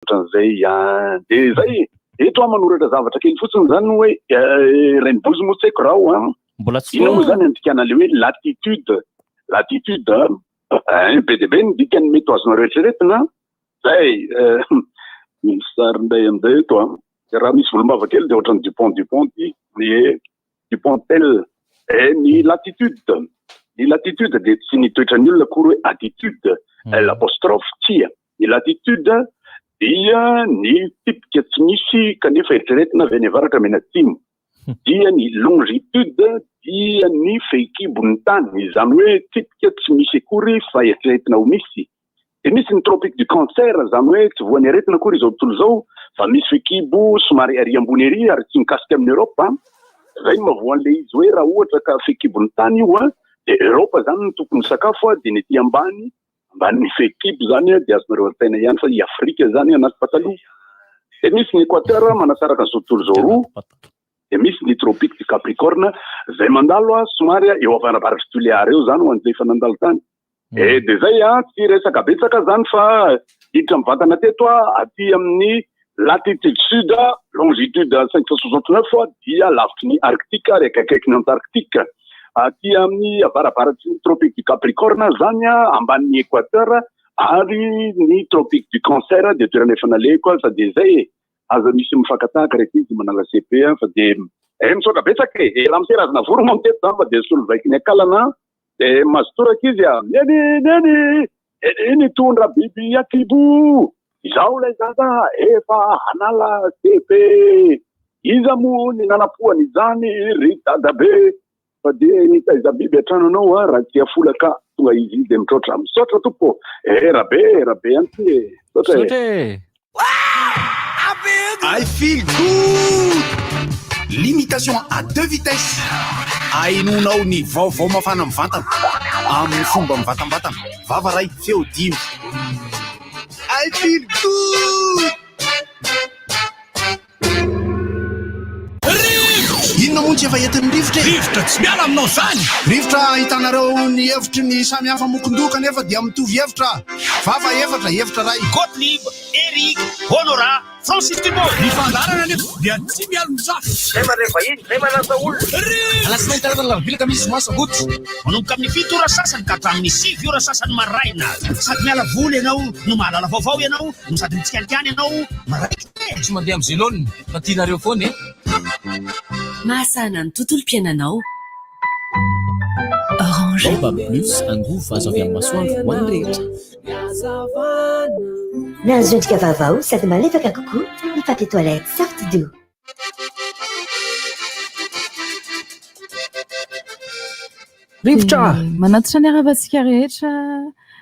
ohatran'izay de zay eto manoratra zavatra kely fotsiny zany hoe renivozy moa tsy haiko raha o mbola tsy ino moa zany andikana le hoe latitude be de be ny dikany mety azona rehetraretina zay misy sarinday amin'izay eto raha misy volombava kely de ohatran'ny dupont ny dupontel ny latitude de tsy ny toetran'ny olona akory hoe attitude l'apostrophe tia ny latitude dia ny tipika tsy misy kanefa eritreretina avy any avaratra mena atsimo dia ny longitude dia ny fehikibon'ny tany izany hoe tipika tsy misy akory fa eritreretina ho misy de misy ny tropique du cancer zany hoe tsy voany aretina akory izao tontolo zao fa misy fehikibo somary ary ambony ery ary tsy mikasika amin'ny Europe zay mavoan'le izy hoe raha ohatra ka fehikibon'ny tany io de Europe zany ny tokony sakafo de ny ety ambanin'ny fehikibo zany de azonareo antaina ihany fa i Afrika zany anaty pataloha de misy ny équateur manasaraka ny tontolo zao roa de misy ny tropique du capricorne zay mandalo somary eo avanabaratry toliara eo zany ho an'izay fa nandalo tany de zay tsy resaka betsaka zany fa hiditra mivantana teto aty amin'ny latitude sud longitude 569 dia lavitry ny arctique ary akaiky ny antarctique aty amin'ny avarabaratry ny tropique du capricorne zany ambanin'ny équateur ary ny tropique du cancer de toerana efa naleko fa de zay aza misy mifankatahaka rehetra izy manala CP fa de misoka betsaka raha miserazana voro moa miteto zany fa de solo vaiky ny akalana de mazotoraka izy neny tondra biby akibo izao lay zaza efa hanala CP iza moa ny nanapoany izany ry dadabe fa de nitaiza biby atranonao raha tia folaka tonga izy de mitrotra misotra tompo rabe anty I feel good. Limitation à 2 vitesses. Ainonao ny vaovao mafana mivantana amin'ny fomba mivatambatana vava ray feo dimy. I feel good. Inona moa tsy efa entin'ny rivotra tsy miala aminao zany rivotra hitanareo ny hevitry ny samy hafa mokondoka nefa dia mitovy hevitra vava hevitra ray Gottlieb, Eric, Honora, Francis Thibault mifandarana nefa dia tsy miala mizafy zay manevahiny zay manasa olona alasinainy taratana vilaka misy masagoty manomboka amin'ny 7 ora sasany ka hatramin'ny 6 ora sasany maraina sady miala voly ianao no mahalala vaovao ianao no sady mitsikanikany ianao maraiky tsy mandeha amin'ny zélone fa tianareo foana mahasana ny tontolo mpiainanao Orange Baobab Plus angovo azo avy amin'ny masoandro ho an'ny rehetra Nazo endrika vaovao sady malefaka kokoa ny papier toilette Sarty Doux. Rivotra manatitra ny aravantsika rehetra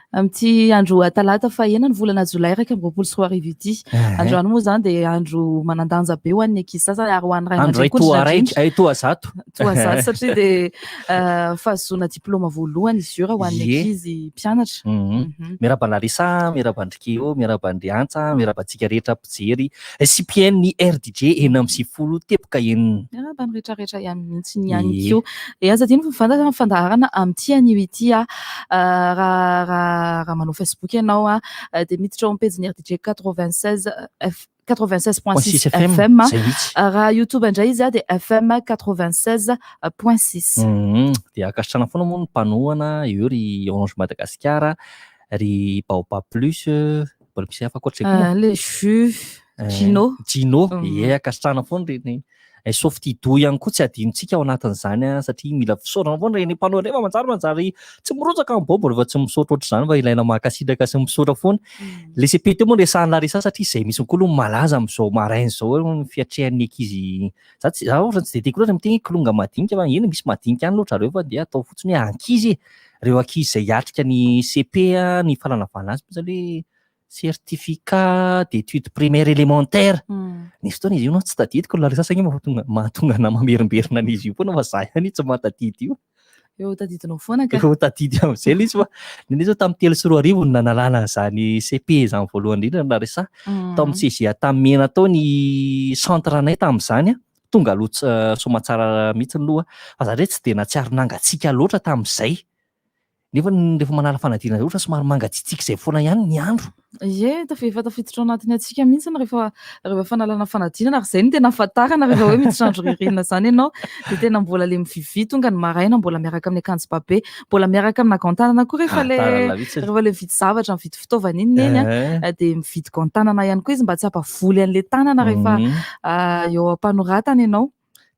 amin'ity andro talata fahenany volana jolay 2024 ity androany moa zany dia andro manandanja be ho an'ny ankizy sasany ary ho an'ny ray aman-dreny toa zato satria dia fahazoana diplôma voalohany izy io raha ho an'ny ankizy mpianatra miarabana Risa miarabandrikeo miarabandry Antsa miarabantsika rehetra mpijery CPN ny RDJ eny amin'ny 10 tepoka enina miarabany rehetrarehetra ihany mihitsy ny ihany keo aza dino fantatra fandaharana amin'ity anio ity raha manao Facebook ianao dia miditra ao amin'ny page-ny RDJ 96.6 FM raha YouTube indray izy dia FM 96.6 dia akasitrana foana moa ny mpanohana eo ry Orange Madagascar ry Baobab Plus mbola misy hafa koatra le jus Gino akasitrana foana reny softy do ihany koa tsy adinontsika ao anatin'izany satria mila fisaorana foana reny mpanohana rehefa manjary tsy mirotsaka amin'ny bobo rehefa tsy misaotra ohatr'izany fa ilaina mahakasitraka sy misaotra foana le CP teo moa resahan'ny Risa satria izay misy kolonga malaza amin'izao maraina izao ny fiatrehan'ny ankizy za ohatra tsy dia tiako loatra miteny kolonga madinika fa eny misy madinika ihany loatra reo fa dia atao fotsiny hoe ankizy reo ankizy izay hiatrika ny CP ny fahalalafana azy zany hoe certificat d'études primaires élémentaires nisy fotoana izy io no tsy tadidiko la sasany mahatonga na mamerimberina an'izy io foana fa za ihany tsy mahatadidy io eo tadidinao foana ka eo tadidy amin'izay ilay izy fa ny izy tamin'ny 3 sy 4 arivo no nanalana izany CP izany voalohany indrindra na Risa tao amin'ny CGA tamena tao ny centre anay tamin'izany tonga aloha somatsara mihitsy ny loha fa za re tsy dia natsiaro nangatsiaka loatra tamin'izay nefa rehefa manala fanadinana ohatra somary mangatsitsiaka izay foana ihany ny andro. Ie, efa tafiditra ao anatiny atsika mihitsy rehefa fanalana fanadinana ary izay no tena afantarana rehefa hoe miditra andro ririnina zany ianao dia tena mbola le mivivy tonga ny maraina mbola miaraka amin'ny akanjo babe mbola miaraka amin'ny akantanana koa rehefa le vidy zavatra mividy fitaovana iny eny dia mividy gantanana ihany koa izy mba tsy hampavoly an'le tanana rehefa eo am-panoratana ianao.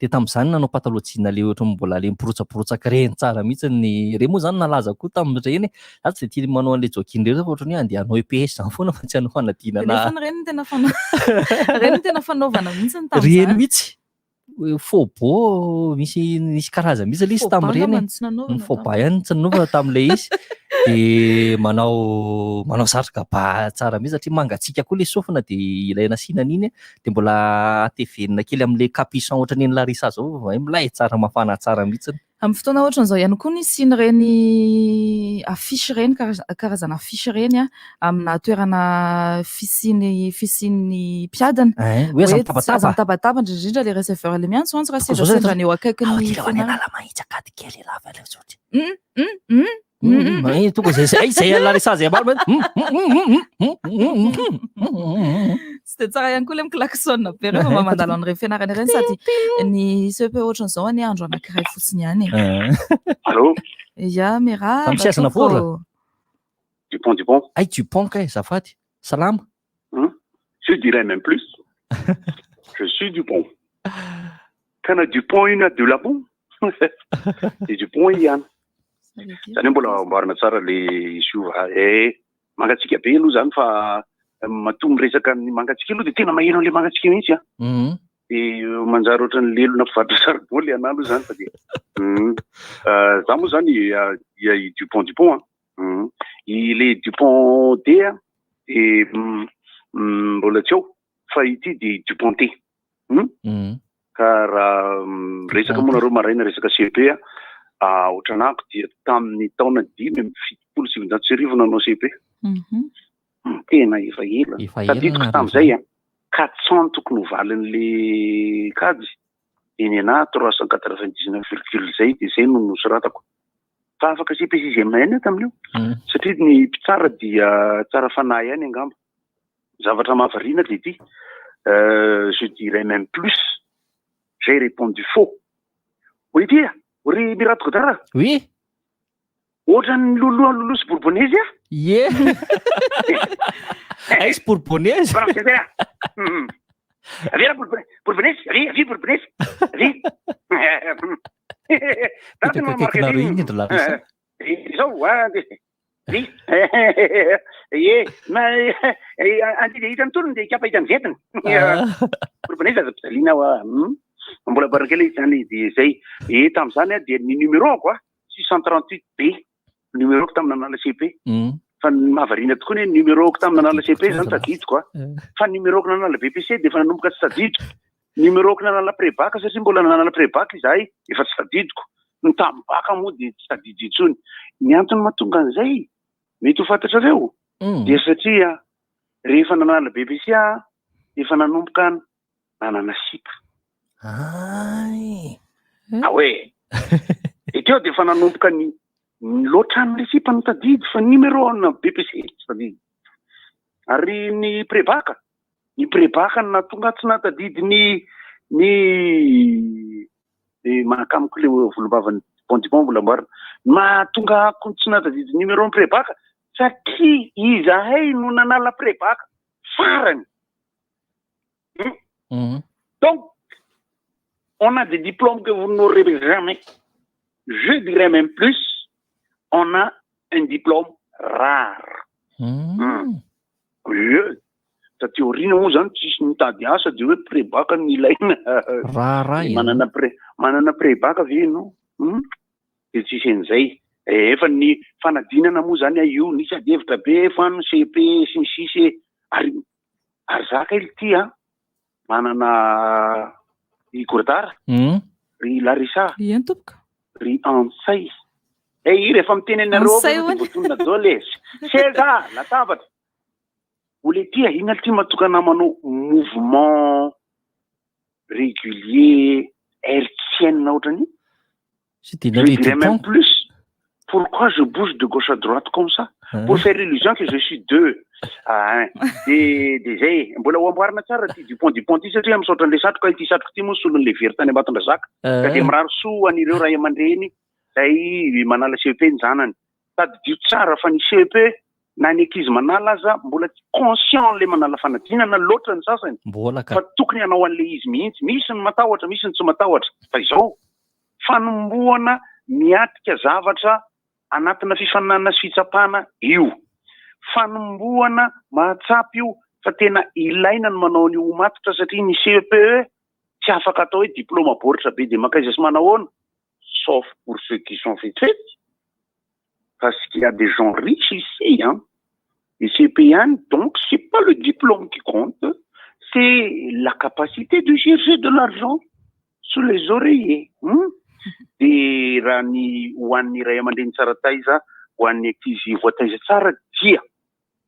Dia tamin'izany nanao pataloha jeans le ohatra mbola le miporotsaporotsaky reny tsara mihitsy re moa zany nalaza koa tamin'ireny za tsy dia tia manao an'le jogging rehetra fa ohatrany hoe andeha hanao EPS zany foana fa tsy hanao fanadinana. Reny no tena fanaovana mihitsy ny tamin'izany. Reny mihitsy faux beau misy karazana mihitsy ilay izy tamin'ireny. Ny faux bas ihany tsy nanaova tamin'ilay izy. Dia manao satroka ba tsara mihitsy satria mangatsiaka koa ilay sofina dia ilaina sinana iny dia mbola atevenina kely amin'ilay capuchon ohatran'ny Larissa zao milay tsara mafana tsara mihitsy. Amin'ny fotoana ohatran'izao ihany koa ny siny reny afisy reny karazana afisy reny amina toerana fisiany mpiadana. Hoe aza mitabataba indrindra le receveur le miantso antsy raha seza sendra eo akaikin'ny fianarana mahitsy akady kely lava ilay ohatry. Tonga izay Larissa zay maro tsy dia tsara ihany koa le miklaksona be rehefa mba mandalo an'ireny fianarana ireny sady ny CEP ohatran'izao ny andro anankiray fotsiny ihany. Allô? Ya Mera. Tamsiasana vola. Dupont. Ay Dupont kay zafady. Salama. Je dirais même plus. Je suis Dupont. Kana Dupont ina de la bon. Dia Dupont ihany. Zany mbola amboarina tsara le isiova mangatsika be aloha zany fa matombo resaka ny mangatsika aloha dia tena maheno an'ilay mangatsika mihitsy dia manjary ohatran'ny lelona mpivarotra charbon le anah aloha zany fa dia za moa zany i Dupont ile Dupont D dia mbola tsy ao fa ity dia Duponté ka raha resaka moa nareo maraina resaka CP ohatranako dia tamin'ny taona 5,790 nanao CP. Tena efa ela. Tadidiko tamin'izay 400 tokony ho valin'le kajy. Eny ana 399, zay dia izay no nosoratako. Fa afaka CP 6e tamin'io. Satria ny mpitsara dia tsara fanahy ihany angamba. Zavatra mahavariana dia ity. Je dirais même plus. J'ai répondu faux. Oui, tia. Ry Mirato Godara? Oui. Ohatran'ny loloa sy bourbonnaise a? Ie. Aizy bourbonnaise? Avy bourbonnaise? Avy bourbonnaise? Avy? Akaikinareo iny indro Larissa. Izao Ie. Andidy hita ny tolony dia kapa hita ny vetiny. Bourbonnaise aza mpizaliana mbola barakely izy zany dia izay tamin'izany dia ny numéro-ko 638B numéro-ko tamin'ny nanala CP fa mahavariana tokoa ny numéro-ko tamin'ny nanala CP zany tadidiko fa numéro-ko nanala BPC dia efa nanomboka tsy tadidiko numéro-ko nanala pré-bac satria mbola nanala pré-bac izahay efa tsy tadidiko ny tamin'ny baka moa dia tsy tadidy intsony ny antony mahatonga an'izay mety ho fantatrareo dia satria rehefa nanala BPC efa nanomboka nanana sipa. Hoe eteo dia efa nanomboka ny loatra amin'ilay sipa no tadidy fa numéro na BPC tsy tadidy ary ny pré-bac ny natonga tsy natadidy ny manakamiko le volombavan'ny Dupont mbola mboarina mahatonga tsy natadidy numéro ny pré-bac satria izahay no nanala pré-bac farany. Donc on a des diplômes que vous n'aurez jamais. Je dirais même plus, on a un diplôme rare. Sa théorie moa zany tsisy mitady asa dia hoe pré-bac ny ilaina. Manana pré-bac ve no? Dia tsisy an'izay. Efa ny fanadinana moa zany io nisy adihevitra be fa ny CP sy ny sisy ary zaka ity manana i Godara, ry Larissa, ry Ansay. Rehefa miteny anareo voatonona dao le seza latabatra. Ole tia ina ty matokana manao mouvement régulier hertzienne ohatrany. Je dirais même plus. pourquoi je bouge de gauche à droite comme ça pour faire illusion que je suis deux. De zay mbola ho amboarina tsara ty dupont ty satria misaotra an'le satroka ity satroka ty moa solon'le very tany Ambatondrazaka ka dia miraro soa an'ireo ray aman-dreny zay manala CEP ny zanany sady dio tsara fa ny CEP na ny ankizy manala aza mbola tsy conscient le manala fanadinana loatra ny sasany fa tokony hanao an'le izy mihitsy misy ny matahotra misy ny tsy matahotra fa izao fanomboana miatrika zavatra anatina fifaninana sy fitsapana io fanomboana mahatsapy io fa tena ilaina ny manao ny ho matotra satria ny CEPE tsy afaka atao hoe diplôme baoritra be dia makaiza sy manahoana sauf pour ceux qui sont fait parce qu'il y a des gens riches ici et CEPE donc c'est pas le diplôme qui compte, c'est la capacité de chercher de l'argent sous les oreillers dia raha ny ho an'ny ray aman-dreny tsara taiza ho an'ny ankizy voataiza tsara dia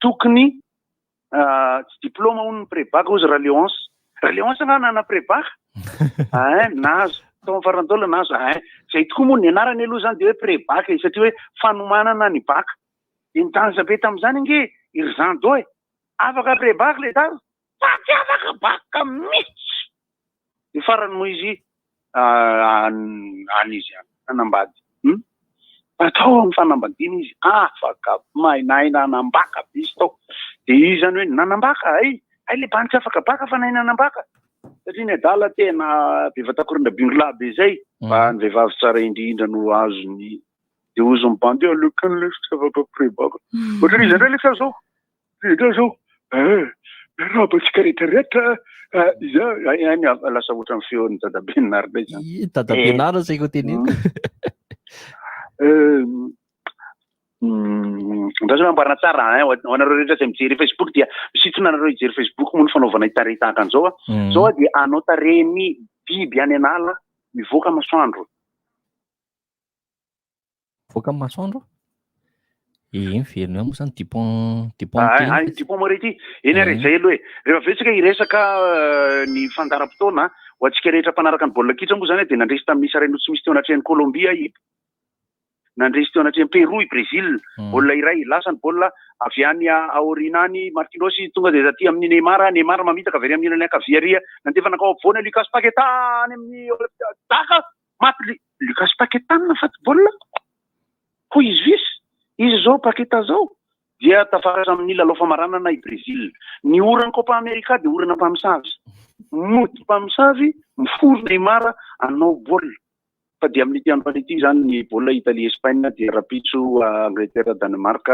tokony tsy diplôma hono ny prébac ozy raha léonce nga nana prébac nazo tao amin'ny farandola nazo zay tokoa moa ny anarany aloha zany dia hoe prébac satria hoe fanomanana ny bac dia nitanja be tamin'izany ange iry zando afaka prébac le tara fa tsy afaka bac mihitsy dia farany moa izy an'izy anambady atao amin'ny fanambadiana izy afaka naina nanambaka izy tao dia izy zany hoe nanambaka ay le bany tsy afaka baka fa naina nanambaka satria ny adala tena bevatakorina bingla be zay fa ny vehivavy tsara indrindra no azony dia ozy mibande alekany le tsy afaka prébac ohatra izy andray lefa zao raha batsika rehetrarehetra any lasa ohatra ny feon'ny dadabenary ndray zany dadabenary zay ko teneny ndra amboarina tsara ho anareo rehetra zay mijery Facebook dia misitsona anareo hijery Facebook moa ny fanaovana itare tahaka an'izao zao dia anao tareny biby any anala mivoaka masoandro miverina eo moa zany dipont moa rety eny ary zay aloha rehefa vetsika iresaka ny fandaram-potoana ho antsika rehetra mpanaraka ny baolina kitra moa zany dia nandresy tamin'ny Sareno tsy misy teo anatrehany Colombia nandresy teo anatrehany Peroa i Brésil baolina iray lasa ny baolina avy any aoriana any Marquinhos tonga dia aty amin'ny Neymar mamitaka avy amin'ny ilany ankaviaria nandefa nakao ampovoany Lucas Paqueta any amin'ny daka maty Lucas Paqueta nafaty baolina ho izy visy izy zao Paqueta zao dia tafarasa amin'ny lalao famaranana i Brésil ny orany Copa America dia orana mpamosavy moty mpamosavy mifory Neymar anao baolina fa dia amin'ny ity androany ity zany ny baolina Italie Espagne dia rapitso Angleterre Danemark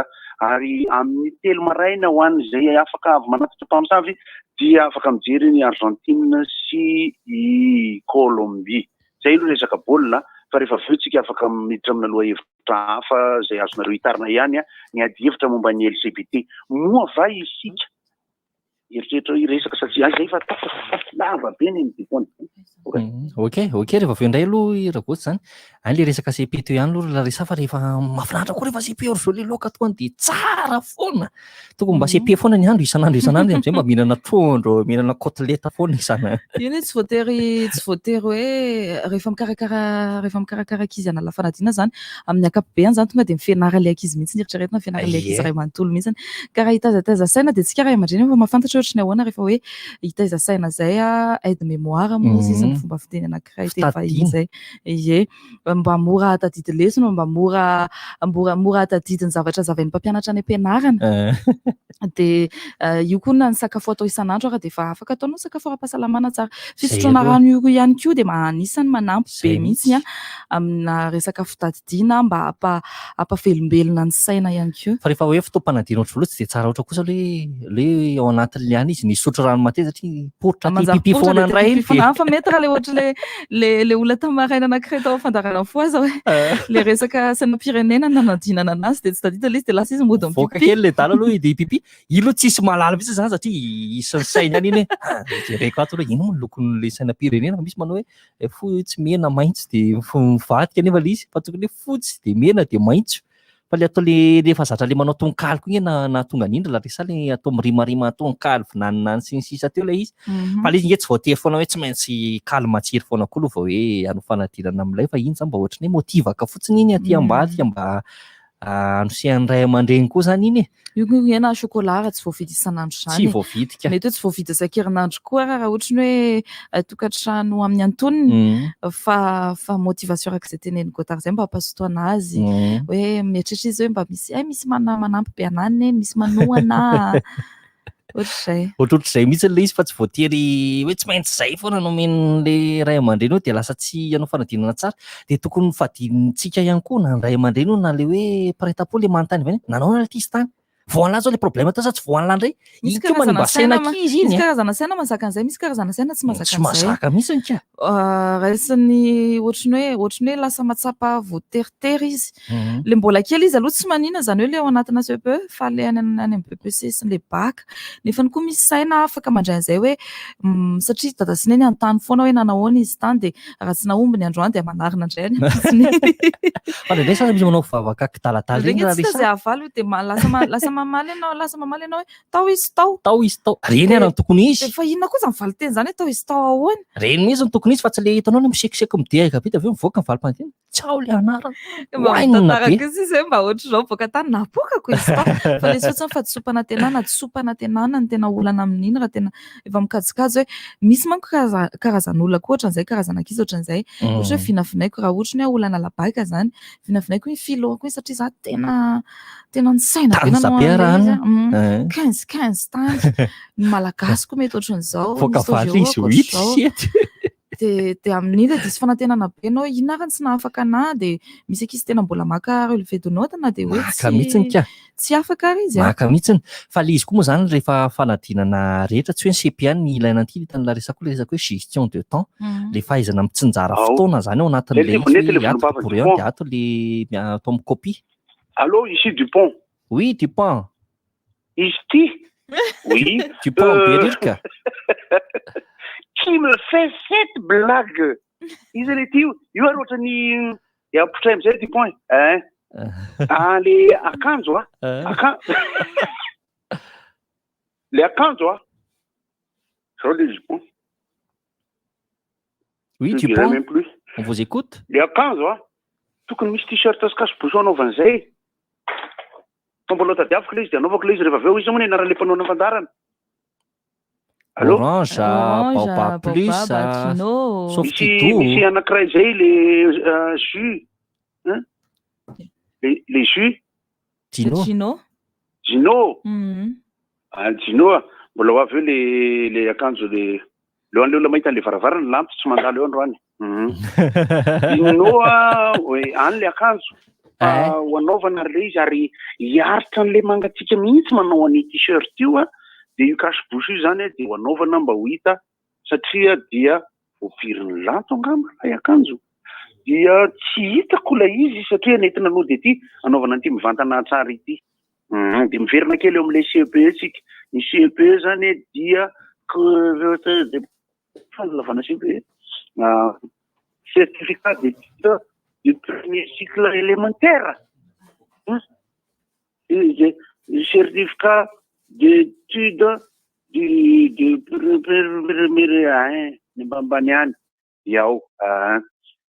ary amin'ny telo maraina ho an'izay afaka avy manatitra mpamosavy dia afaka mijery ny Argentine sy i Colombie zay aloha resaka baolina fa rehefa vetsika afaka miditra amina loha hevitra hafa zay azonareo hitarina ihany ny ady hevitra momba ny LGBT moa va isika eritreritra iresaka satria zay fa lava be ny dipont ok rehefa avy eo indray aloha ragotsy zany any le resaka CP teo ihany aloha resa fa rehefa mahafinaritra koa rehefa CP orzao le loka toany dia tsara foana tokony mba CP foana ny andro isanandro amizay mba mihinana trondro mihinana côtelette foana isana iny tsy voatery hoe rehefa mikarakara ankizy anala fanadina zany amin'ny ankapobeny zany tonga dia mifianara le ankizy mihitsy nieritreretina mifianara le ankizy ray manontolo mihitsy karaha hitaiza saina dia tsika ray aman-dreny fa mahafantatra ohatra ny ahoana rehefa hoe hitaiza saina zay aide mémoire moa izy ny fomba fiteny anankiray teny vahiny zay mba mora tadidy lesona mba mora tadidy ny zavatra zavain'ny mpampianatra any am-pianarana dia io koa na ny sakafo atao isan'andro ary dia efa afaka ataonao sakafo ara-pahasalamana tsara fisotroana rano io ihany koa dia anisany manampy be mihitsy amina resaka fitadidiana mba hampavelombelona ny saina ihany koa fa rehefa hoe fotoam-panadina ohatry volo tsy dia tsara ohatra kosa le ao anatin'le any izy nisotro rano mate satria poritra pipi foana ndray fa mety raha le ohatra le olona tamaraina anankiray tao fandarana fo aza hoe le resaka sainam-pirenena nanadinana anazy dia tsy tadita le izy dia lasa izy mody voaka kely le dala aloha dia pipi ilo tsisy malala mihitsy zany satria isan'ny saina any iny hoe jereko ato hoe ino moa ny lokon'le sainam-pirenena fa misy manao hoe fotsy mena maitso dia mivadika nefa le izy fa tokony hoe fotsy dia mena dia maitso fa le atao le fa zatra le manao tonkaly koa na tonga indrindra la resa le atao mirimarima tonkaly vinanina sy ny sisa teo le izy fa le izy nge tsy voatery foana hoe tsy maintsy kaly matsiry foana koa aloha vao hoe hanao fanadinana amin'ilay fa iny zany mba ohatrany hoe motivaka fotsiny iny aty mba anosehany ray aman-dreny koa zany iny io ena chocolat raha tsy voavidy isan'andro zany tsy voavidy ka mety hoe tsy voavidy isan-kerinandro koa raha ohatrany hoe tokantrano amin'ny antonony fa motivation araka izay teneniko tara zay mba hampasotoana azy hoe mieritreritra izy hoe mba misy manampy be anany misy manohana ohatrohatr'izay mihitsy le izy fa tsy voatery hoe tsy maintsy zay foana nomen'le ray aman-dreny io dia lasa tsy hanao fanadinana tsara dia tokony fadinitsika ihany koa na ray aman-dreny io na le hoe paretam-po le manontany avy any nanao na ty izy tany voan'la zao le problème atao sa tsy voan'la ndray iny koa manimba saina ankizy iny misy karazana saina mazaka an'izay misy karazana saina tsy mazaka tsy mazaka mihitsy ka raisiny ohatrany hoe lasa matsapa voateritery izy le mbola kely izy aloha tsy manina zany hoe le ao anatina CPE fa le any amin'ny BPC sy le bac nefa koa misy saina afaka mandray an'izay hoe satria dada sy neny antany foana hoe nanahoana izy tany dia raha tsy naomby ny androany dia manarina indray any fa le sa misy manao vavaka kitalatala regny tsy zay avaly dia lasa mamaly ianao hoe tao izy tao reny ary tokony izy fa inona koa zany valy teny zany hoe tao izy tao ahoany reny mihitsy ny tokony izy fa tsy le hitanao ny misekiseka midehaka vita avy eo mivoaka ny valim-panadinana tsy ao le anarana izy mba ohatr'izao boaka tany napokako izy tao fa le fotsiny fa tsopana tenana ny tena olana amin'iny raha tena efa mikajikajy hoe misy manko karazan'olona koa ohatran'izay karazana ankizy ohatran'izay ohatra hoe vinavinaiko raha ohatra ny hoe olana labaka zany vinavinaiko iny filohako iny satria za tena ny saina be nanao 15 tany ny malagasy koa mety ohatran'izao dia amin'iny dia disy fanantenana be anao inona ary tsy nahafaka anahy dia misy ankizy tena mbola maka relevé de note na dia hoe tsy afaka ary izy maka mihitsiny fa le izy koa moa zany rehefa fanadinana rehetra tsy hoe ny CPA ny ilaina an'ity hitan'la resako le resaka hoe gestion de temps le fahaizana mitsinjara fotoana zany ao anatin'le ato pour dia ato le atao amin'ny copie. Allô, ici Dupont. Oui, Dupont. Ici oui. Dupont Berika. Qui me fait cette blague? Izy le ty io ary ohatrany apotra am'izay Dupont le akanjo le akanjo ça le Dupont. Oui, Dupont. On vous écoute. Le akanjo tokony misy t-shirt sy kaso-boso anaovan'izay mbola tadiaviko le izy dia anaovako le izy rehefa avy eo izy moa anarany le mpanao ny fandarana. Orange, Baobab plus, Softido. Misy anankiray zay le jus le jus Gino Gino mbola ho avy eo le akanjo le an'le olona mahita an'le varavarana lampy tsy mandalo eo androany Gino any le akanjo ho anaovana le izy ary hiaritra n'le mangatsika mihitsy manao any t-shirt io dia io kaso-boso io zany dia ho anaovana mba ho hita satria dia voapiriny lato angamba ilay akanjo dia tsy hitako ilay izy satria nentina aloha dia ity anaovana an'ity mivantana tsara ity dia miverina kely eo amin'ilay CPE tsika ny CPE zany dia fanalavana CPE certificat d'études du premier cycle élémentaire certificat d'études du ny mbambany any iao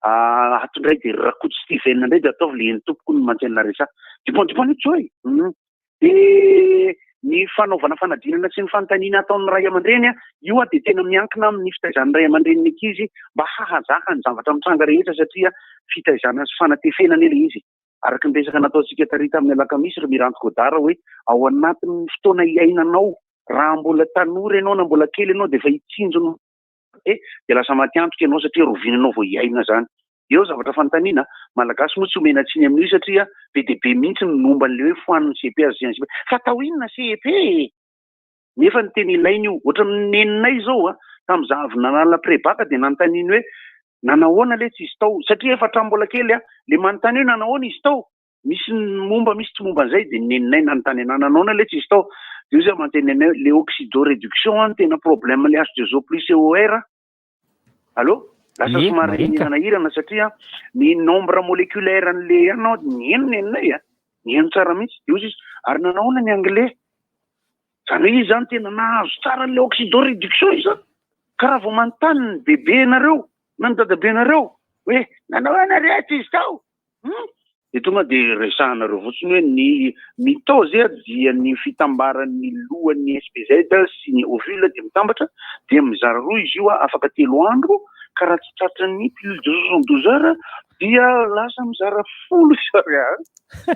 atondray dia rakotsy Steven indray dia ataovy le ny tompoko ny mantsena resa Dupont itsy hoe dia ny fanaovana fanadinana sy ny fanontaniana ataon'ny ray aman-dreny io dia tena miankina amin'ny fitaizan'ny ray aman-dreny ankizy mba hahazaka ny zavatra mitranga rehetra satria fitaizana sy fanatefenana ele izy araka ny resaka nataontsika tarita amin'ny alakamisy ry Miranty Godara hoe ao anatin'ny fotoana iainanao raha mbola tanora ianao na mbola kely ianao dia efa hitsinjo dia lasa matiantoka ianao satria rovinanao vao iaina zany eo zavatra fanontaniana malagasy moa tsy omena tsiny amin'io satria be dia be mihitsy ny momban'le hoe foan'ny CP azy fa tao inona CP nefa ny teny ilainy io ohatra neninay zao tamin'izaho avy nanala prébaka dia nanontaniany hoe nanahoana le tsy izy tao satria efa hatramin'ny mbola kely le manontany hoe nanahoana izy tao misy momba misy tsy momba an'izay dia neninay nanontany nanahoana le tsy izy tao dia io zay manteny anay le oxydoréduction tena problème le H2O plus EOR allo lasa somary nahirana satria ny nombre moléculaire an'le anao ny neninay nihaino tsara mihitsy de ozy izy ary nanaona ny anglais zany hoe izy zany tena nahazo tsara le oxydo réduction izy zany karaha vao manontany ny bebe nareo na ny dadabe nareo hoe nanao anarety izy tao de tonga de resahanareo fotsiny hoe ny mitose dia ny fitambaran'ny lohan'ny SPZ sy ny ovule de mitambatra de mizara roa izy io afaka 3 andro ka raha tsy tratran'ny pilule de 72 heures dia lasa mizara 10 ariary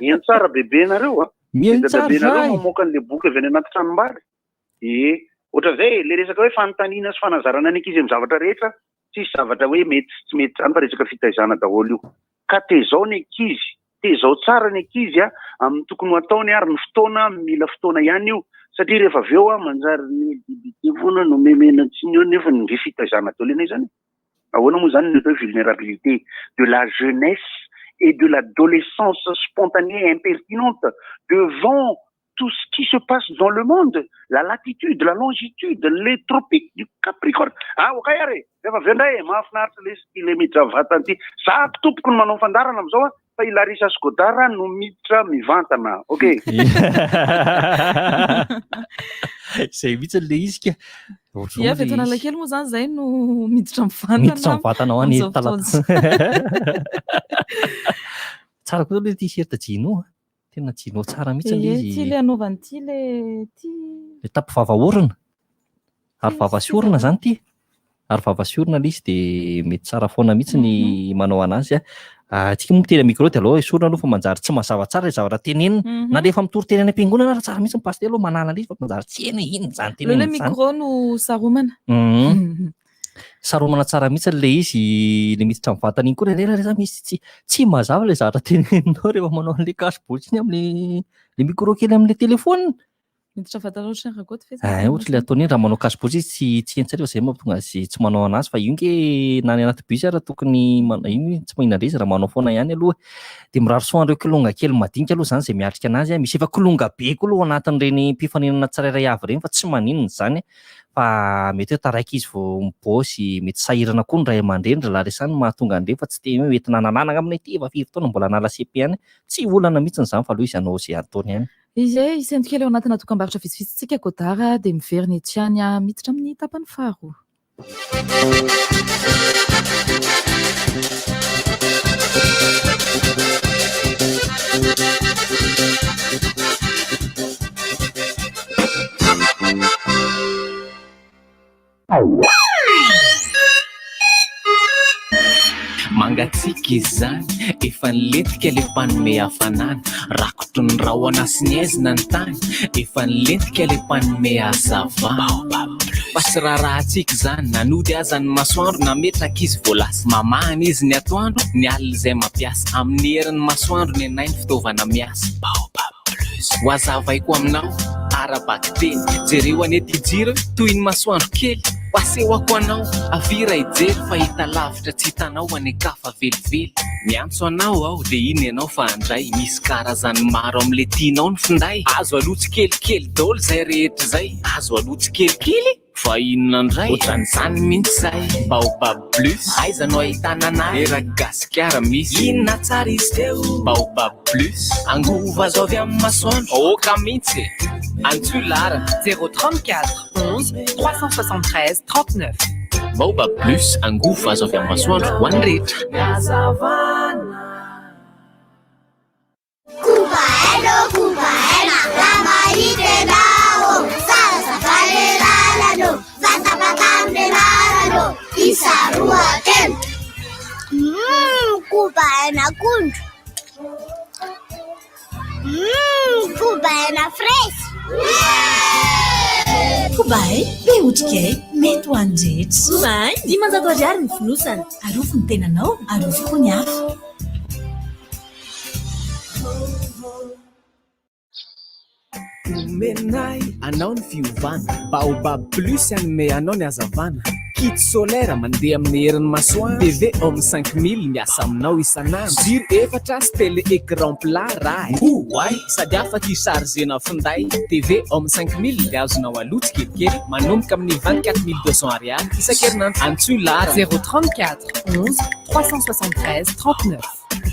mihaino tsara bebe nareo dadabe nareo mamoaka an'le boky avy any anaty tranom-bary ohatra zay le resaka hoe fanontaniana sy fanazarana ny ankizy amin'ny zavatra rehetra tsisy zavatra hoe mety tsy mety zany fa resaka fitaizana daholo io ka tezao ny ankizy tezao tsara ny ankizy amin'ny tokony ho ataony ary ny fotoana mila fotoana ihany io satria rehefa avy eo manjary ny dibité foana no memena tsiny eo nefa ny fitaizana daholo enay zany ahoana moa zany ny atao vulnérabilité de la jeunesse et de l'adolescence spontanée et impertinente devant tout ce qui se passe dans le monde, la latitude, la longitude, les tropiques du Capricorne. Okay ary, rehefa vendray mahafinaritra le miditra vatana ty. Za tompoko no manao fandarana am'izao fa i Larissa Sgodara no miditra mivantana. Okay. Zay mihitsy le izy ka. Ia fetona lakely moa zany zay no miditra mivantana. Miditra mivantana ho any talata. Tsara koa le t-shirt jino. Tena jino tsara mihitsy izy. Ty le anaovany ty le tapy vava orona. Ary vava sy orona zany ty. Ary vava sy orona le izy de mety tsara foana mihitsy ny manao anazy tsika moa teny micro de aloha esorina aloha fa manjary tsy mazava tsara zavatra tenenina na rehefa mitory teny any am-piangonana raha tsara mihitsy ny pasteur aloha manala izy fa manjary tsy eny inona zany tenenina le micro no saromana. Saromana tsara mihitsy le izy le miditra mivantana iny koa rehefa rehefa misy tsy mazava le zavatra teneninao rehefa manao an'le cache-botsiny amin'le micro kely amin'le téléphone. Miditra mivantana ohatry ny ragoty fe. Ohatra le ataony raha manao cache-botsy izy tsy hentsary fa zay mahatonga azy tsy manao anazy fa io ke na ny anaty bus raha tokony iny tsy mahina andreza raha manao foana ihany aloha de miraro soandreo kilonga kely madinika aloha zany zay miatrika anazy misy efa kilonga be koa aloha anatin'ireny mpifaninana tsirairay avy ireny fa tsy maninona zany fa mety hoe taraiky izy vao mibôsy mety sahirana koa ny ray aman-dreny raha resany mahatonga andreny fa tsy te hoe entina nananana amin'ny ity efa 5 taona mbola nala CP ihany tsy olana mihitsy zany fa aloha izy anao zay ataony ihany. Izy isento kely ao anatina dokam-barotra vitsivitsitsika Kodara de miverina ety ihany miditra amin'ny tapany faharoa. Mangatsiaka izy zany efa nilentika le mpanome hafanana rakotro ny rahona sy ny aizina ny tany efa nilentika le mpanome hazavana fa sy raha-rahantsika zany nanody aza ny masoandro nametraka izy voalasa mamahana izy ny atoandro ny alina izay mampiasa amin'ny herin'ny masoandro ny anay ny fitaovana miasa ho azavaiko aminao arabakiteny jereo anety ijiro toy ny masoandro kely pasehoko anao avira ijery fa hita lavitra tsy hitanao anekafa velively miantso anao aho de iny ianao fa andray misy karazany maro am'le tianao ny finday azo alotsy kelikely daholo zay rehetra zay azo alotsy kelikely fa inona andray ohatran'izany mihitsy zay baobab plus aizanao ahitana anazy eragasikara misy inona tsara izy teo baobab plus angova azo avy amin'ny masoandro oka mihitsy antsoy lara 034 11 373 39 baobab plus angova azo avy amin'ny masoandro ho an'ny rehetra kubaena ramaitenao sasafaleralano vatapakamdenarano isaruaten kubaena kundu kubaena fresh Kubay, be otrikay, mety ho andretra. Kubay, di manjado ariary ny fonosana. Arofo ny tenanao, arofo koa ny hafa. Menay anao ny fiovana baobab plus anome anao ny azavana kit solaire mandeha amin'ny herin'ny masoandro TV homme 5000 miasa aminao isanandro jiro efatra sy télé écran plat raha oay sady afaka hisargena finday TV homme 5000 de azonao alotsy kelikely manomboka amin'ny 24200 ariary isan-kerinandro antsoy lara 034 11 373 39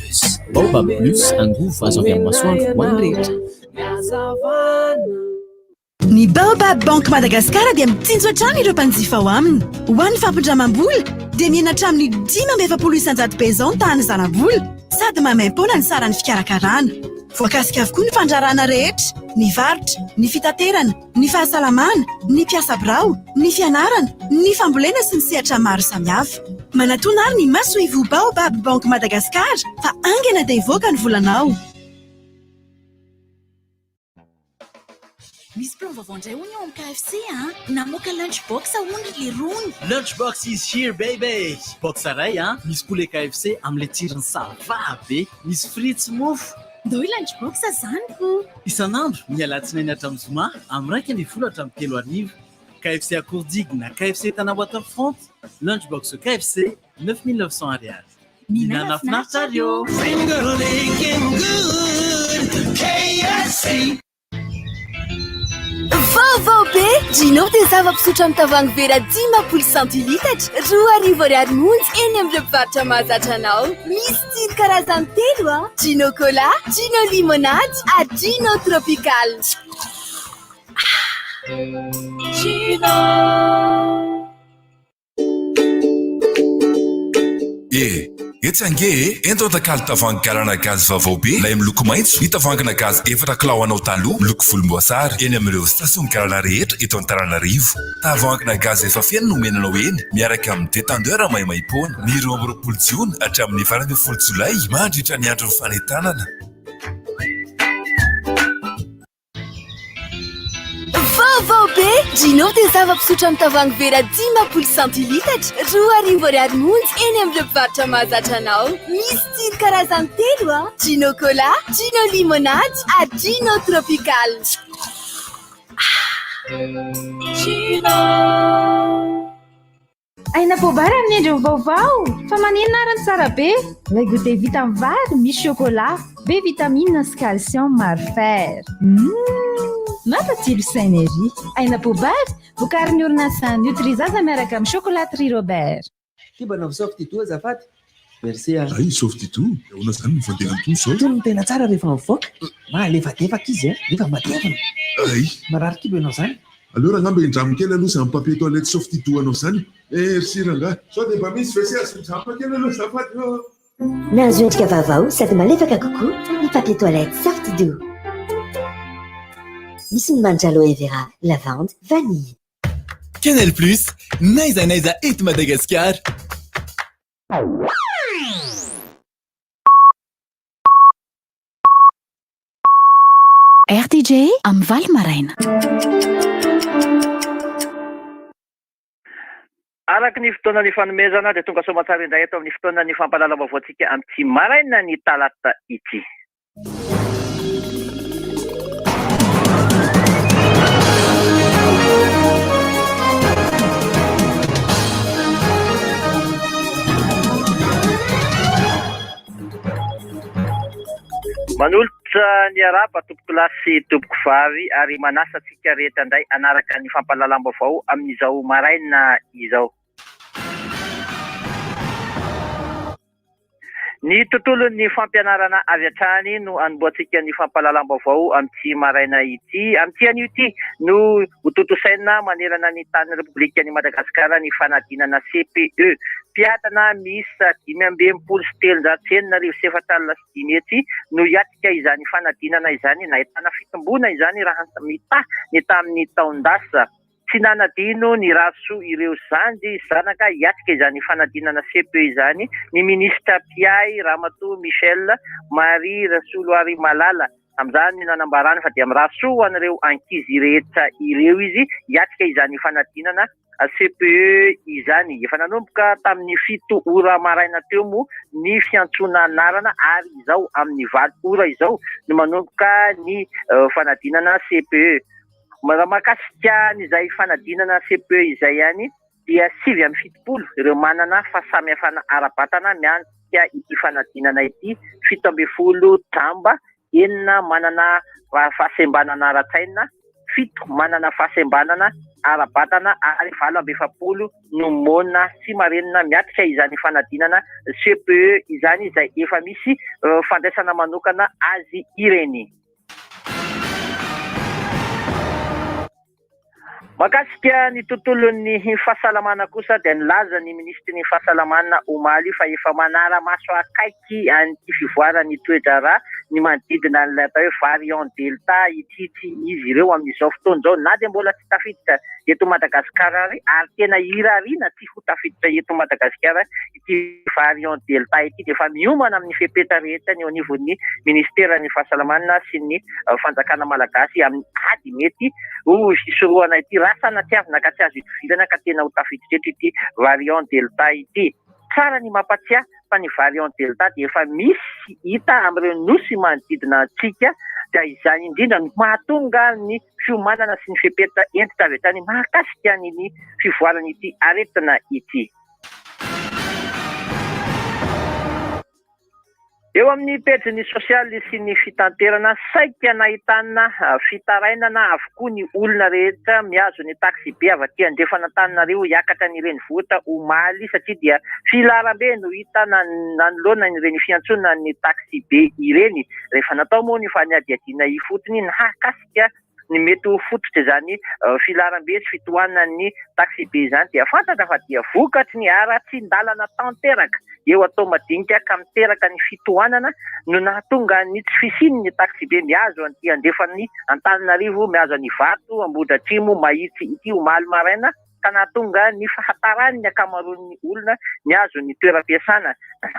Plus. Baobab Plus angovo azo avy amin'ny masoandro ho an'ny rehetra. Ny Baobab Bank Madagasikara dia mitsinjo hatrany ireo mpanjifa ao aminy. Ho an'ny fampindramam-bola dia mihena hatramin'ny 5,900 pezao ny tahany zanam-bola sady mamaim-poana ny saran'ny fikarakarana. Voakasika avokoa ny fandrarana rehetra, ny varotra, ny fitaterana, ny fahasalamana, ny mpiasa birao, ny fianarana, ny fambolena sy ny sehatra maro samihafa. Manatona ary ny masoivo Baobab Bank Madagasikara fa angana dia hivoaka ny volanao. Misy plan vaovao indray hono ao amin'ny KFC namoaka lunchbox ahoana le rony. Lunchbox is here baby. Box iray misy poulet KFC amin'le tsirony sava be, misy frits mofo. Ndao lunchbox zany ko. Isan'andro mialatsinainy hatramin'ny zoma amin'ny 1:00 hatramin'ny 3:00. KFC à Courdigne, KFC Tanawata Front, lunchbox KFC 9,900 ariary. Minana finaritra io. Finger licking good. KFC. Vaovao be Gino dia zava-pisotro amin'ny tavoahangy vera 10 centilitatra 2 ariary monja eny amin'ireo mpivarotra mahazatra anao. Misy tsiro karazany 3 Gino Cola, Gino Limonade, Gino Tropical. Gino. Etsange ento takalo tavoahangy garana gazy vaovao be lay miloko maitso ny tavoahangina gazy efatra kilao anao taloha miloko volomboasary eny amin'ireo station garana rehetra eto Antananarivo. Tavoahangina gazy efa feno no menanao eny miaraka amin'ny détendeur maimaipoana ny 20 Jona hatramin'ny 20 Jolay mandritra ny andro fanentanana. Vaovao be Gino dia zava-pisotro amin'ny tavoahangy vera 10 centilitatra 2 ariary monja eny amin'ireo mpivarotra mahazatra anao. Misy tsiro karazany 3 Gino Cola, Gino Limonade, Gino Tropical. Gino. Aina bobary amin'ny endriny vaovao fa manenina arany tsara be. Lay goûter vita amin'ny vary misy chocolat be vitamine sy calcium maro fer. Mampatsilo synergie. Aina bobary vokarin'ny orinasa Nutrizaza miaraka amin'ny chocolaterie Robert. Kibanao soft ito azafady. Merci. Ay soft ito. Ona zany ny fandehan'ny toso. Tony tena tsara rehefa mivoaka. Malefadefaka izy rehefa matevana. Ay. Marary kibo ianao zany. Allora ngamba indramo kely aloha zany papier toilette soft ito anao zany. Merci ranga. Sao dia mba misy WC asindramo kely aloha zafady. Nahazo endrika vaovao sady malefaka kokoa ny papier toilette Sorti-Doux. Misy ny mandry aloe vera, lavande, vanille. Canal Plus, naiza eto Madagascar. RTJ amin'ny Valy Maraina. Araka ny fotoana ny fanomezana dia tonga soamantsara indray eto amin'ny fotoana ny fampalalam-baovao antsika amin'ny maraina ny talata ity. Manolotra ny araba tompoko lahy sy tompoko vavy ary manasa antsika rehetra indray anaraka ny fampalalam-baovao amin'izao maraina izao. Ny tontolon'ny fampianarana avy hatrany no anomboantsika ny fampalalam-baovao amin'ity maraina ity. Amin'ity anio ity no hotontosaina manerana ny tany Repoblikan'i Madagasikara ny fanadinana CPE. Mpiadana misa 5,735 ety no hiatrika izany fanadinana izany nahitana fitombona izany raha mita ny tamin'ny taondasa. Tsy nanadino ny raso ireo zandy zanaka hiatrika izany fanadinana CPE izany ny ministra Piay Ramatoa Michel Marie Rasoloary Malala. Amin'izany nanambarany fa dia miraso an'ireo ankizy rehetra ireo izy hiatrika izany fanadinana CPE izany. Efa nanomboka tamin'ny 7 ora maraina teo moa ny fiantsoana anarana ary izao amin'ny 20 ora izao no manomboka ny fanadinana CPE. Mahakasika n'izay fanadinana CPE izay ihany dia 7,70 ireo manana fahasamihafana ara-batana miantsika ity fanadinana ity, 17 jamba, 9 manana fahasembanana ara-tsaina, fito manana fahasembanana ara-batana ary 7 no mona sy marenina miatrika izany fanadinana CPE izany izay efa misy fandraisana manokana azy ireny. Makasika ny tontolon'ny fahasalamana kosa dia nilaza ny ministry ny fahasalamana omaly fa efa manara-maso akaiky an'ity fivoarany toedrara ny manodidina n'ilay atao hoe variant delta ity izy ireo amin'izao fotoana izao na dia mbola tsy tafiditra eto Madagasikara ary tena irariana tsy ho tafiditra eto Madagasikara ity variant delta ity dia efa miomana amin'ny fepeta rehetra ny eo anivon'ny ministeran'ny fahasalamana sy ny fanjakana malagasy amin'ny ady mety ho fisorohana ity rasana tiavina ka tsy azo itovizana ka tena ho tafiditra eto ity variant delta ity. Tsara ny mampatsiahy fa ny variant delta dia efa misy hita amin'ireo nosy manodidina antsika dia izany indrindra no mahatonga ny fiomanana sy ny fepeta entitra avy hatrany mahakasika ny fivoarana ity aretina ity. Eo amin'ny pejy sosialy sy ny fitanterana saika nahitana fitarainana avokoa ny olona rehetra miazo ny taxi be avy aty Andraifanantananarivo hiakatra ny renivohitra omaly satria dia filaram-be no hita nanoloana ireny fiantsonana ny taxi be ireny. Rehefa natao moa ny faniadiadiana ifotony nahakasika ny mety ho fototra izany filaram-be sy fitohanan'ny taxi be izany dia fantatra fa dia vokatry ny ara-tsin-dalana tanteraka eo atao madinika ka miteraka ny fitohanana no nahatonga ny tsy fisiany ny taxi be miazo anty andefany Antananarivo miazo any Vato, Ambohidratrimo, Mahitsy ity omaly maraina ka nahatonga ny fahatarany ny akamaroan'ny olona miazo ny toeram-piasana.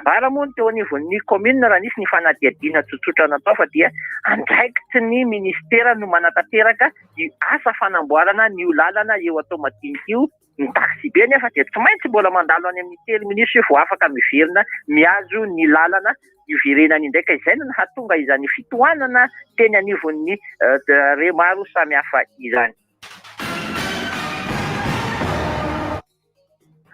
Bara moa ny teo anivon'ny commune raha nisy ny fanadiadiana tsotsotra natao fa dia andraikitry ny ministera no manatanteraka ny asa fanamboarana ny lalana eo atao madinika io ny taxi be nefa dia tsy maintsy mbola mandalo any amin'ny telo minisy vao afaka miverina miazo ny lalana iverenany indraika izay no nahatonga izany fitohanana teny anivon'ny re maro samihafa izany.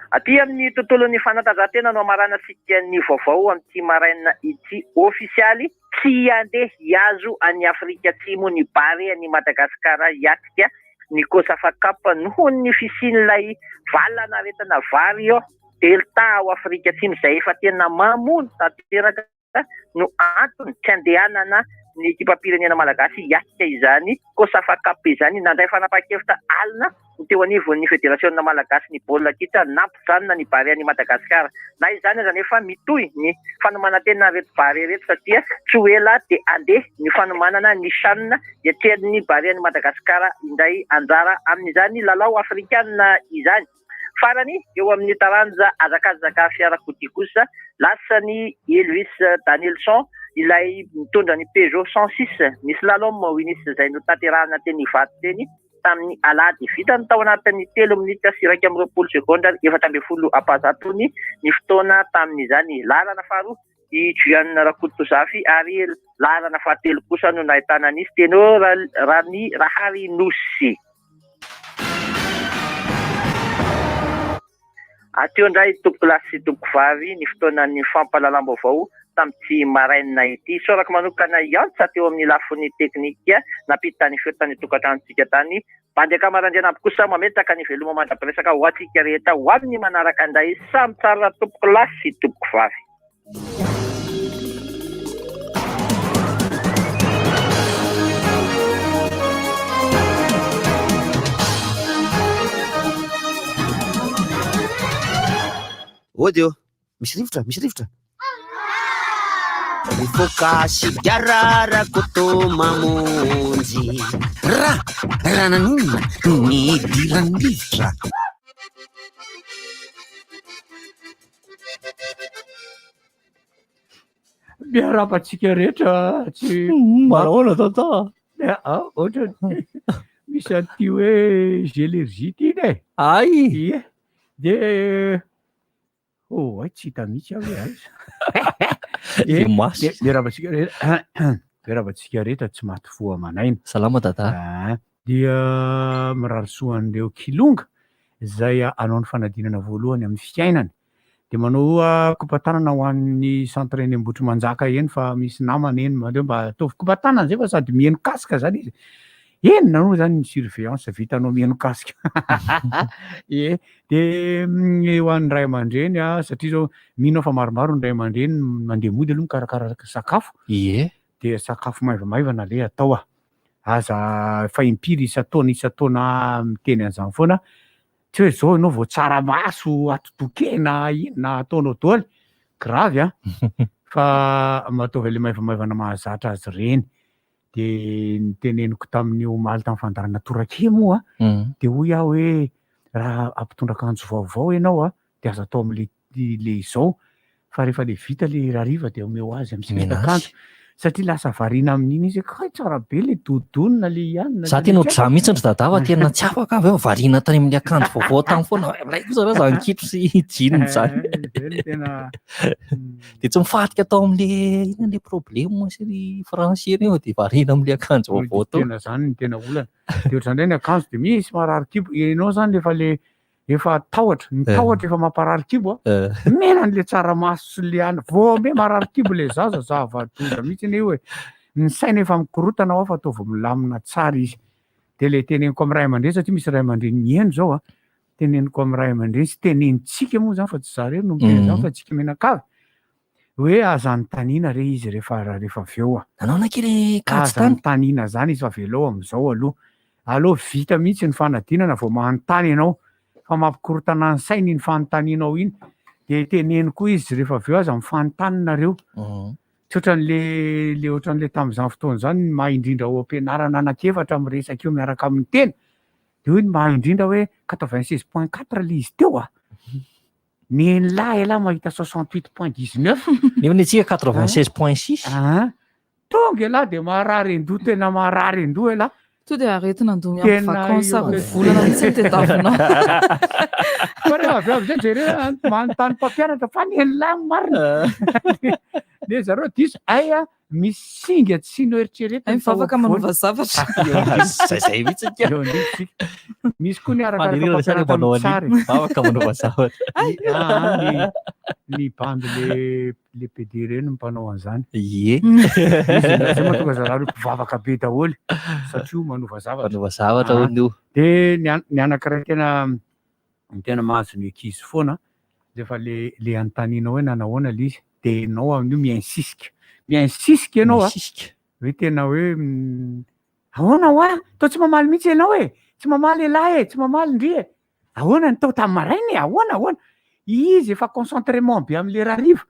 Aty amin'ny tontolon'ny fanatanjahantena no amaranasika ny vaovao amin'ity maraina ity ofisialy tsy andeha hiazo any Afrika Atsimo ny bary any Madagasikara hiatrika ny COSAFA Cup noho ny fisian'ilay valana aretina vary delta ao Afrika Atsimo izay efa tena mamono tanteraka no antony tsy andehanana ny ekipam-pirenena malagasy hiatrika izany COSAFA Cup izany nandray fanapa-kevitra alina teo anivon'ny federasiona malagasy ny baolina kitra nampijanona ny bary any Madagasikara. Na izany aza nefa mitohy ny fanomanantena reto bary reto satria tsy ho ela dia andeha ny fanomanana ny chanina hiatrehan'ny bary any Madagasikara indray anjara amin'izany lalao afrikanina izany. Farany eo amin'ny taranja azakazaka fiarakodia kosa lasany Elvis Danielson ilay mitondra ny Peugeot 106 nisy slalom winis izay no tanterahana teny Vato teny tamin'ny alady vita ny tao anatin'ny 3 minitra sy 20 sekondra 7 apazatony ny fotoana tamin'izany. Lalana faharoa i Juan Rakotozafy ary lalana fahatelo kosa no nahitana nisy teno Rani Rahari Nosy. Ateo indray tompoko lasy sy tompoko vavy ny fotoanan'ny fampalalam-baovao tamin'ity maraina ity. Sorako manokana iantsa teo amin'ny lafiny teknika nampita ny feotany tokantranotsika tany. Bandy akamarandrana aby kosa mametaka ny veloma mandra-piresaka ho atsika rehetra ho amin'ny manaraka indray samy tsara tompoko lasy sy tompoko vavy. Odio, misy rivotra. Mifoka sigara koto mamonjy. Raha nanonina ny diran'ny rivotra. Miarapatsika rehetra tsy marahoana tata. Ohatra misy an'ity hoe gelergie ity ne. Ay. De ay tsy hita mihitsy aho azy. Miarapatsika rehetra tsy maty fo amanaina. Salama tata. Dia mirarisoan'ireo kilonga izay anao ny fanadinana voalohany amin'ny fiainany. Dia manao kopatanana ho an'ny centre eny Ambohitrimanjaka eny fa misy namana eny mandeo mba ataovy kopatanana zay fa sady mihaino kasika zany izy. enina no zany ny surveillance vitanao mihaino kasika e de ho an'ny ray aman-dreny satria zao mino fa maromaro ny ray aman-dreny mandeha mody aloha mikarakara sakafo de sakafo maivamaivana le atao aza fa impiry isataona miteny an'izany foana tsy hoe zao ianao vao tsaramaso atotokena inona ataonao daholo gravy fa mataovy le maivamaivana mahazatra azy reny de niteneniko tamin'ny omaly tamin'ny fandarana torake moa de hoy aho hoe raha ampitondra akanjo vaovao ianao de aza atao am'le izao fa rehefa le vita le rariva de omeo azy am'sika akanjo satria lasa variana amin'iny izy kay tsara be le dodonina le ianina za tena ohatr'za mihitsy ny dadava tena tsy afaka avy eo variana tany amin'ny akanjo vaovao tany foana ilay kosa raha za nkitro sy jiny zany de tsy mifatika atao am'le inona le problème sy ry français reo de variana am'le akanjo vaovao tao tena zany ny tena olana de ohatr'izany ndray ny akanjo de misy marary kibo ianao zany lefa le efa tahotra ny tahotra efa mamparary kibo mena an'le tsaramaso sy le ana vao ame marary kibo le zaza zava-doza mihitsy ny hoe ny saina efa mikorotana ao fa ataovy milamina tsara izy de le teneniko amin'ny ray aman-dreny satria misy ray aman-dreny mihaino zao teneniko amin'ny ray aman-dreny sy tenenitsika moa zany fa tsy za rery no miteny zany fa tsika menakavy hoe aza ny tanina re izy rehefa avy eo nanao nankely aza ny tanina zany izy fa velao am'izao aloha vita mihitsy ny fanadinana vao manontany ianao fa mampikorotana ny sainy ny fanontanianao iny de teneniko izy rehefa avy eo aza mifanontaninareo tsy ohatran'le ohatran'le tamin'izany fotoana zany mahaindrindra ao am-pianarana anankiefatra miresaka eo miaraka amin'ny tena de hoy ny mahaindrindra hoe 96.4 le izy teo neny lahy elahy mahita 68.19 nefa ny atsika 96.6 tonga elahy de maharary endo tena maharary endo elahy to de aretina andomy amin'ny vacances ary volana mitsy tedavinao fa rehefa avy avy zay jereo manontany mpampianatra fa neny lahy marina de zareo diso aya misy singa tsy sino eritreretina mifavaka manova zavatra zay mihitsy eo ndritsika misy koa ny arakaraka mifavaka manova zavatra ny bandy le PD reny mpanao an'izany zay mahatonga zareo mpivavaka be daholo satria manova zavatra hono de ny anankiray tena mahazo ny ankizy foana rehefa le anontanianao hoe nanahoana le izy de enao amin'io miinsisika ianao hoe tena hoe ahoana ho tao tsy mamaly mihitsy ianao tsy mamaly elahy tsy mamaly ndry ahoana ny tao tamin'ny marainy ahoana izy efa concentrement be am'le rariva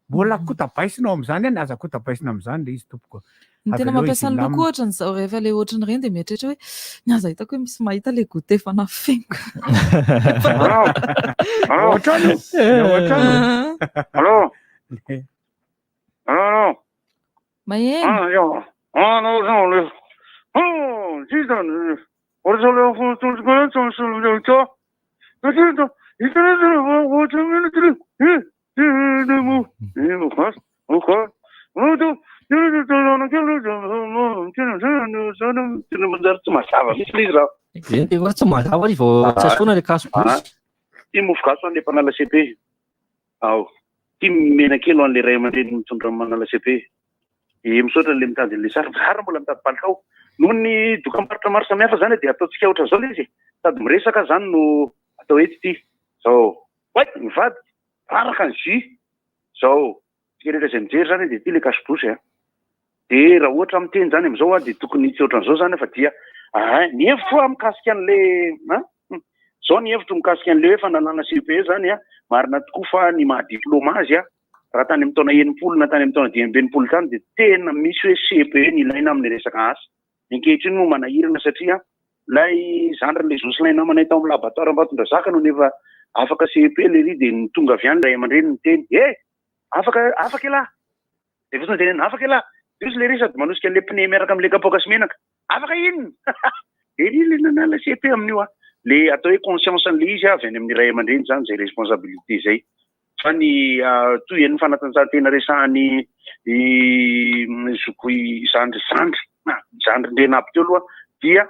mbola kotabaisinao am'izany any aza kotabaisina am'izany le izy tompoko ny tena mampiasa ny loko ohatran'izao rehefa le ohatrany reny de mietrehitra hoe ny aza hitako hoe misy mahita le goûté fa nafengo maheno tsy mazava misy le izy raha tsy mazava ry vao tsy asoana le kaso ty mofo gaso an'le mpanala CP ty menakelo an'le ray aman-dreny mitondra manala CP misaotra le mitady le saritsara mbola mitady palitao noho ny dokam-barotra maro samihafa zany de ataotsika ohatran' zao le izy sady miresaka zany no atao ety ty zao mivady raraka ny jus zao tsika rehetra zay mijery zany de ty le kasibosy de raha ohatra miteny zany am'izao de tokony tsy ohatran'izao zany fa dia ny hevitro mikasika an'le zao ny hevitro mikasika an'le hoe fanalana CPE zany marina tokoa fa ny mahadiplôma azy raha tany amin'ny taona 90 na tany amin'ny taona 20 tany de tena misy hoe CPE ny ilaina amin'ny resaka asa ankehitriny no manahirana satria lay zandry le zosilay namana tao amin'ny laboratoire Ambatondra Zaka no nefa afaka CPE le ry de ny tonga avy any ray aman-dreny miteny afaka elahy de fosiny tenena afaka elahy izy le resady manosika le pneu miaraka am'le kapoka sy menaka afaka inona de le nanala CPE amin'io le atao hoe conscience an'le izy avy any amin'ny ray aman-dreny zany zay responsabilité zay fa ny toy ny fanatanjahantena resahany zokoy zandry ndrena aby teo aloha dia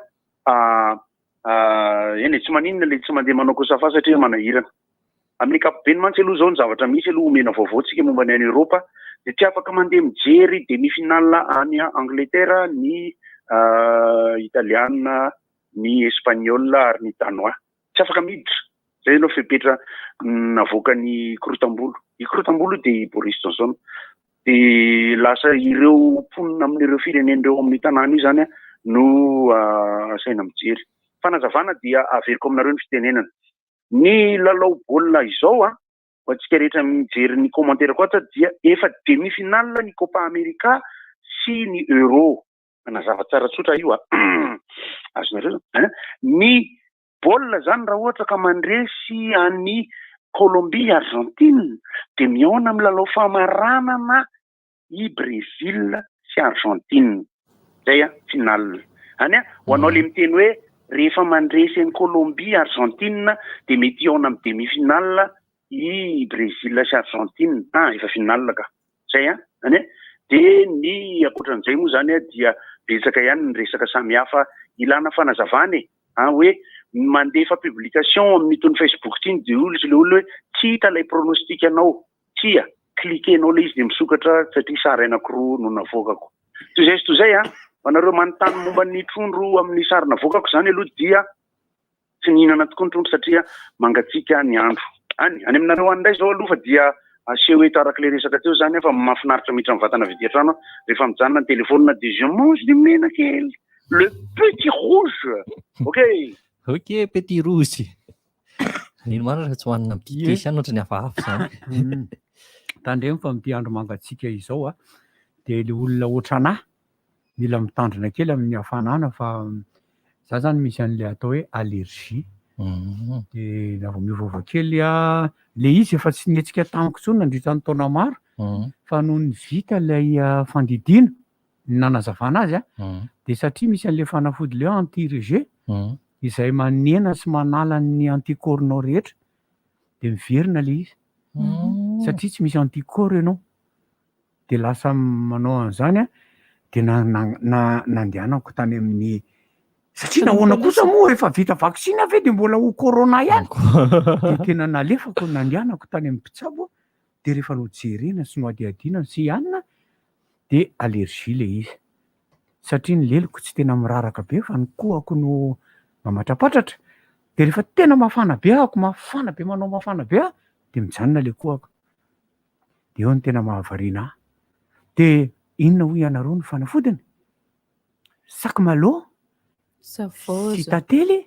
eny tsy maninona le tsy mandeha manao kosafa satria manahirana amin'ny kapobeny mantsy aloha zao ny zavatra misy aloha omena vaovao tsika momba ny any Europa de tsy afaka mandeha mijery demi-finale any Angleterre ny italiana, ny espaniola ary ny danois. Tsy afaka miditra. Zay anao fepetra navoaka ny korotambolo. I korotambolo dia Boris Johnson. Dia lasa ireo mponina amin'ireo firenen'ireo amin'ny tanàna io zany no asaina mijery. Fanazavana dia averiko aminareo ny fitenenana. Ny lalao baolina izao ho antsika rehetra mijery ny commentaire koa dia efa demi-finale ny Copa America sy ny Euro. Manazava tsara tsotra io azonareo. Ny baolina zany raha ohatra ka mandresy any Colombie, Argentine dia mihaona amin'ny lalao famaranana i Brésil sy Argentine. Zay finale. Ho anao le miteny hoe rehefa mandresy ny Colombie, Argentine dia mety hiaona amin'ny demi-finale i Brésil sy Argentine. Efa finale ka. Zay dia ny akoatran'izay moa zany dia betsaka ihany ny resaka samihafa ilana fanazavany hoe mandefa publication amin'ny tony Facebook ity dia le olo hoe tsy hita ilay pronostic anao, tia klikenao le izy dia misokatra satria sary anankiroa no navoakako. Toy zay anareo manontany momba ny trondro amin'ny sary navoakako zany aloha dia tsy nihinana tokoa ny trondro satria mangatsika ny andro. Any aminareo andray zao aloha fa dia aseho eto arak'ilay resaka teo zany fa mahafinaritra miditra amin'ny vatana vedia trano rehefa mijanona ny telefonina dia je mange du menakely, le petit rouge. Ok, petit rouge. Ino marina raha tsy hohanina amin'ny dite ihany ohatry ny hafahafa zany. Tandremo fa amin'ity andro mangatsika izao dia le olona ohatranahy mila mitandrina kely amin'ny hafanana fa za zany misy an'ilay atao hoe allergie. Dia na vao miovava kely le izy efa tsy nihetsika tamiko intsony nandritra ny taona maro fa noho ny vita ilay fandidiana ny nanazavana azy dia satria misy an'ilay fanafody le anti-rejet izay manena sy manala ny antikôrinao rehetra dia miverina le izy satria tsy misy antikôry ianao dia lasa manao an'izany dia nandehanako tany amin'ny satria nahoana kosa moa efa vita vaksina ve dia mbola ho corona ihany dia tena nalefako nandehanako tany amin'ny mpitsabo dia rehefa nojerena sy noadiadiana sy ihanina dia allergie le izy satria ny leloko tsy tena miraraka be fa ny kohako no mamatrapatratra dia rehefa tena mafana be mafana be manao mafana be dia mijanona le kohako dia eo ny tena mahavariana dia inona ho ianareo ny fanafodiny sac-malo, citately,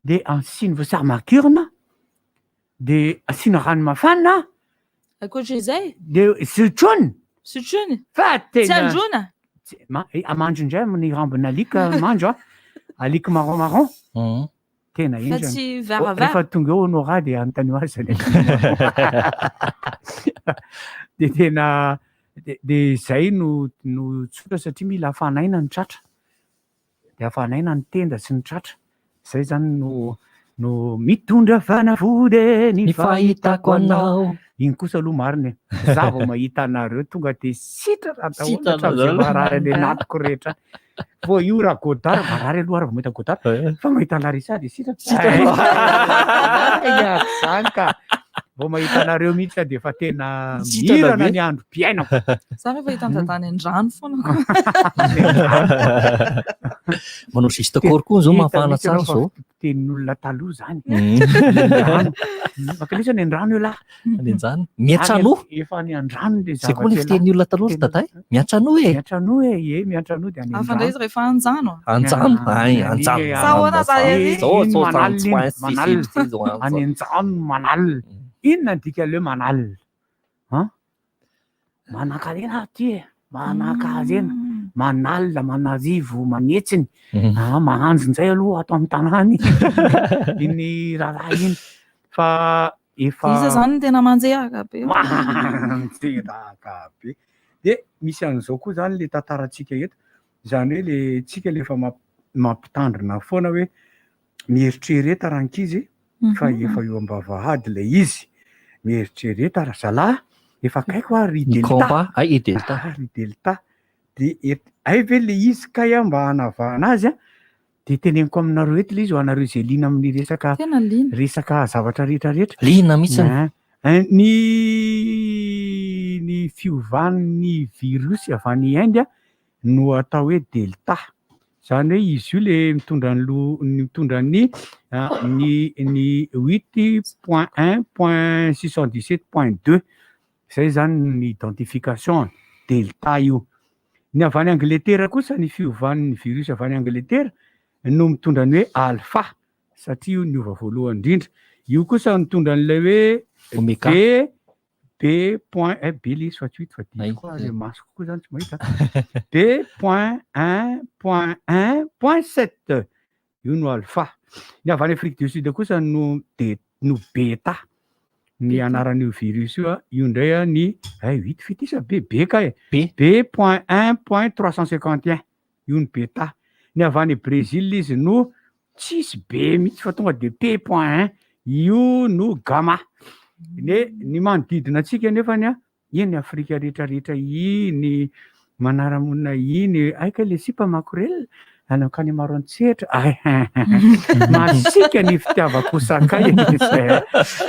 dia ansiny voasarmakirina, dia asiana rano mafana. Ankoatr'izay? Dia sotrony. Sotrony? Fa tena. Tsy androna? Amandro indray amin'ny rambona alika mandro alika marron. Tena iny. Fa tsy varavara. Rehefa tonga eo Nora dia anontany azy. Dia tena dia izay no tsotra satria mila hafanaina ny tratra. Dia hafanaina ny tenda sy ny tratra. Izay zany no mitondra fanafody ny fahitako anao. Iny kosa aloha marina za vao mahita anareo tonga dia sitra raha marary le natiko rehetra. Vao io raha godard marary aloha raha vao mahita godard fa mahita Larissa dia sitra. Zany ka vao mahita anareo mihitsy dia efa tena mirana ny andro piainako. Za rehefa hitan-tantany an-drano foana. Manao sista kokoa zao mafana tsara zao. Tenin'olona taloha zany. Makalesa ny an-drano io lahy. Anjany. Miantrano. Efa ny an-drano dia zay koa ny fitenin'ny olona taloha ry daday. Miantrano e. Miantrano e, miantrano dia any an-drano. Afandray izy rehefa anjano. Anjano. Anjano. Sahoana za ery. Any anjano manal. Inona ny dika leo manal? Manankarena ty e. Manankarena. Manala, manarivo, manetsiny. Mahanjon'izay aloha ato amin'ny tanàny. Iny raharaha iny. Fa efa... Iza zany tena manjehaka be. Manjehaka be. Dia misy an'izao koa zany le tantarantsika eto. Izany hoe le tsika le efa mampitandrina foana hoe mieritrereta rankizy fa efa eo am-bavahady le izy. Mieritrereta razalahy efa kaiko ry delta. Ry delta. Ry delta. Dia ay ve le izy kay mba hanavahana azy dia teneniko aminareo eto le izy ho anareo izay liana amin'ny resaka zavatra rehetrarehetra. Liana mihitsy. Ny fiovan'ny virus avy any Inde no atao hoe delta. Zany hoe izy io le mitondra ny 8.1.617.2 zay zany ny identification delta io. Ny avy any Angletera kosa ny fiovan'ny virus avy any Angletera no mitondra ny hoe alpha satria io niova voalohany indrindra. Io kosa mitondra an'ilay hoe B.1 masoko koa zany tsy mahita B.1.1.7 io no alpha. Ny avy any Afrique du Sud kosa no beta ny anaran'io virus io io indray ny 8 fitisa beka B.1.351 io ny beta. Ny avy any Brésil izy no tsisy B mihitsy fa tonga de P.1 io no gamma. Ny manodidina antsika nefany iny Afrika rehetrarehetra iny manaramonina iny aika le sipa makorel anakany maro antsehatra masika ny fitiavako sakay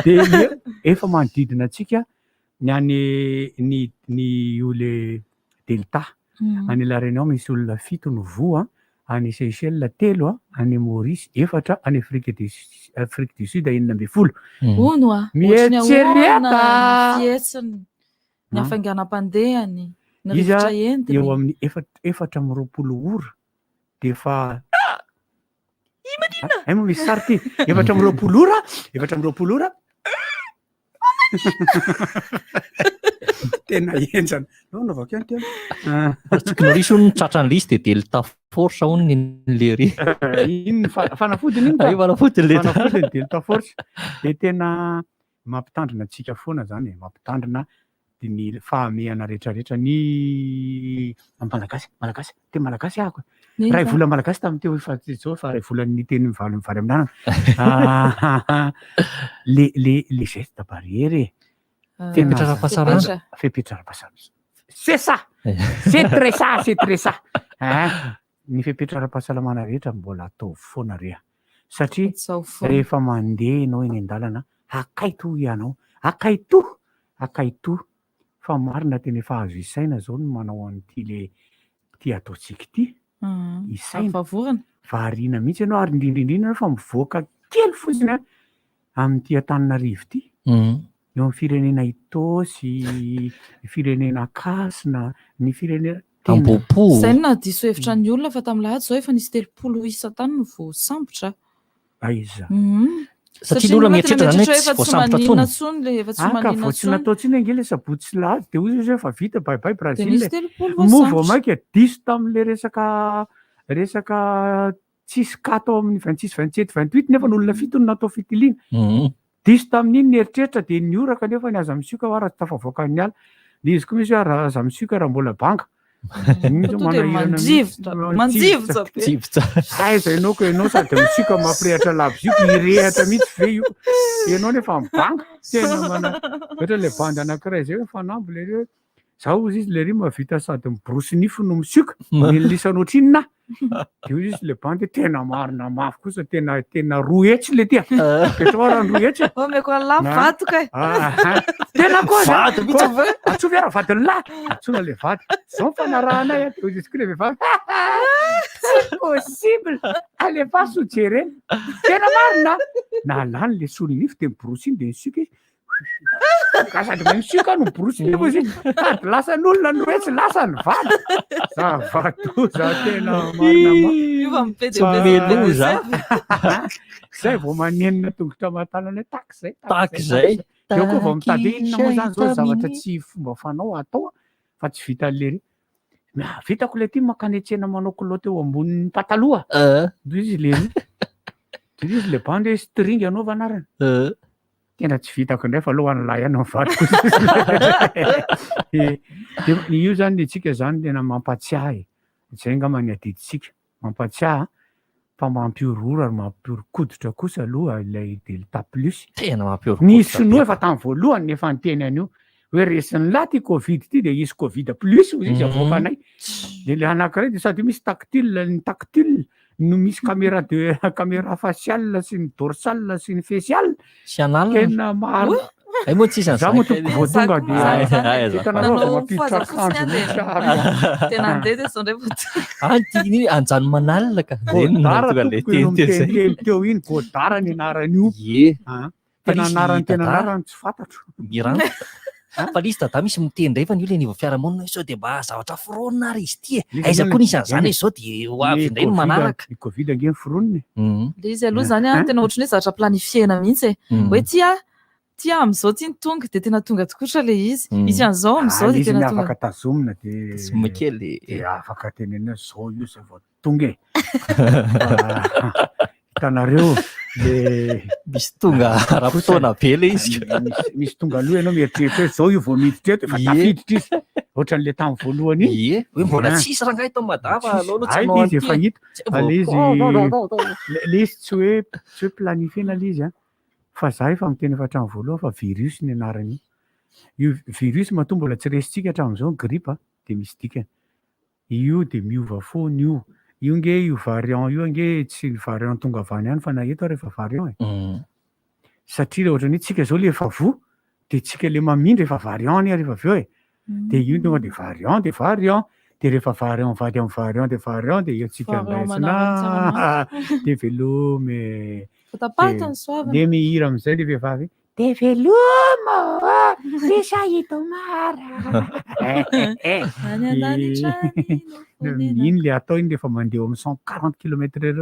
de efa manodidina antsika ny io le delta any La Réunion misy olona 7 no voa, any Seychelles 3, any Maurice 4, any Afrique du Sud 12. Ono Mietsereta fietsiny ny afanganam-pandehany ny rivotra entiny eo amin'ny 420 ora de fa mo misy sary ty 420 ora 420 ora tena enjana naovako ihany teo Teknologisy hono tratran'ny lisy de delta force hono le ry iny fanafodiny iny fanafodiny delta force de tena mampitandrina antsika foana zany mampitandrina ny fahamehana rehetrarehetra ny malagasy te malagasy ahako ray vola malagasy tamin'ny teo zao fa ray volan'ny teny vary amin'anana les gestes barrières fepetraram-pahasalamana c'est ça c'est très ça ny fepetraram-pahasalamana rehetra mbola atao foana reha satria rehefa mandeha ianao eny an-dalana akaito ianao akaito fa marina teny efa azo isaina zao no manao an'ity le ty ataotsika ity isaina variana mihitsy ianao ary indrindrindrindra fa mivoaka kely fotsiny amin'ity Antananarivo ity eo amin'ny firenena Itosy, ny firenena Kasina, ny firenena zay no nahadiso hevitra ny olona fa tamin'ny lahady zao efa nisy 3 isa-tany no voasambotra aiza satria ny olona mieritreritra zany hoe tsy voasambotra tsony voatsy nataotsiny angely sabotsy sy lahady de hoy izy efa vita baibay Brazil movo maika diso tamin'le resaka tsisy kato amin'ny 26 27 28 nefa n'olona 7 no natao fitiliana diso tamin'iny ny eritreritra de nioraka nefa ny aza misioka raha tsy tafavoaka ny ala de izy koa misy hoe aza misioka raha mbola banga manjivotra aiza ianao ko ianao sady misioka mampirehatra laboziko irehatra mihitsy ve io ianao nefa mibanga tena ohatra le bandy anankiray zay hoe fanambo le hoe zaho izy le ry mavita sady miborosy nify no misioka milisanao trinona de izy le bandy tena marina mafy kosa tena roetsy le tia petrora ny roetsy tena koa atsoa vera vadiny lahy atsoana le vady zao fanarahanay izy koa le vehivavy tsy possible alefa sojereny tena marina na lany le solo nify de miborosy iny de misioka izy ka sady misioka no miborosy iny izy sady lasa n'olona no roetsy lasa ny vady zavato za tena zay vao manenina tongotra mahatanana taky zay eo koa vao mitady inona moa zany zao zavatra tsy fomba fanao atao fa tsy vita le ry vitako le ty makanetsena manao kiloty eo ambonin'ny pataloha izy le izy le bandy hoe string anaova anarany tena tsy vitako indray fa aloha an'lahy ihany mivadiko io zany tsika zany tena mampatsiahy zay ngamba ny adiditsika mampatsiahy fa mampiorora ary mampiorokoditra kosa aloha ilay delta plus tena mampiorokoditra ny sinoa efa tamin'ny voalohany efa niteny an'io hoe resin'ny lahy ty covid ty de isy covid plus hozy izy avoakanay de le anankiray de sady misy tactile no misy caméra faciale sy ny dorsale sy ny faciale sy analina tena maro Ay moa tsisy za moa tompo voatonga dia hitanareo fa mampiditra akanjo misy tena andeha dia zao ndray tiny anjano manalina ka godara tokony teo iny godara ny anarany io tena anarany tena anarany tsy fantatro mirano fa izy dada misy miteny ndray fa ny io le niva fiarahamonina sao dia mba zavatra foronina ary izy ty aiza koa nisan'izany izy zao dia ho avy indray no manaraka ny covid ange foroniny le izy aloha zany tena ohatry hoe zavatra planifiena mihitsy hoe tia am'izao ty ny tonga dia tena tonga tokotra le izy an'izao am'izao dia tena tonga afaka tazomina dia somakely afaka tenena zao io zay vao tonga hitanareo le misy tonga ara-potoana be le izy misy tonga aloha ianao mieritreritra hoe zao io vao miditra eto efa tafiditra izy ohatran'le tamin'ny voalohany ie hoe mbola tsisy raha ngay tao madava aloha izy efa hita le izy tsy hoe planifiena le izy fa za efa miteny efa hatramin'ny voalohany fa virus ny anarany io virus mahatonga mbola tsy resitsika hatramin'izao ny grippe dia misy dikany io dia miova foana io nge io variant io nge tsy variant tonga avy any fa na eto rehefa variant satria le ohatrany tsika zao le efa vo dia tsika le mamindra efa variant ny rehefa avy eo dia io tonga dia variant dia rehefa variant vady amin'ny variant dia io tsika mbaisina dia velome dia mihira amin'izay le vehivavy dia veloma isa hitomara iny le atao iny rehefa mandeha amin'ny 140 km/h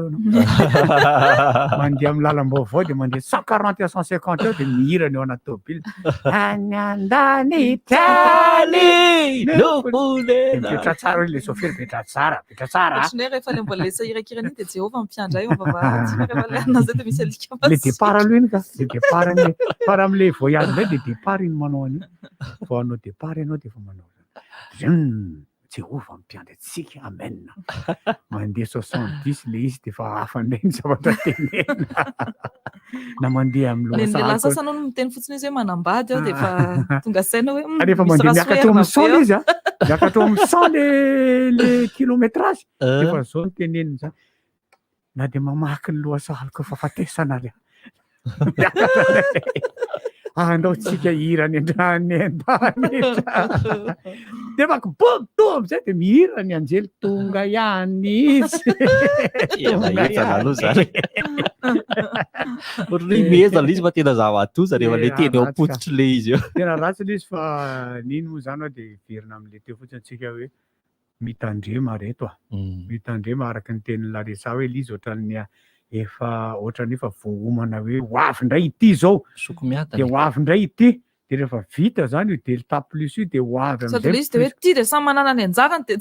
mandeha amin'ny lalam-baovao dia mandeha 140 à 150 eo dia mihira ny ao anaty tômôbila any andany taly petra tsara hoe le chauffeur petra tsara ohatriny hoe rehefa le mbola le sahirakirany dia Jehova mpiandra io vavahady rehefa le anao zay dia misy alika le départ aloha iny ka le départ iny par amin'le voyage ndray dia départ iny manao an'io vao anao départ ianao dia efa manao Jehova mpiandry antsika amen mandeha 70 le izy dia efa hafa indray ny zavatra tenena na mandeha amin'ny le lasasanao no miteny fotsiny izy hoe manambady ao dia efa tonga saina hoe rehefa mandeha miakatra amin'ny 100 izy miakatra amin'ny 100 le kilométrage dia efa zao ny teneniny zany na dia mamaky ny lohasaloko fa fatesana le andao tsika hirany andrany andany dia makibokto amizay dia mihira ny anjely tonga ihany izy aloha zany ohatry meza le izy fa tena zava-toza rehefa le teny ao am-pototry le izy eo tena ratsy le izy fa niny moa zany dia verina amin'le teo fotsiny tsika hoe mitandrema reto mitandrema araka ny tenin'ny Larisa hoe le izy ohatran'ny efa ohatrany efa voahomana hoe hoavy indray ity zao sokomiata dia hoavy indray ity dia rehefa vita zany io delta plus io dia hoavy sady le izy dia hoe ity dia samy manana ny anjarany dia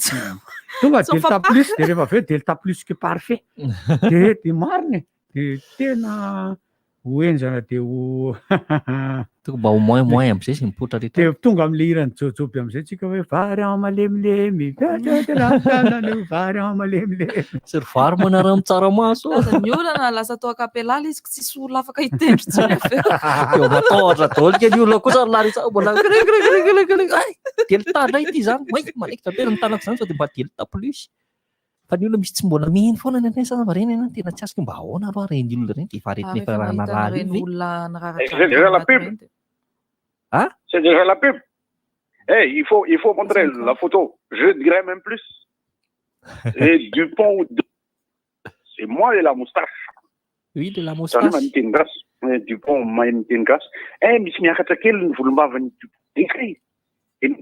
tonga delta plus dia rehefa avy eo delta plus que parfait dia mariny dia tena hoenjana dia tonga mba ho moins amizay sy mipotra rehetra dia tonga amin'le hirany jojoby amizay tsika hoe vary en malemilemy vary en malemilemy sy ry vary manara mitsaramaso ny olana lasa atao akapelala izy tsisy olona afaka hitendry tsony eo matahotra daholo ke ny olona kosa Larisa mbola delta indray ity zany malekitra be ny tanako zany sao dia mba delta plus fa ny olona misy tsy mbola miheny foana ny an'ireny sasany vareny ena tena tsy asiko mba ahoana aloha reny olona reny dia efa aretina efa nalala c'est déjà la pub. Il faut montrer la photo. Je dirais même plus. Et Dupont, c'est moi et la moustache. Oui, de la moustache. Dupont m'a une grâce. Misy miakatra kely ny volombavan'ny Dupont.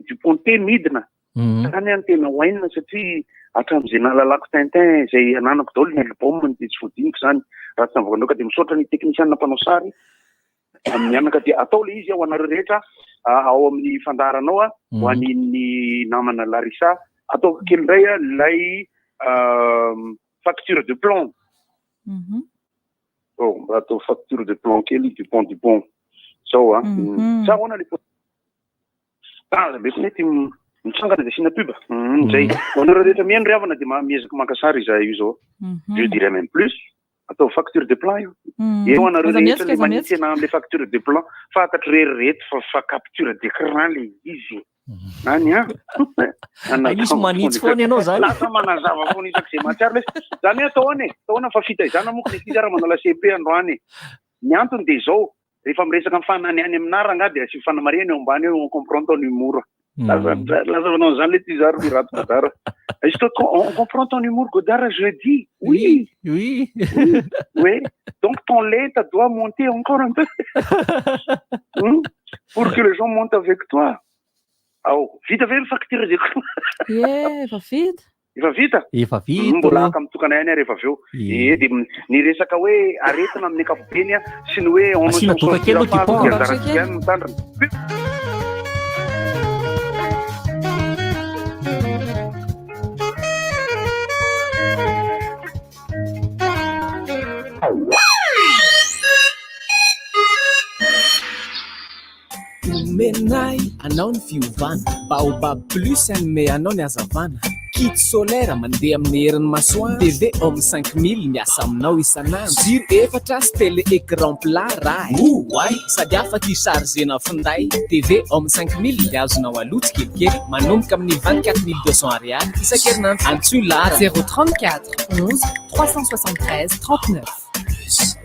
Dupont midina. Tany any tena hoainina satria hatramin'izay nahalalako Tintin izay ananako daholo ny album ny dia tsy voadiniko zany raha tsy navoanao dia misaotra ny teknisianina mpanao sary mianaka dia atao le izy ao anareo rehetra ao amin'ny fandaranao ho an'ny namana Larisa atao kely indray ilay facture de plomb atao facture de plomb kely Dupont zao sa ahoana le mety mety mitsangana dia sina pub zay anareo rehetra mihaino ry havana dia miezaka maka sary iza io zao je dirais même plus atao facture de plan io eo anareo rehetra le manitsena le facture de plan fantatro rehetra fa capture d'écran le izy any misy manitsy foana ianao zany lasa manazava foana isak'izay mahatsiaro le zany atao any fa fitaizana moka ny izy ara manao la CP androany ny antony dia zao rehefa miresaka mifanany any aminara nga dia sy fanamariany eo ambany eo on comprend ton humour. Lazavanao zany le ty zary ny rato Godard. Est-ce que on comprend ton humour Godard, je dis oui. Oui. Donc ton lait ça doit monter encore un peu. Pour que les gens montent avec toi. Vite avec le facture de. Efa vita. Efa vita? Efa vita. Mbola kamtokana ihany rehefa avy eo. Dia ny resaka hoe aretina amin'ny ankapobeny sy ny hoe on Asina toka kely aloha ty pont. mitandrina. Menay anao ny fiovana baobab plus anome anao ny azavana kit solaire mandeha amin'ny herin'ny masoandro TV homme 5000 miasa aminao isanandro jiro efatra sy télé écran plat raha ay sady afaka ichargena finday TV homme 5000 dia azonao alotsy kelikely manomboka amin'ny 24200 ariary isan-kerinandro antsoy lara 034 11 373 39.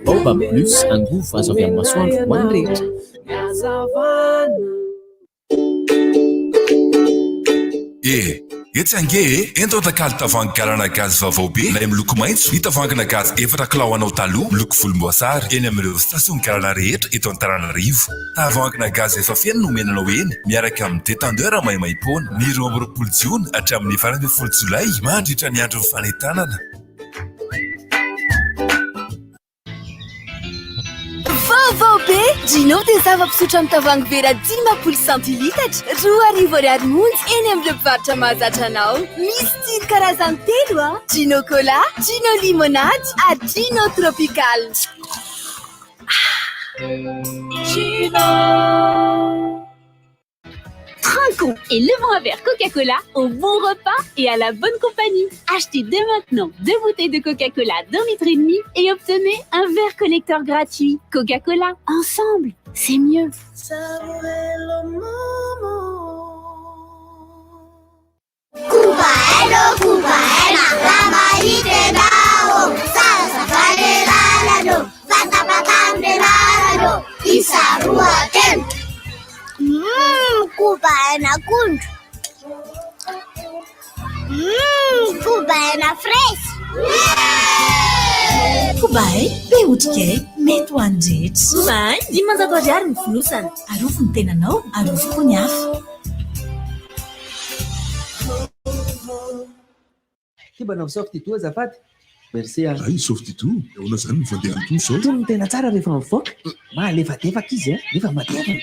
baobab plus angovo azo avy amin'ny masoandro ho an'ny rehetra. Etsy ange ento takalo tavoahangy galana gazy vaovao be ilay miloko maitso ny tavoahangina gazy efatra kilao anao taloha miloko volomboasary eny amin'ireo station galana rehetra eto Antananarivo. Tavoahangina gazy efa feno nomenanao eny miaraka amin'ny détendeur maimaimpona ny 20 Jona hatramin'ny 20 Jolay mandritra ny andro fanentanana. Vaovao be Gino dia zava-pisotro amin'ny tavoahangy vera 10 centilitatra 2,20 monja eny amin'ny mpivarotra mahazatra anao. Misy telo karazany telo Gino Cola, Gino Limonade ary Gino Tropical. Gino. Trinquons et levons un verre Coca-Cola au bon repas et à la bonne compagnie. Achetez dès maintenant 2 bouteilles de Coca-Cola d'1,5 litre et obtenez un verre collecteur gratuit. Coca-Cola, ensemble, c'est mieux. Kubaena kundu. Kubaena fresh. Kubai, be utike, metu anjet. Kubai, di manza tojar ny fonosana. Arofo ny tenanao, arofo ny hafa. Kibanao softy toa azafady. Merci. Ay, softy toa. Eona zany mifandeha to sao. Toy ny tena tsara rehefa mivoaka. Malefadefaka izy nefa matevana.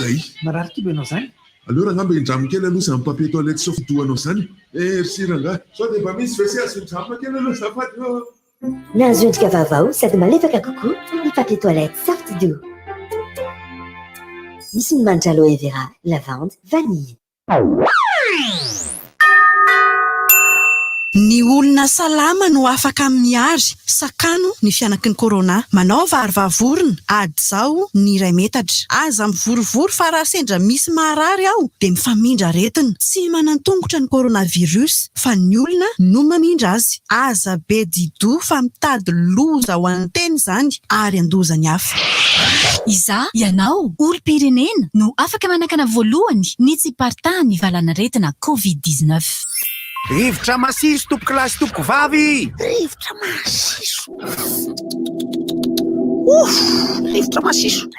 Ay. Marary kibo ianao zany. Alors ngamba indramo kely aloha zany papier toilette softy toa anao zany. Merci ranga. Sao dia mba misy WC asindramo kely aloha azafady. Nahazo endrika vaovao sady malefaka kokoa ny papier toilette Softdo. Misy ny manitra aloe vera, lavande, vanille. Ny olona salama no afaka miary sakano ny fianaky ny corona. Manao varovavorona ady zao ny iray metatra. Aza mivorivory fa raha sendra misy maharary ao dia mifamindra aretina. Tsy manantongotra ny coronavirus fa ny olona no mamindra azy. Aza be dido fa mitady loza ho an'ny teny zany ary andoza ny hafa. Iza, ianao, olom-pirenena no afaka manakana voalohany ny tsy partany valana aretina COVID-19. Rivotra masiso tompoko lasy tompoko vavy. Rivotra masiso. Rivotra masiso.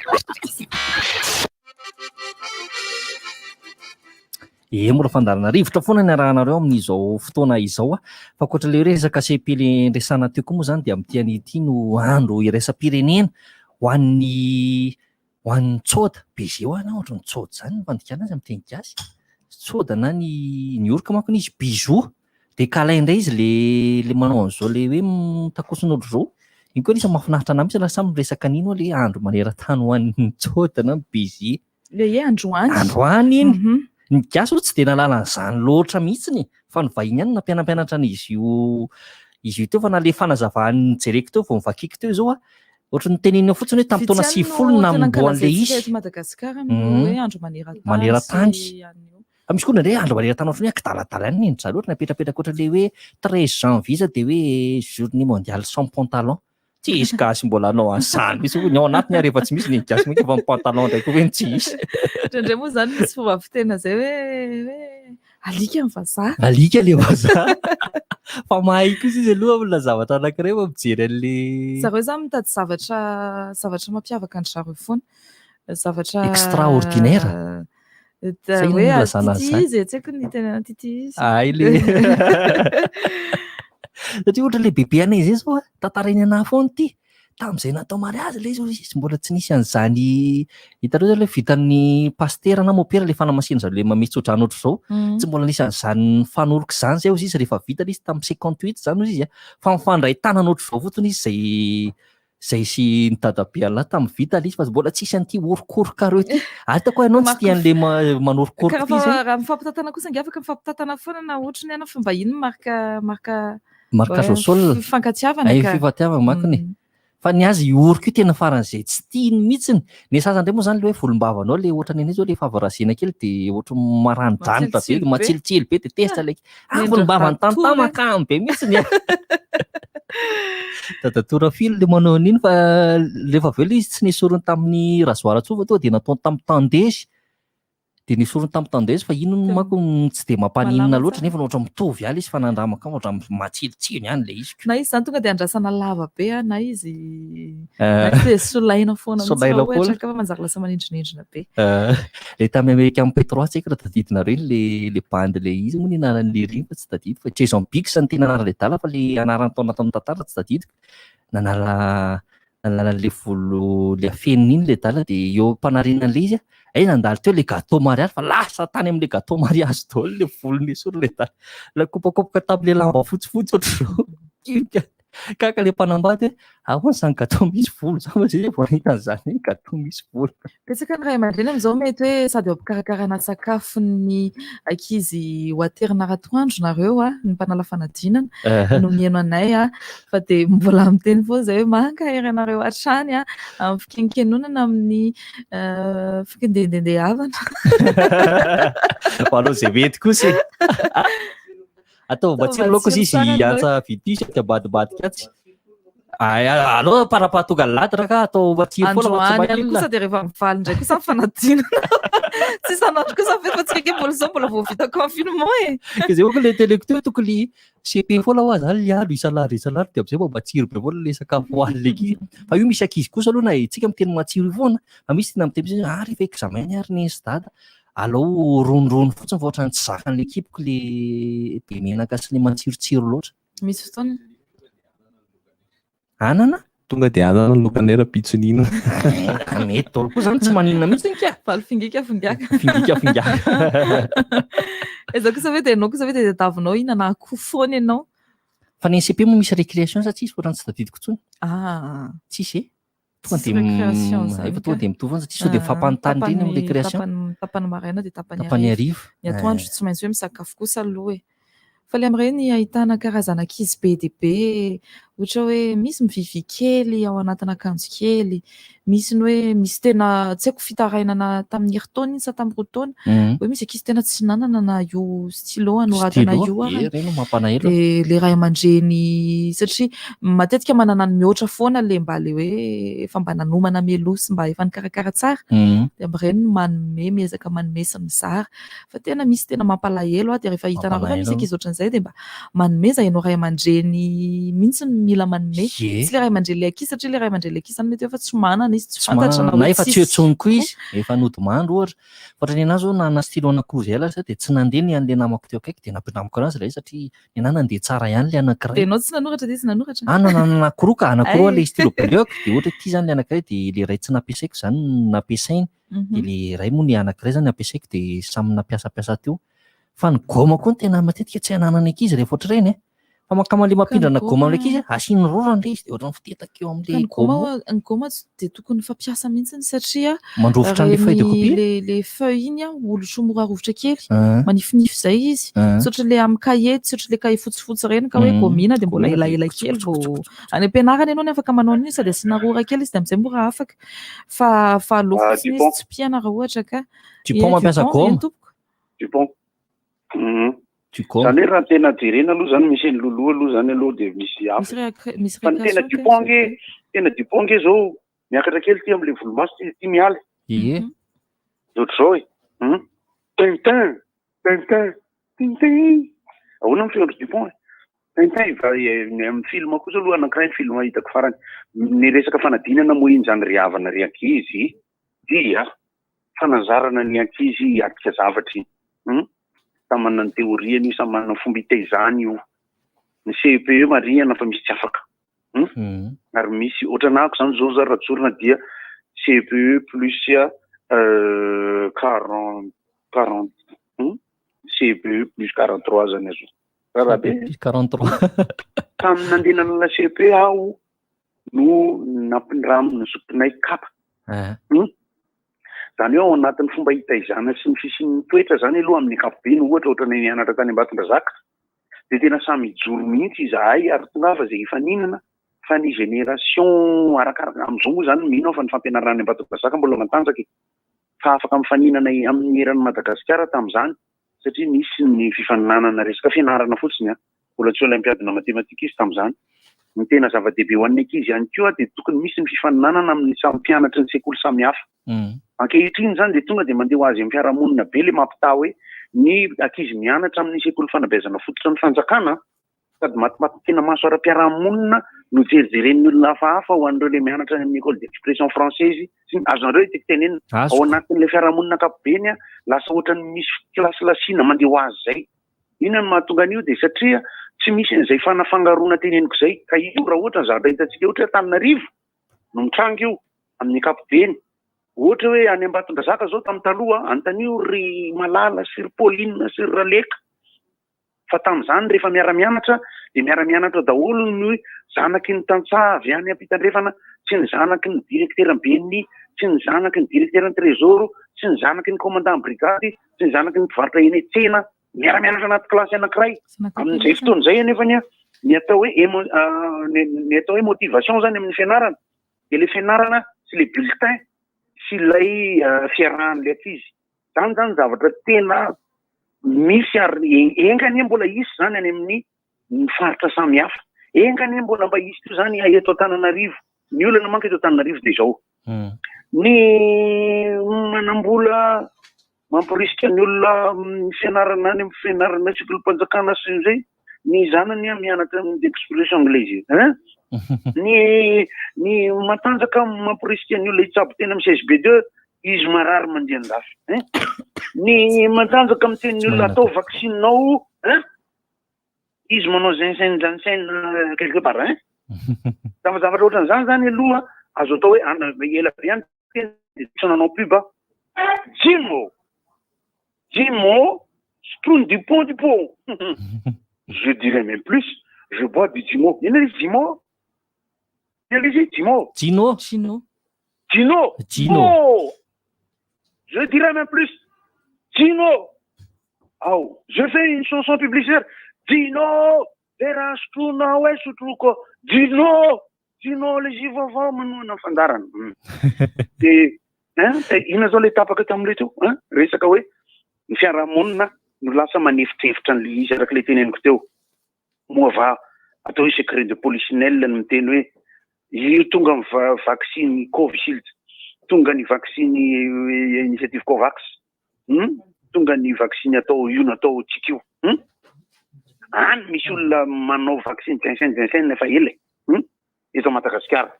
Mora fandarana rivotra foana ny arahanareo amin'izao fotoana izao fa ankoatra le resaka sepely resana teo koa moa zany dia amin'ity an'ity no andro iraisam-pirenena ho an'ny tsoda be zeo anao ohatran'ny tsoda zany fandikana azy amin'ny teny gasy. Tsoda na ny orika manko izy bijou dia kalaindray izy le manao an'izao le hoe mitakoson'olo zao. Iny koa izy mahafinaritra anao mihitsy lasa miresaka an'iny le andro maneran-tany ho an'ny tsoda na bizy. Le androany. Androany iny. Ny gasy aloha tsy dia nahalala an'izany loatra mihitsy fa ny vahiny ihany nampianampianatra izy io teo fa na le fanazavany jereko teo vao mivakiko teo zao ohatry ny tenenina fotsiny hoe tamin'ny taona 90 namboan'le izy. Madagasikara hoe andro maneran-tany. Misy koa ndray andro maneran-tany ohatry ny kadaladala any nendry zareo ohatry napetrapetraka ohatry le hoe 13 janvier dia hoe journée mondiale sans pantalon. tsisy gasy mbola anao an'izany misy ny ao anatiny rehefa tsy misy ny gasy mihitsy efa pantalon ndraiky hoe tsisy. Indraindray moa zany misy fomba fitena zay hoe alika ny vazaha. Alika le vazaha. Fa mahay kosa izy aloha amina zavatra anankiray fa mijery an'le zareo zany mitady zavatra mampiavaka ny zareo foana. Zavatra extraordinaire. Hoe tity izy tsy ny tena tity izy. Ay le satria ohatra le bebe anay zay zao tantarainy anahy foana ity tamin'izay natao mariazy le izy mbola tsy nisy an'izany hitareo zao le vitan'ny pastera na mopera le fanamasina zao le mametsodrano ohatr'izao tsy mbola nisy an'izany fanoroko izany zay izy rehefa vita izy tamin'ny 58 zany izy fa mifandray tanana ohatr'izao fotsiny izy zay sy ny dadabe anahy tamin'ny vita le izy fa mbola tsisy an'ity orokoroka reo ity atako ianao tsy tia an'le manorokoroka ity zay raha mifampitatana kosa ngia afaka mifampitatana foana na ohatra ny ana fa mba ino marka zosol fifankatiavana ay fifatiavana makiny fa ny azy oroko io tena faran'izay tsy tiany mihitsiny ny sasany indray moa zany le hoe volombavanao le ohatra ny zao le favarasina kely de ohatra maranidranitra be matsilitsily be de testa le volombavany tamtama kamo be mihitsiny dadatora filo le manao an'iny fa rehefa aveo le izy tsy nisorony tamin'ny rasoara tsova to de nataony tamin'ny tandezy de nisorony tamin'ny tandezy fa ino mako tsy de mampaninina loatra nefa ohatra mitovy ihany izy fa nandramaka ohatra matsilitsily ihany le izy na izy zany tonga de andrasana lava be na izy solaina foana mihitsy fa manjary lasa manindrinindrina be le tamin'ny Amerika amin'ny Petro tsy haiko raha tadidina reny le bandy le izy moa ny anaran'le riny fa tsy tadidy fa Jason Biggs ny tena anaran'le dala fa le anarany tao anatin'ny tantara tsy tadidiko nanala le volo le afeniny iny le dala de eo mpanarinan' le izy ay nandalo teo le gâteau mariage fa lasa tany amin'le gâteau mariage daholo le volony esory le dala la kopakopoka tamin'le lamba fotsifotsy ohatr'izao kaka le mpanambady ahoana izany gâteau misy volo zany fa zay vao nahita an'izany gâteau misy volo betsaka ny ray aman-dreny amin'izao mety hoe sady ampikarakarana sakafony ankizy ho aterina ratoandro nareo ny mpanala fanadinana no mihaino anay fa de mbola miteny foa zay hoe mankahery anareo hatrany amin'ny fikenkenonana amin'ny fikendendendehavana alao zay mety kosa atao matsiro loako izy antsa vitisy abadibadika tsy alao parapatonga ladra ka atao matsiro foana kosa de rehefa mivaly ndray kosa fanadinana tsy sanandro kosa fa tsy kaiky mbola zao mbola vao vita confinement ke zay ohatra le télécteur tokony CP foana ho azy le alo isalary de am'izay mba matsiro be foana le sakafo hoan'ny legizy fa io misy ankizy kosa aloha na tsika miteny matsiro foana fa misy tena miteny rehefa examen ary ny sy dada alao ronirony fotsiny fa ohatra ny tsy zakan'le ekipiko le be menaka sy le matsirotsiro loatra misy fotoana anana tonga de anana lokanera pitsonina mety daholo koa zany tsy maninona mihitsy nika valy fingika fingaka ezao kosa hoe de anao kosa hoe de tadavinao inana akoho foana ianao fa ny CP moa misy récréation sa tsisy ohatrany tsy tadidiko tsony tsisy tonga de mitovy satria sao de fampanontany reny amin'ny récréation tapany maraina de tapany arivo ny atoandro tsy maintsy hoe misakafo kosa aloha fa le amin'ireny ahitana karazana ankizy be de be ohatra hoe misy mivivy kely ao anatina akanjo kely misy ny hoe misy tena tsy haiko fitarainana tamin'ny heritaona iny sa tamin'ny roa taona hoe misy ankizy tena tsy nanana na io stylo anoratana io de le ray aman-dreny satria matetika manana ny mihoatra foana le mba le hoe efa mba nanomana melosy mba efa nikarakara tsara de amin'ireny manome miezaka manome sy mizara fa tena misy tena mampalahelo de rehefa hitanareo fa misy ankizy ohatran'izay de mba manome zainao ray aman-dreny mihitsy mila manome tsy le ray aman-dreny le ankizy satria le ray aman-dreny le ankizy zany mety efa tsy manana izy tsy fantatra na efa tsy etsony koa izy efa nodimandro ohatra ohatra ny anazy zao nana stylo anankiroa zay ala de tsy nandeha ny an'le namako teo akaiky de nampinamiko anazy ilay satria ny anah nandeha tsara ihany le anankiray de anao tsy nanoratra de tsy nanoratra nanana anankiroa ka anankiroa le stylo beleoko de ohatra ity zany le anankiray de le ray tsy nampiasaiko zany nampiasainy de le ray moa ny anankiray zany nampiasaiko de samy nampiasapiasa teo fa ny goma koa ny tena matetika tsy ananany ankizy rehefa ohatra ireny fa makamale mampindrana goma amin'le ankizy asiany rorany le izy de ohatra fitetaka eo amin'le goma ny goma de tokony fampiasa mihitsy satria mandrovitra an'le feuille de copie le feuille iny olotro mora rovitra kely manifinify zay izy sotra le amin'ny cahier sotra le cahier fotsifotsy reny ka hoe gomina de mbola elaela kely vao any am-pianarana ianao ny afaka manao an'iny sady asiana rora kely izy de am'izay mora afaka fa aloha fotsiny izy tsy piana raha ohatra ka Dupont mampiasa goma Dupont zany hoe raha tena jerena aloha zany misy ny loloha aloha zany aloha de misy hafa fa ny tena Dupont nge zao miakatra kely ty am'le volomaso ty mialy ohatr'izao e Tintin ahoana ny feondro Dupont Tintin amin'ny film kosa aloha anankiray ny film hitako farany ny resaka fanadinana moa iny zany riavana ry ankizy dia fanazarana ny ankizy atika zavatra iny samy manana ny teoriany io samy manana ny fomba hitaizany io ny CPE marihana fa misy tsy afaka ary misy ohatranako zany zao za ratsorina dia CPE plus 40 CPE plus 43 zany azo rahabe 43 tamin'ny nandehanana la CPE aho no nampindramo ny zokinay kapa zany hoe ao anatin'ny fomba hitaizana sy ny fisian'ny toetra zany aloha amin'ny ankapobeny ohatra ny nianatra tany Ambatondrazaka de tena samy ijoro mihitsy izahay ary tonga fa zay ifaninana fa ny génération arakaraka am'izao moa zany mino fa ny fampianarana Ambatondrazaka mbola matanjaka fa afaka mifaninana amin'ny eran'ny Madagasikara tam'izany satria nisy ny fifaninanana resaka fianarana fotsiny mbola tsy olympiadina matematika izy tam'izany ny tena zava-dehibe ho an'ny ankizy ihany koa de tokony misy ny fifaninanana amin'ny samy mpianatra ny sekoly samy hafa ankehitriny zany de tonga de mandeha ho azy amin'ny fiarahamonina be le mampita hoe ny ankizy mianatra amin'ny sekoly fanabeazana fototra ny fanjakana sady matimaty tena maso ara-piarahamonina no jerijeren'ny olona hafahafa ho an'ireo le mianatra amin'ny école d'expression française sy azonareo ity tenenina ao anatin'le fiarahamonina ankapobeny lasa ohatran'ny misy kilasy lasina mandeha ho azy zay ina ny mahatonga an'io de satria tsy misy an'izay fanafangaroana teneniko zay ka io raha ohatra ny zavatra hitantsika ohatra hoe Antananarivo no mitranga io amin'ny ankapobeny ohatra hoe any Ambatondrazaka zao tamin'ny taloha antanio ry Malala sy ry Pauline sy ry Raleka fa tam'izany rehefa miara-mianatra de miara-mianatra daholo ny zanaky ny Tantsavy any Ampitandrefana sy ny zanaky ny direkteram-ben'ny sy ny zanaky ny direkteran'ny trésoro sy ny zanaky ny commandant brigady sy ny zanaky ny mpivarotra eny tsena miara-mianatra anaty klasy anankiray amin'izay fotoana zay anefany ny atao hoe motivation zany amin'ny fianarana de le fianarana sy le bulletin sy ilay fiarahan'le ankizy zany zavatra tena misy ary engany mbola isy zany any amin'ny faritra samy hafa engany mbola mba isy io zany eto Antananarivo ny olana manka eto Antananarivo de zao ny manambola mampirisika ny olona fianarana any amin'ny fianarana sekolim-panjakana sy zay ny zanany mianatra amin'ny expression anglaise ny matanjaka mampirisika ny olona hitsabo tena amin'ny CSB2 izy marary mandeha andafy ny matanjaka amin'ny teny olona atao vaccinao izy manao Janssen quelque part zavatra ohatran'izany zany aloha azo atao hoe ela be any tsy nanao pub Jimo Stroun Dupont je dirais même plus je bois du Jimo Jimo je dirais même plus Gino je fais une chanson publicitaire Gino vera Strouna ouais Soutrouko Gino le jivovò manona fandarana de ina zao le tapaka tam'le teo resaka hoe ny fiarahamonina no lasa manefitrefitra an'le izy araka le teneniko teo moa va atao hoe secret de polichinelle no miteny hoe io tonga ny vaccine Covishield tonga ny vaccine initiative Covax tonga ny vaccine atao io natao tsika io any misy olona manao vaccine Janssen nefa ela eto Madagasikara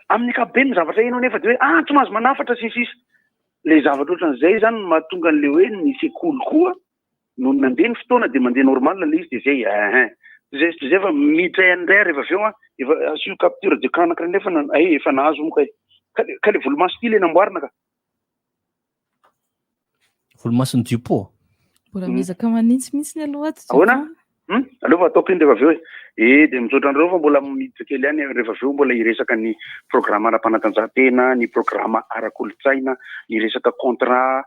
amin'ny ankapobeny ny zavatra ino nefa de hoe tsy mahazo manafatra sisisa le zavatra ohatran'izay zany mahatonga an'le hoe ny sekoly koa no nandeha ny fotoana de mandeha normal le izy de zay zay fa midray andray rehefa aveo efa asio capture de camp anakira nefa efa nahazo moka ka le volomaso ty le namboarina ka volomasony Dupont mbola mizaka manitsy mihitsy ny aloha ahoana aleo fa ataoko iny rehefa aveo de mitsotra an'ireo fa mbola miditra kely any rehefa aveo mbola iresaka ny programme ara-panatanjahantena ny programme ara-kolotsaina ny resaka contrat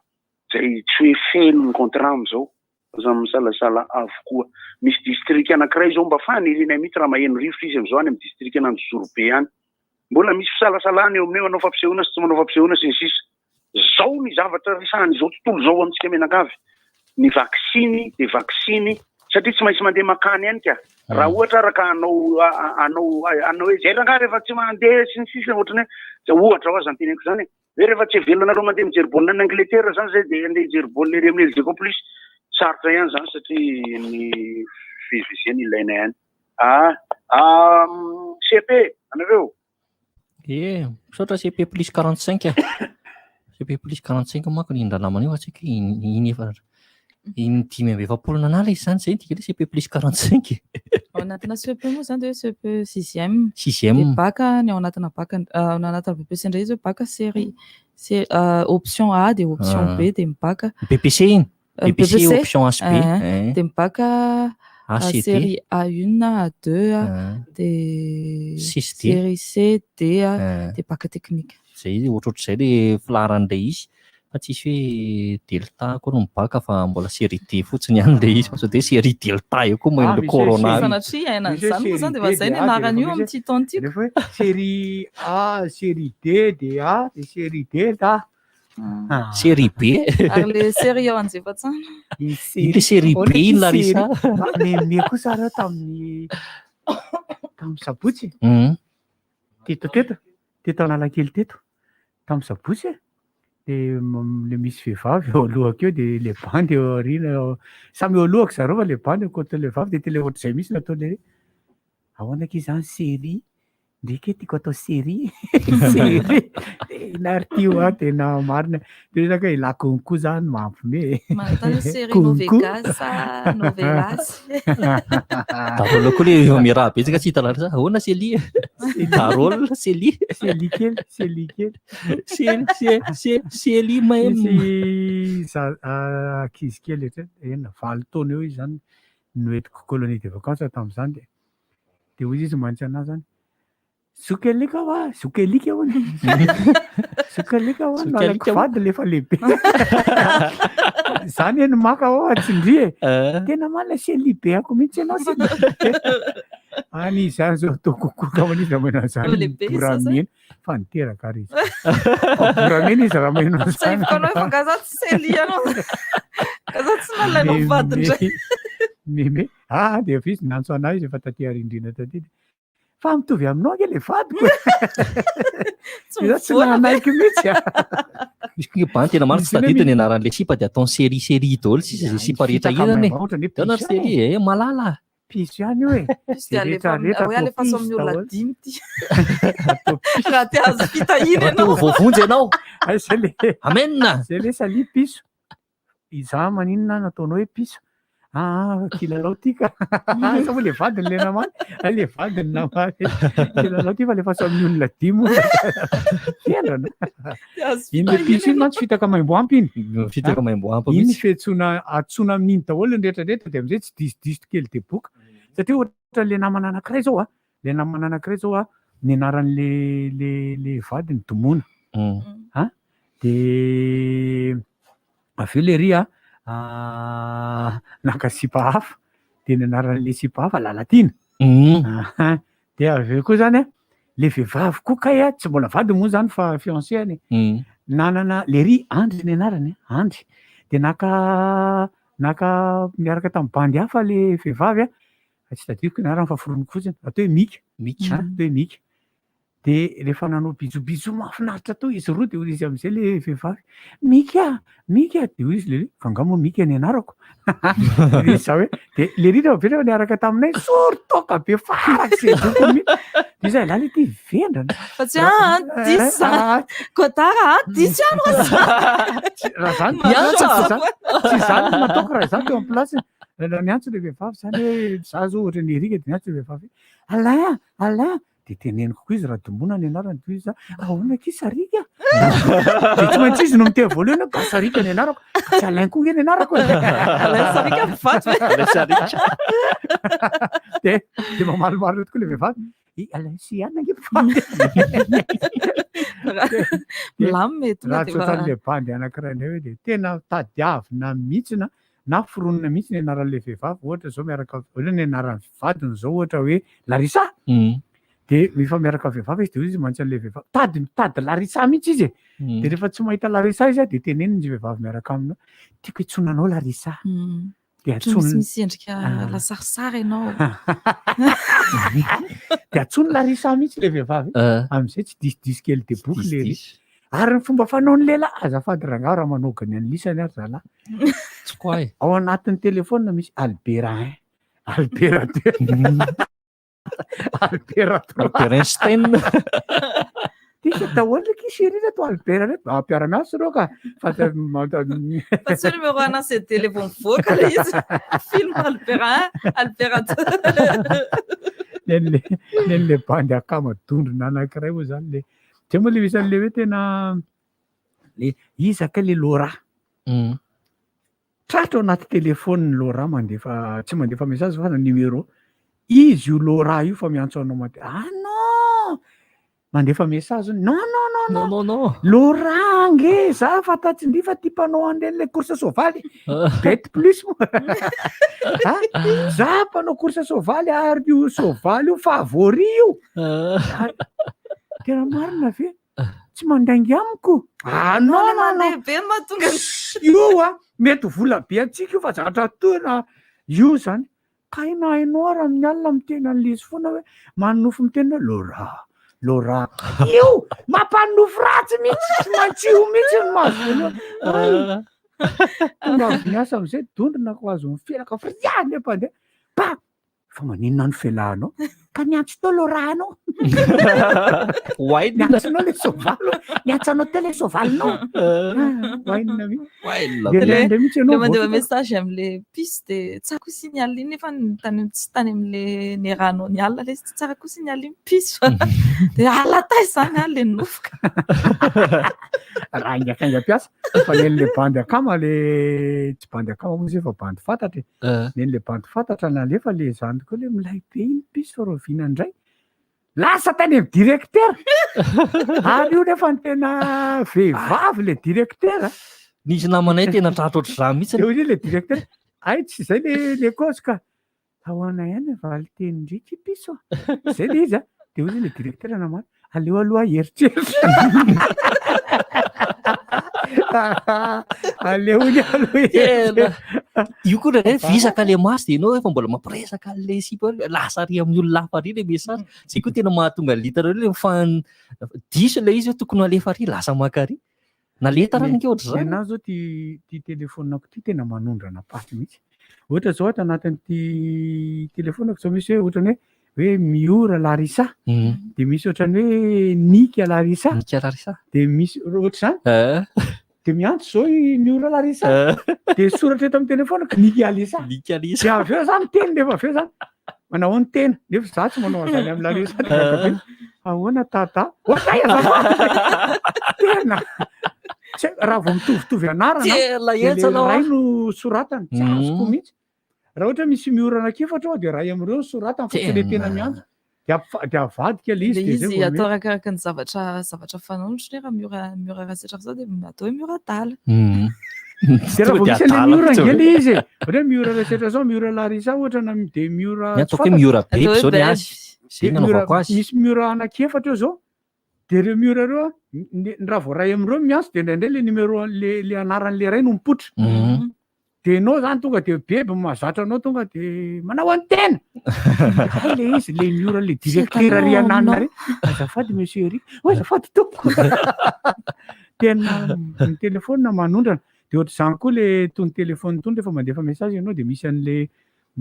zay tsy hoe feno ny contrat am'izao za misalasala avokoa misy district anankiray zao mba fanirina mihitsy raha maheno rivotra izy am'izao any amin'ny district an'Anjozorobe any mbola misy fisalasalana eo amin'eo manao fampisehoana sy tsy manao fampisehoana sy ny sisa zao ny zavatra resahan'izao tontolo zao amintsika Menakavy ny vaksiny de vaksiny satria tsy maintsy mandeha makany ihany ka raha ohatra araka anao hoe zay rangaha rehefa tsy mandeha sy ny sisa ohatrany hoe ohatra ho azy anteneko zany hoe rehefa tsy velonareo mandeha mijery baolina ny Angleterre zany zay de andeha hijery baolina ery amin'ny LG plus sarotra ihany zany satria ny fiviziana ilaina ihany CP anareo misaotra CP plus 45 CP plus 45 manko ny indra namana io atsika iny efa iny 5 nala izy zany zay tika le CP plus 45 ao anatina CP moa zany de hoe CP 6e de bac ny ao anatina bac ao anatina BPC indray izy hoe bac série option A de option B de mibac BPC iny BPC option A B de mibac série A1 A2 de série C D de bac technique zay ohatrohatr'izay le filaharan'ilay izy fa tsisy hoe delta koa no mibac fa mbola série D fotsiny ihany le izy sao de série delta io koa moa le corona fanatria iainan'izany moa zany de fa zay ny anarany io amin'ity taonty rehefa hoe série A série D de A de série D da série B ary le série ao anjefatsana le série B iny Larissa me kosa raha tamin'ny sabotsy teto Analakely teto tamin'ny sabotsy de le misy vehivavy eo alohako eo de le bandy eo aoriana samy eo alohako zareo fa le bandy côté le vavy de tele ohatr'izay misy nataony ahoana ke zany série ndreky tiako atao série nartio tena marina de resaka lakonko zany mampime manontany série Novegas Novelas darôle koa le miraha betsaka tsy hita Larissa ahoana Célie darôle Célie kely Célie même akizy kely ena 20 taona eo izy zany noetiko colonie de vacances tamin'izany de hoy izy mantsy anazy zany sokelika wa sokelika hono sokelika hono alaka vady lefa lehibe zany eny maka ao atsindrie tena mana Célie ako mihitsy ianao any zany zao atao kokoka man'izy raha manao zany boramena fa niteraka ary izy boramena izy raha manao zany fangazato Célie anao gazato tsy nalainao vadindray meme de efa izy nantso anazy efa taty arindrina taty fa mitovy aminao ke le vadiko tsy nanaiky mihitsy misy banty tena maro tsy tadita ny anaran'le sipa de ataony série daholo sisa zay sipa rehetra ihany ana série malala piso ihany hoe hoe alefaso amin'ny olona dimy ty raha te azo fitahiny anao voavonjy ianao amena zay le sali piso iza maninona nataonao hoe piso kilalao tika sa mo le vadiny le namany le vadiny namany kilalao ty fa le faso amin'ny olona dimy fiandrana iny le piso iny mantsy fitaka maimboampy iny fiantsona atsona amin'iny daholo ny rehetrarehetra de amizay tsy disidisito kely de boka satria ohatra le namana anankiray zao le namana anankiray zao ny anaran'le vadiny Domona de aveo le ry naka sipa hafa de ny anaran'le sipa hafa Lalatina de aveo koa zany le vehivavy koa kay tsy mbola vady moa zany fa fiancéany nanana le ry Andry ny anarany Andry de naka miaraka tamin'ny bandy hafa le vehivavy tsy tadidiko ny anarany fa foroniko fotsiny atao hoe Mika atao hoe Mika de rehefa nanao bijobijo mahafinaritra tao izy roa de hoy izy am'izay le vehivavy Mika de hoy izy le fa angamba Mika ny anarako za hoe de le ry rehefa niaraka taminay sortoka be farak'izay doko mi de zay lala ty vendrana fa tsy diso kotara diso raha zany tsy zany nataoko raha zany teo amin'ny plasy niantso le vehivavy zany hoe za zao ohatra ny erika de niantso le vehivavy Alain de teneniko koa izy raha Domona ny anarany toy izy ahoana ki Sarika de tsy maintsy izy no miteny voalohany ka Sarika ny anarako tsy Alain koa ny anarako Alain Sarika mifaty de mamalomalo tokoa le vehivavy Alain sy Anna nge mifaty milamy mety raha tsotan'le bandy anankiray indray hoe de tena tadiavina mihitsy na foronina mihitsy ny anaran'le vehivavy ohatra zao miaraka voalohany ny anaran'ny vadiny zao ohatra hoe Larissa de rehefa miaraka vehivavy izy de izy mantsy an'le vehivavy mitady larisa mihitsy izy de rehefa tsy mahita larisa izy de teneniny izy vehivavy miaraka aminao tiako itsonanao larisa de misy endrika lasarisary ianao de atsony larisa mihitsy le vehivavy am'izay tsy disidisy kely de boky le ary ny fomba fanaon'ny lehilahy azafady rangahy raha manokany any lisany ary zalahy ao anatin'ny telefona misy Albert 1 Albert 2 Albert 3 Einstein tisy daholo kisirina to Albert reto ampiara-miasa reo ka fa tsy numéro ana CD le vao mivoaka le izy film Albert 1 Albert 2 nen'le bandy akamadondrona anankiray moa zany le tsy moa le misy an'le hoe tena le izaka le Laura tratra ao anaty telefony Laura mandefa tsy mandefa message fa na numéro izy io Laura io fa miantso anao non mandefa message non Laura nge za fatatsindry fa ty mpanao an'le course soavaly bête plus moa za mpanao course soavaly ary io soavaly io favori io tena marina ve tsy mandaingy amiko lehibe mahatonga io mety vola be atsika io fa zatra toena io zany ka hainao raha amin'ny alina mitena an'le izy foana hoe manofo mitena Laura io mampanofo ratsy mihitsy tsy mantsio mihitsy ny mahazo tonga avy miasa am'izay dondrona ko azo mifelaka friany mpandeha pa fa maninona ny fialahanao ka niantso teo Laura anao niantsinao le sovalo niantsanao teo le sovalinao wainina mihitsy le mandeva message am'le puce de tsara ko signal iny nefa tsy tany am'le neranao ny alina le tsy tsara ko signal iny puce de alatai zany le nofoka raha ingakainga piasa fa nen'le bandy akama le tsy bandy akama moa zay fa bandy fantatra nen'le bandy fantatra nalefa le zany koa le milay be iny piso fa rovina indray lasa tany amin'ny directeur ary io nefa ny tena vehivavy le directeur nisy namanay tena tratra ohatr'izany mihitsy de hoy le directeur ay tsy zay le cause ka ahoana ihany valy teny ndriky piso zay le izy de hoy le directeur namana aleo aloha heritreritra aleo io koa re visaka le masy de ianao efa mbola mampiresaka le sipa lasa ary amin'ny olona hafa ary le message zay koa tena mahatonga litera le diso le izy hoe tokony alefa ary lasa makary naleta raha nke ohatr'izany ana zao ty telefonako ty tena manondrana paty mihitsy ohatra zao ato anatin'ty telefonako zao misy hoe ohatrany hoe miora Larisa de misy ohatrany hoe nika Larisa de misy ohatr'izany de miantso zao miora Larisa de soratra eto amin'ny telefonako nika Alisa de avy eo zany teny nefa avy eo zany manao ny tena nefa za tsy manao azany amin'ny Larisa ahoana tata oaay tena raha vao mitovitovy anarana ray no soratany tsy azoko mihitsy raha ohatra misy miora anakefatra ao de ray am'ireo soratany fa tsy le tena miantso de avadika le izy de izy atao arakaraka ny zavatra fanaonitra raha miora rasatra zao de atao hoe miora tala de raha vao misy le miora ngely izy ohatra miora rasatra zao miora Larisa ohatra de miora miora be zao le azy misy miora anakefatra eo zao de reo miora reo raha vao ray am'ireo miantso de indraindray le numéro le anaran'le ray no mipotra de anao zany tonga de beby mahazatra anao tonga de manao antena le izy le miora le directeur rianana re azafady monsieur ry azafady toko tena ny telefona manondrana de ohatr'izany koa le tony telefony tony rehefa mandefa message ianao de misy an'le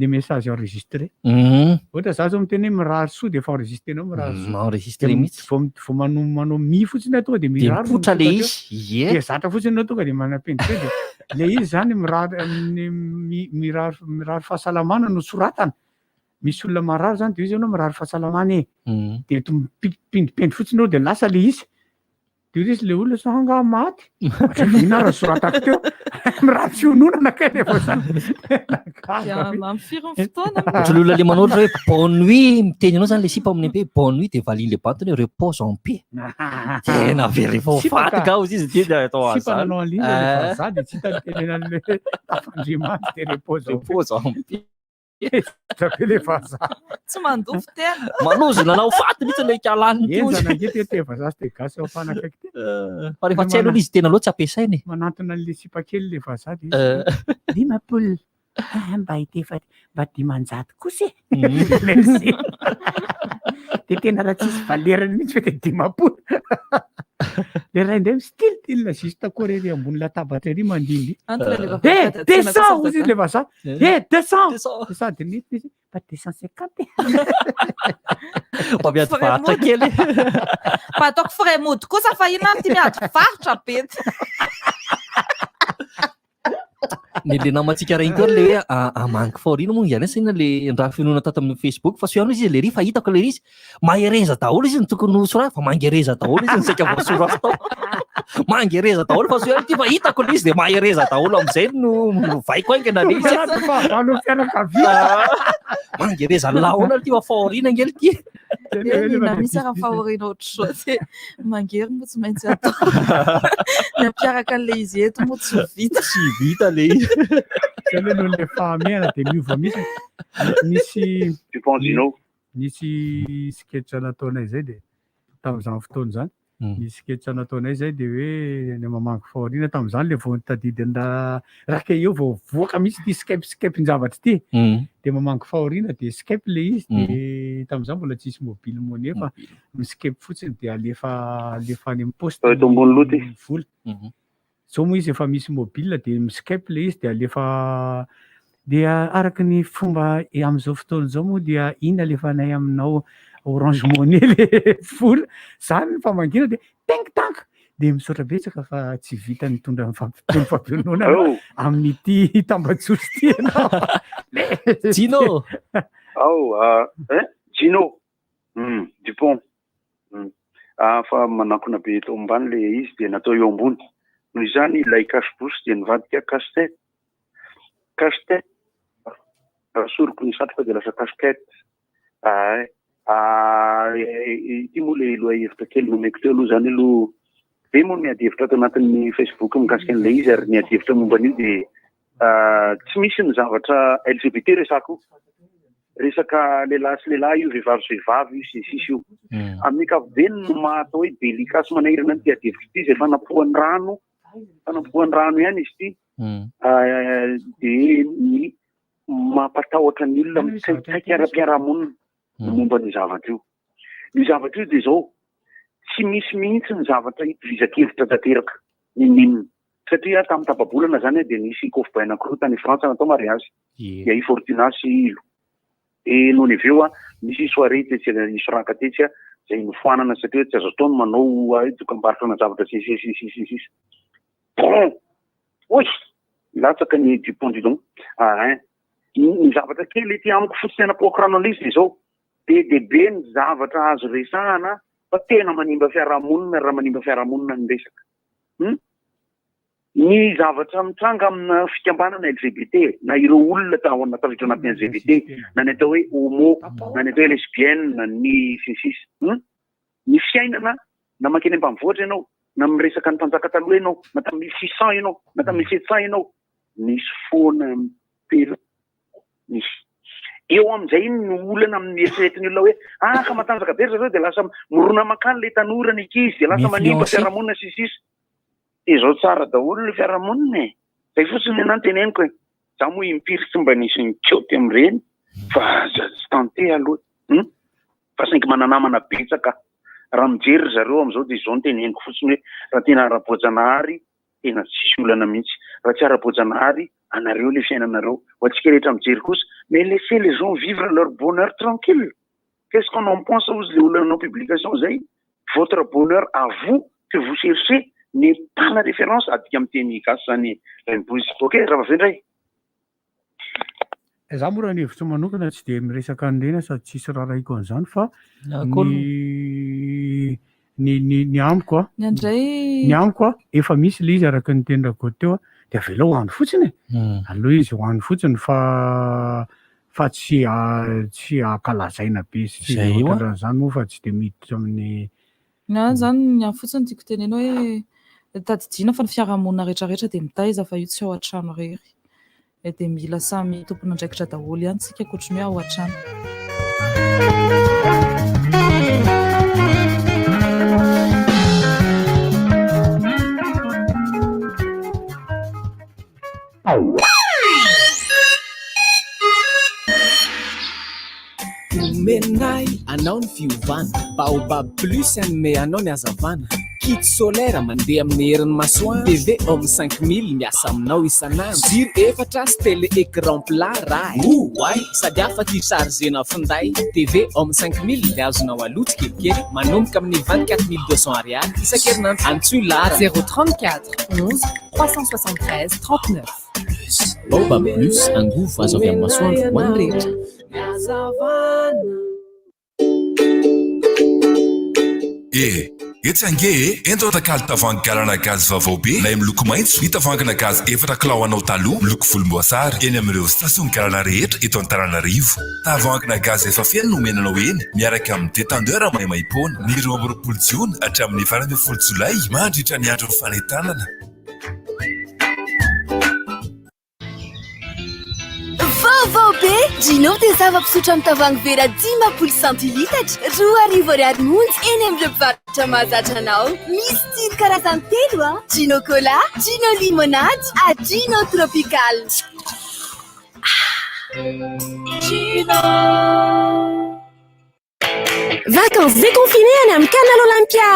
message enregistré ohatra za zao miteny hoe mirary soa de efa enregistrenao enregistré mihitsy vao manao mi fotsiny tonga de mirary potra le izy de zatra fotsiny anao tonga de manapendrika de le izy zany mirary fahasalamana no soratana misy olona marary zany de izy anao mirary fahasalamana de mipindipendy fotsiny anao de lasa le izy de izy le olona sanga maty inara soratako teo mirary fiononana kay efa zany mampifiry ny fotoana ohatra le olona le manao hoe bonne nuit miteny anao zany le sipa amin'ny be bonne nuit de valine le bantony hoe repose en paix tena very efa fatika ao izy tena atao sipa nanao en ligne za de tsy hita tenenan'le tafandrimanty de repose en paix Zabe le vazaha. Tsy mandofo tena. Manozy nanao faty mihitsy ilay kalaniny teo. Enzana nge te vazaha sy de gasy ao fanakaiky ty. Fa rehefa tsy hailo izy tena loha tsy ampiasainy. Manantona an'le sipakely le vazaha de izy. Dimampolo. Mba itefa mba dimanjato kosa e. De tena raha tsisy valerany mihitsy fa de dimampolo. Le ray indray mistilitily juste korery ambony latabatra ery mandimby. Descend ozy izy le vazaha. 200. Sady nify izy. Pas 250. Mba miady varotra kely. Mba ataoko frais mody kosa fa inona ty miady varotra bety. Ny le namantsika regny koa le amangy faorina moa izany sina le raha finoana tato amin'ny Facebook fa soano izy le ry fa hitako le ry izy mahereza daholo izy ny tokony sora fa mangereza daholo izy ny saika voasora tao mangereza daholo fa soano ty fa hitako le izy de mahereza daholo am'izay no vaiko aingana le izy mangereza laona ty fa faorina ngely ty na misy raha faorina ohatr' zao ty mangery moa tsy maintsy atao ny ampiaraka an'le izy eto moa tsy vita le izy. Zay le no le fahamehana de miova mihitsy. Nisy sketch nataonay zay de tamin'izany fotoana zany. Nisy sketch nataonay zay de hoe ny mamangy faorina tamin'izany le vao nitadidy raha ke eo vao voaka mihitsy ty skype-zavatra ty. De mamangy faorina de skype le izy de tamin'izany mbola tsisy mobile money fa mi-skype fotsiny de alefa any amin'ny poste vola. Zao moa izy efa misy mobile de mi-skype le izy de alefa dia araky ny fomba am'izao fotoana zao moa dia iny alefanay aminao Orange Money le vola zany ny famangina de teng tank de misaotra betsaka fa tsy vita nitondra fampianona amin'ity tambajory ty ianao. Gino. Gino. Dupont. Fa manakona be eto ambany le izy de natao eo ambony. Noho izany ilay cache-bouche dia nivadika cache-tête. Cache-tête. Soroko ny satroka dia lasa cache-tête. Ity moa le loha hevitra kely nomeko teo aloha zany aloha be moa miady hevitra ato anatin'ny Facebook mikasika an'ilay izy ary miady hevitra momba an'io dia tsy misy ny zavatra LGBT resako. Resaka lehilahy sy lehilahy io, vehivavy sy vehivavy io sisy io. Amin'ny ankapobeny no mahatao hoe delika sy manahirana ny ady hevitra ity izay fanapohan'ny rano ihany izy ity. De ny mampatahotra ny olona mikaikaiky ara-piarahamonina momba ny zavatra io. Ny zavatra io dia zao tsy misy mihitsy ny zavatra hitovizan-kevitra tanteraka ninina. Satria tamin'ny tapabolana zany dia nisy Kofbay anankiroa tany Frantsa natao mariazy. Dia i Fortuna sy Ilo. E noho ny avy eo misy soirée tetsy Isoraka tetsy zay nofoanana satria tsy azo taona manao dokam-barotra na zavatra sisy. Oy, latsaka ny Dupont du Don. Ny zavatra kely ety amiko fotsy tena pokrano an'izy dia zao be be ny zavatra azo resahana fa tena manimba fiarahamonina raha manimba fiarahamonina ny resaka. Ny zavatra mitranga amina fikambanana LGBT na ireo olona tafiditra anatin'ny LGBT na ny atao hoe homo na ny atao hoe lesbienne ny sisisy. Ny fiainana na makeny ambanivohitra ianao na miresaka ny mpanjaka taloha ianao na tamin'ny 600 ianao na tamin'ny 700 ianao nisy foana pera nisy. Eo amin'izay ny olana amin'ny eritreretiny olona hoe ka matanjaka bersa zao dia lasa mirona makany le tanora ny ankizy dia lasa manimba fiarahamonina sisisy. Izao tsara daholo ny fiarahamonina e. Zay fotsiny anany teneniko e. Za moa impiritsy mba nisy ny kioty amin'ireny fa tsy tante aloha. Fa saingy mananamana betsaka. Raha mijery zareo amin'izao dia izao ny teneniko fotsiny hoe raha tena ara-boajanahary tena tsisy olana mihitsy. Raha tsy ara-boajanahary anareo le fiainanareo. Ho antsika rehetra mijery kosa mais laissez les gens vivre leur bonheur tranquille. Qu'est-ce qu'on en pense aux olona en publication zay? Votre bonheur à vous que vous cherchez n'est pas la référence adika amin'ny teny gasy zany Rainbows. Ok, raha vavendray. Za moa raha ny hevitro manokana tsy de miresaka an'ireny sady tsisy raha raiko an'izany fa ny amiko ny amiko efa misy le izy araka ny tendrako teo dia avela hoany fotsiny aloha izy hoany fotsiny fa tsy akalazaina be sy zany moa fa tsy de miditra amin'ny zany ny any fotsiny tiako tenenao hoe tadidina fa ny fiarahamonina rehetrarehetra dia mitaiza fa io tsy ao an-trano rery. dia mila samy tompona andraikitra daholo ihany tsika kotrany hoe ao an-trano. Omenay anao ny fiovana baobab plus anome anao ny azavana kit solaire mandeha amin'ny herin'ny masoandro TV homme 5000 miasa aminao isanandro jiro efatra sy télé écran plat raha oay sady afaka ichargena finday TV homme 5000 dia azonao aloto kelikely manomboka amin'ny 24200 ariary isan-kerinandro antsoy lara 034 11 373 39. baobab plus angovo azo avy amin'ny masoandro ho an'ny rehetra. Etsange ento takalo tavoahangy galana gazy vaovao be lay miloko maitso ny tavoahangina gazy efatra kilao anao taloha miloko volomboasary eny amin'ireo station galana rehetra eto Antananarivo. Tavoahangina gazy efa feno no menanao eny miaraka amin'ny détendeur maimaimpona ny 20 Jona hatramin'ny 20 Jolay mandritra ny andro ny fanentanana. Vaovao be Gino dia zava-pisotro amin'ny tavoahangy vera 10 centilitatra 2,20 monja eny amin'ny mpivarotra mahazatra anao. Misy tsiro karazany telo Gino Cola, Gino Limonade, Gino Tropical. Gino. Vacances déconfinées any amin'ny Canal Olympia.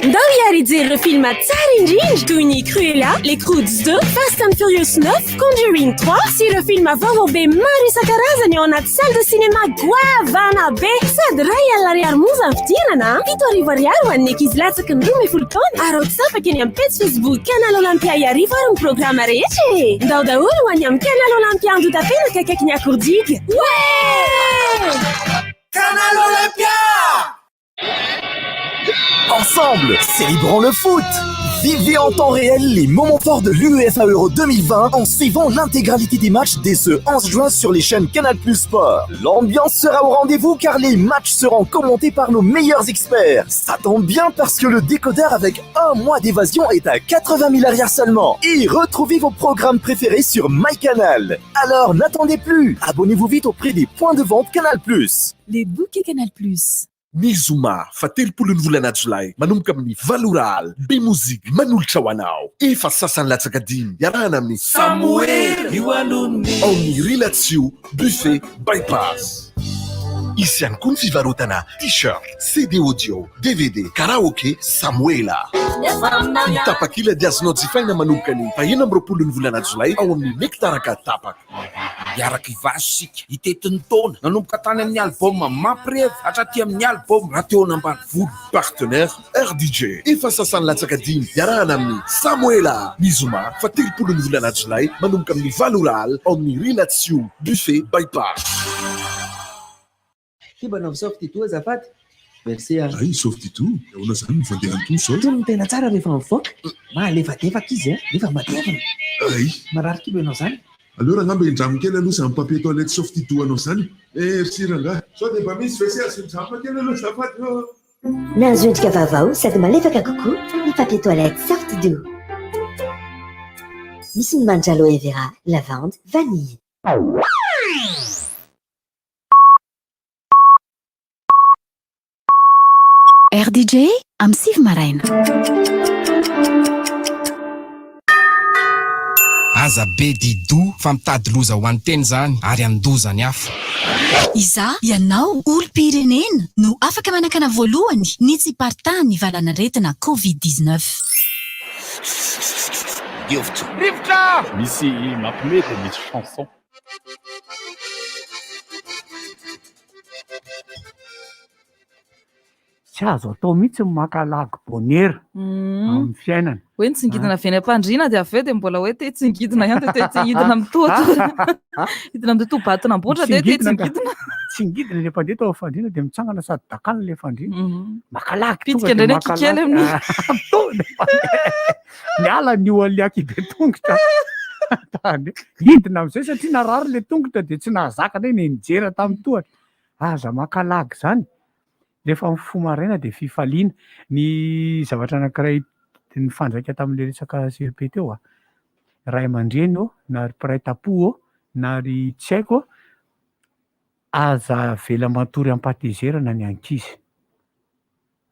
Ndao hiary hijery ireo filma tsara indrindra toy ny Cruella, Les Croods 2, Fast and Furious 9, Conjuring 3 sy ireo filma vaovao be maro isan-karazany ao anaty salle de cinéma goavana be sady ray alina ariary monja ny fidirana 7 ariary ho an'ny ankizy latsaky ny 12 taona ary otsafaka eny amin'ny page Facebook Canal Olympia iarivo ary ny programa rehetra ndao daholo ho an'ny amin'ny Canal Olympia andota-penaka akaiky ny akordiky. Canal Olympia! Ensemble, célébrons le foot! Vivez en temps réel les moments forts de l'UEFA Euro 2020 en suivant l'intégralité des matchs dès ce 11 juin sur les chaînes Canal Plus Sport. L'ambiance sera au rendez-vous car les matchs seront commentés par nos meilleurs experts. Ça tombe bien parce que le décodeur avec un mois d'évasion est à 80 000 arrières seulement. Et retrouvez vos programmes préférés sur MyCanal. Alors n'attendez plus, abonnez-vous vite auprès des points de vente Canal Plus. Les bouquets Canal Plus. Nizuma fa 30 volana Jolay manomboka amin'ny Valoral be mozika manolotra ho anao efa sasany latsaka dimy iarahana amin'ny Samuel Iwanuni amin'ny Relaxio Buffet Bypass. Izy ihany koa ny fivarotana t-shirt, CD audio, DVD, karaoke Samuela. Tapakila dia azonao jifaina manomboka ny 20 volana Jolay ao amin'ny Nektaraka tapaka. Miaraka ivasika itetin'ny taona nanomboka tany amin'ny album Maprev hatraty amin'ny album Rateo Nambanivoly. Partenaire RDJ efa sasany latsaka dimy iarahana amin'ny Samuela. Mizoma fa 30 volana Jolay manomboka amin'ny Valoral ao amin'ny Relaxio Buffet Bypass. Kibanao softy toa azafady. Merci. Ay softy toa. Ona zany mifandeha to sao. Tony tena tsara rehefa mivoaka. Malefadefaka izy rehefa matevina. Ay. Marary kibo anao zany. Alors ngamba indrammy kely aloha zany papier toilette softy toa anao zany. Merci ranga. Sao dia mba misy WC asindrama kely aloha azafady. Nahazo endrika vaovao sady malefaka kokoa ny papier toilette Softdo. Misy ny mandry aloe vera, lavande, vanille. RDJ am Siv Maraina. Aza be dido fa mitady loza ho an'ny teny zany ary andozany hafa. Iza ianao olom-pirenena no afaka manakana voalohany ny tsy partany valana retina COVID-19. Rivotra! Misy mampimety misy chanson. Tsy azo atao mihitsy makalagy bonera amin'ny fiainana. Hoe nitsingidina avy any am-pandriana dia avy eo dia mbola hoe te tsingidina ihany dia te hidina amin'ny toto. Hidina amin'ny toto batina ambotra dia te tsingidina. Tsingidina ilay mpandeha tao fandriana dia mitsangana sady dakana ilay fandriana. Makalagy pitika indray ny kikely amin'ny. Miala ny oliaky be tongotra. Hidina amin'izay satria narary ilay tongotra dia tsy nahazaka ilay nenjera tamin'ny tohatra. Aza makalagy zany. Rehefa mifoha maraina dia fifaliana ny zavatra anankiray ny fandraika tamin'ilay resaka CRP teo ray aman-dreny ao na ry mpiray tapo na ry tsy haiko aza vela matory ampatezerana ny ankizy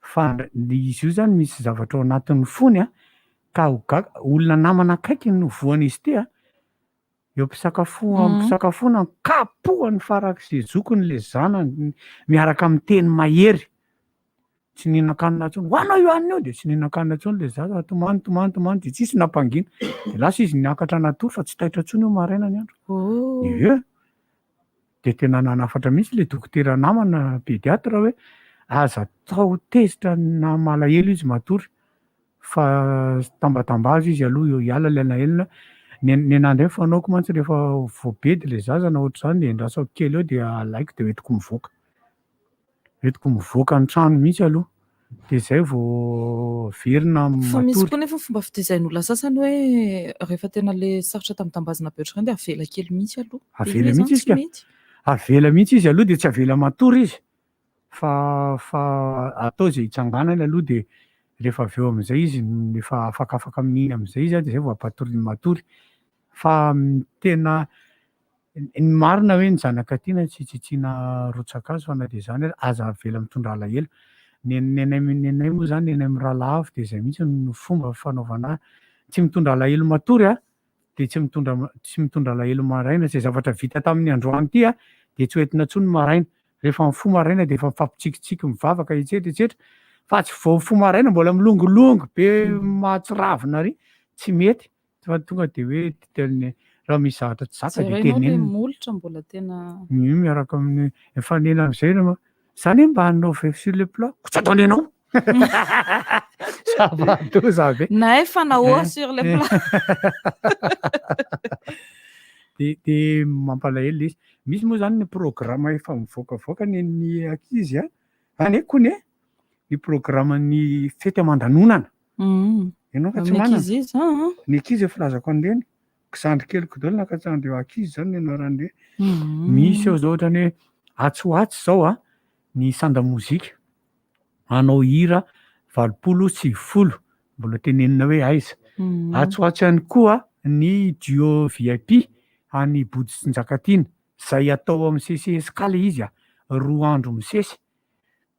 fa izy io zany misy zavatra ao anatin'ny fony ka olona namana akaiky no voan'izy ty eo ampisakafoana kapohany farak'izay zokony le zanany miaraka amin'ny teny mahery tsy nihinan-kanina tsony hoanao io anina io de tsy nihinan-kanina tsony le zaza tomany de tsisy nampangina de lasa izy niakatra natory fa tsy taitra tsony io maraina ny andro de tena nanafatra mihitsy le dokotera namana pédiatra hoe aza tao tezitra na malahelo izy matory fa tambatambazo izy aloha eo hiala le elaelana ny anandray fanaoko mantsy rehefa voabedy le zaza na ohatr'izany de ndrasako kely eo de alaiko de hoentiko mivoaka ny trano mihitsy aloha de zay vao verina fa misy matory koa nefa fomba fitezain'olona sasany hoe rehefa tena le sarotra tambazina be ohatr'izany de avela kely mihitsy aloha avela mihitsy izy ka avela mihitsy izy aloha de tsy avela matory izy fa atao zay hitsanganany aloha de rehefa avy eo amin'izay izy efa afakafaka amin'iny amin'izay izy de zay vao ampatoriany matory fa tena ny marina hoe ny zanaka tiana tsy tsitsiana rotsakazo fa na de zany aza avela mitondra alahelo ny anay moa zany ny anay amin'ny rahalavo de zay mihitsy no fomba fanaovana tsy mitondra alahelo matory de tsy mitondra alahelo maraina zay zavatra vita tamin'ny androany ty de tsy hoentina tsony maraina rehefa mifo maraina de efa mifampitsikitsiky mivavaka etsetra fa tsy vao mifo maraina mbola milongolongo be mahatsiravina ry tsy mety fa tonga de hoe raha misy zavatra tsy zaka de tenenina molotra mbola tena miaraka amin'ny efanena am'izay zany mba hanao vef sur le plat ko tsy ataony ianao zava-to zabe na efa naoa sur le plat de mampalahelo izy misy moa zany ny programme efa mivoakavoaka ny ankizy anekony ny programme ny fety aman-danonana ianao ka tsy manana ny ankizy efa lazako an'ireny kisandry keliko daholo nakatsandry eo ankizy zany ny anaran'ireny misy eo zao ohatrany hoe atsoatsy zao ny sanda mozika anao hira 80 mbola tenenina hoe aiza atsoatsy ihany koa ny duo VIP any Body sy Njakatiana zay atao amin'ny CCS kala izy 2 andro misesy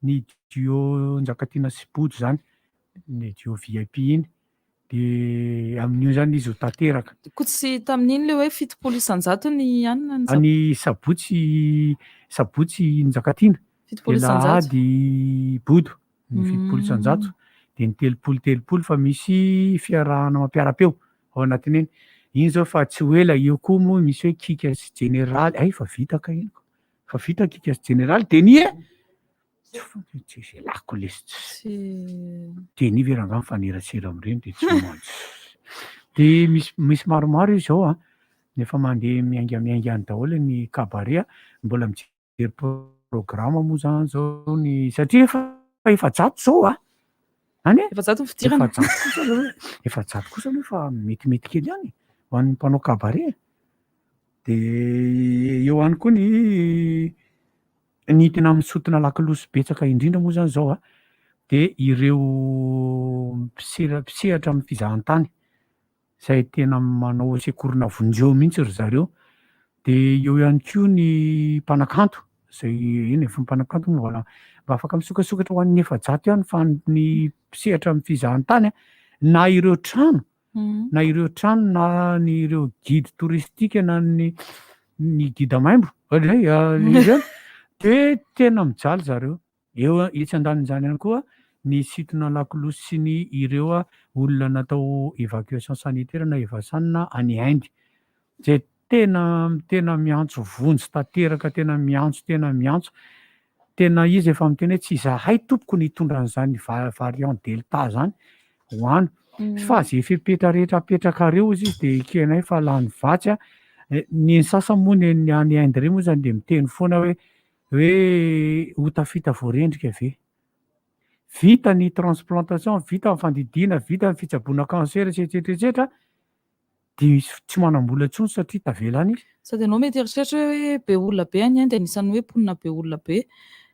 ny duo Njakatiana sy Body zany ny duo VIP iny de amin'io zany izy ho tanteraka ko tsy tamin'iny le hoe 700 ny anina any sabotsy Njakatiana de lahady Bodo ny 700 de ny 300 fa misy fiarahana mampiara-peo ao anatin'iny iny zao fa tsy hoela eo koa moa misy hoe kikas generaly fa vita ka iny fa vita kikas generaly de ny tsy lako lesy de ny veranga mifanerasera amin'ireny de tsy mantsy de misy maromaro izy zao nefa mandeha miaingamiaingany daholo ny kabare mbola mijery programme moa zany zao ny satria efa jato zao efa jato fidirana efa jato kosa aloha fa metimety kely ihany ho an'ny mpanao kabare de eo ihany koa ny tena misotona lakolosy betsaka indrindra moa zany zao de ireo mpisehatra amin'ny fizahan-tany zay tena manao sekorina vonjeo mihitsy ry zareo de eo ihany koa ny mpanakanto zay iny efa mpanakanto mba afaka misokasokatra ho an'ny efa-jato ihany fa ny mpisehatra amin'ny fizahan-tany na ireo trano na ny ireo guide touristique na ny guide maimbo de tena mijaly zareo eo etsy andanin'izany ihany koa ny sitona lakolosy sy ny ireo olona natao évacuation sanitaire na evasanina any Inde zay tena miantso vonjy tanteraka tena miantso tena izy efa miteny hoe tsy izahay tompoko ny hitondran'izany variant delta zany hoany fa zay fepetra rehetra apetraka reo izy de kenay fa lany vatsy ny sasany moa ny any Inde reny moa zany de miteny foana hoe ho tafita voarendrika ve vita ny transplantation vita ny fandidiana vita ny fitsaboana cancer etsetera de tsy manam-bola tsony satria tavelany sady anao mety eritreritra hoe be olona be any de anisan'ny hoe mponina be olona be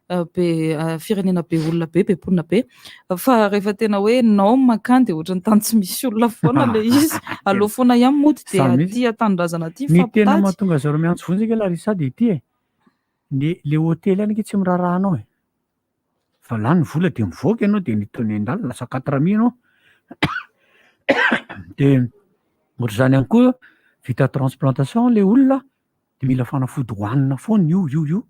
be firenena be olona be mponina be fa rehefa tena hoe nao makany dia ohatrany tany tsy misy olona foana le izy aloha foana ihany mody dia aty atanindrazana aty ny tena fampitady mahatonga zareo miantso vonjika Larissa dia ity le hôtely any tsy mirarahanao fa lany ny vola dia mivoaka ianao dia nitony andalina lasa 4 000 ianao dia ohatra zany ihany koa vita transplantation le olona dia mila fanafody hohanina foana io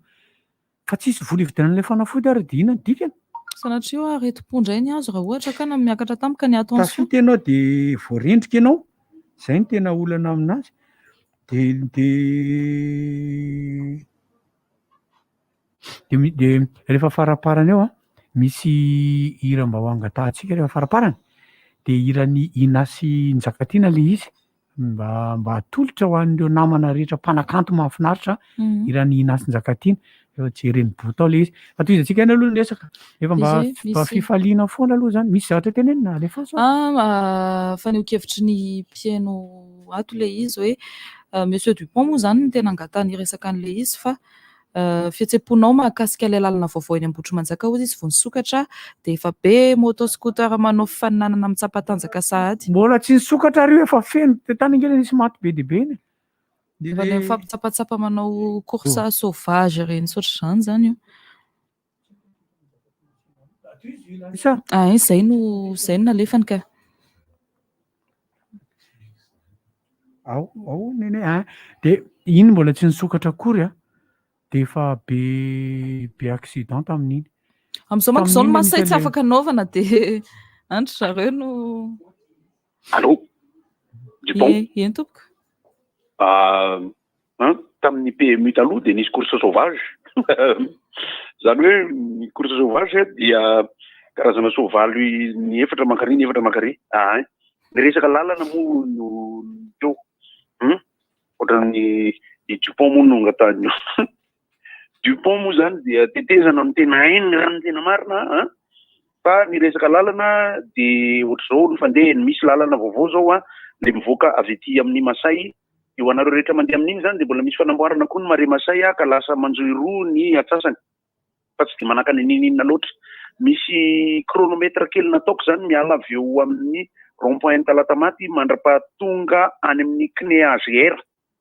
fa tsisy vola ividianan'ilay fanafody ary dia inona ny dikany sanatria aretim-pondra iny azo raha ohatra ka na miakatra tamika ny attention tafita ianao dia voarendrika ianao izay ny tena olana aminazy dia rehefa faraparany eo misy hira mba ho angatahantsika rehefa faraparany dia hiran'ny Inasy Njakatiana le izy mba atolotra ho an'ireo namana rehetra mpanakanto mahafinaritra hiran'ny Inasy Njakatiana efa jereny bota ao le izy fa toy izy antsika eny aloha ny resaka efa mba fifaliana foana aloha zany misy zavatra tenenina alefa faneho-kevitry ny mpiaino ato le izy hoe Monsieur Dupont moa zany no tena angatany resaka an'le izy fa fihetseponao mahakasika ilay lalana vaovao eny Ambohitrimanjaka hozy izy vao nisokatra dia efa be motoscooter manao fifaninanana amin'ny tsapatanjaka sahady mbola tsy nisokatra rio efa feno tany ingely nisy maty be dia be iny efa le mifampitsapatsapa manao course sauvage ireny soatra izany io izay no nalefany ka ao nene dia iny mbola tsy nisokatra akory dia efa be accident tamin'iny amin'izao manko izao no masay tsy afaka anaovana dia andry zareo no allo Dupont eny tompoka tamin'ny PMU taloha dia nisy course sauvage zany hoe ny course sauvage dia karazana soavaly ny efatra mankary ny resaka lalana moa no teo ohatran'ny Dupont moa no angatahany Dupont moa zany dia tetezana ny tena hainy raha ny tena marina fa ny resaka lalana dia ohatr'izao ny fandehany misy lalana vaovao zao le mivoaka avy ety amin'ny Masay eo anareo rehetra mandeha amin'iny zany dia mbola misy fanamboarana koa ny Mare Masay ka lasa manjoy roa ny atsasany fa tsy dia manakany ninina loatra misy chronomètre kely nataoko zany miala avy eo amin'ny rond-point Talatamaty mandrapahatonga any amin'ny CNEAGR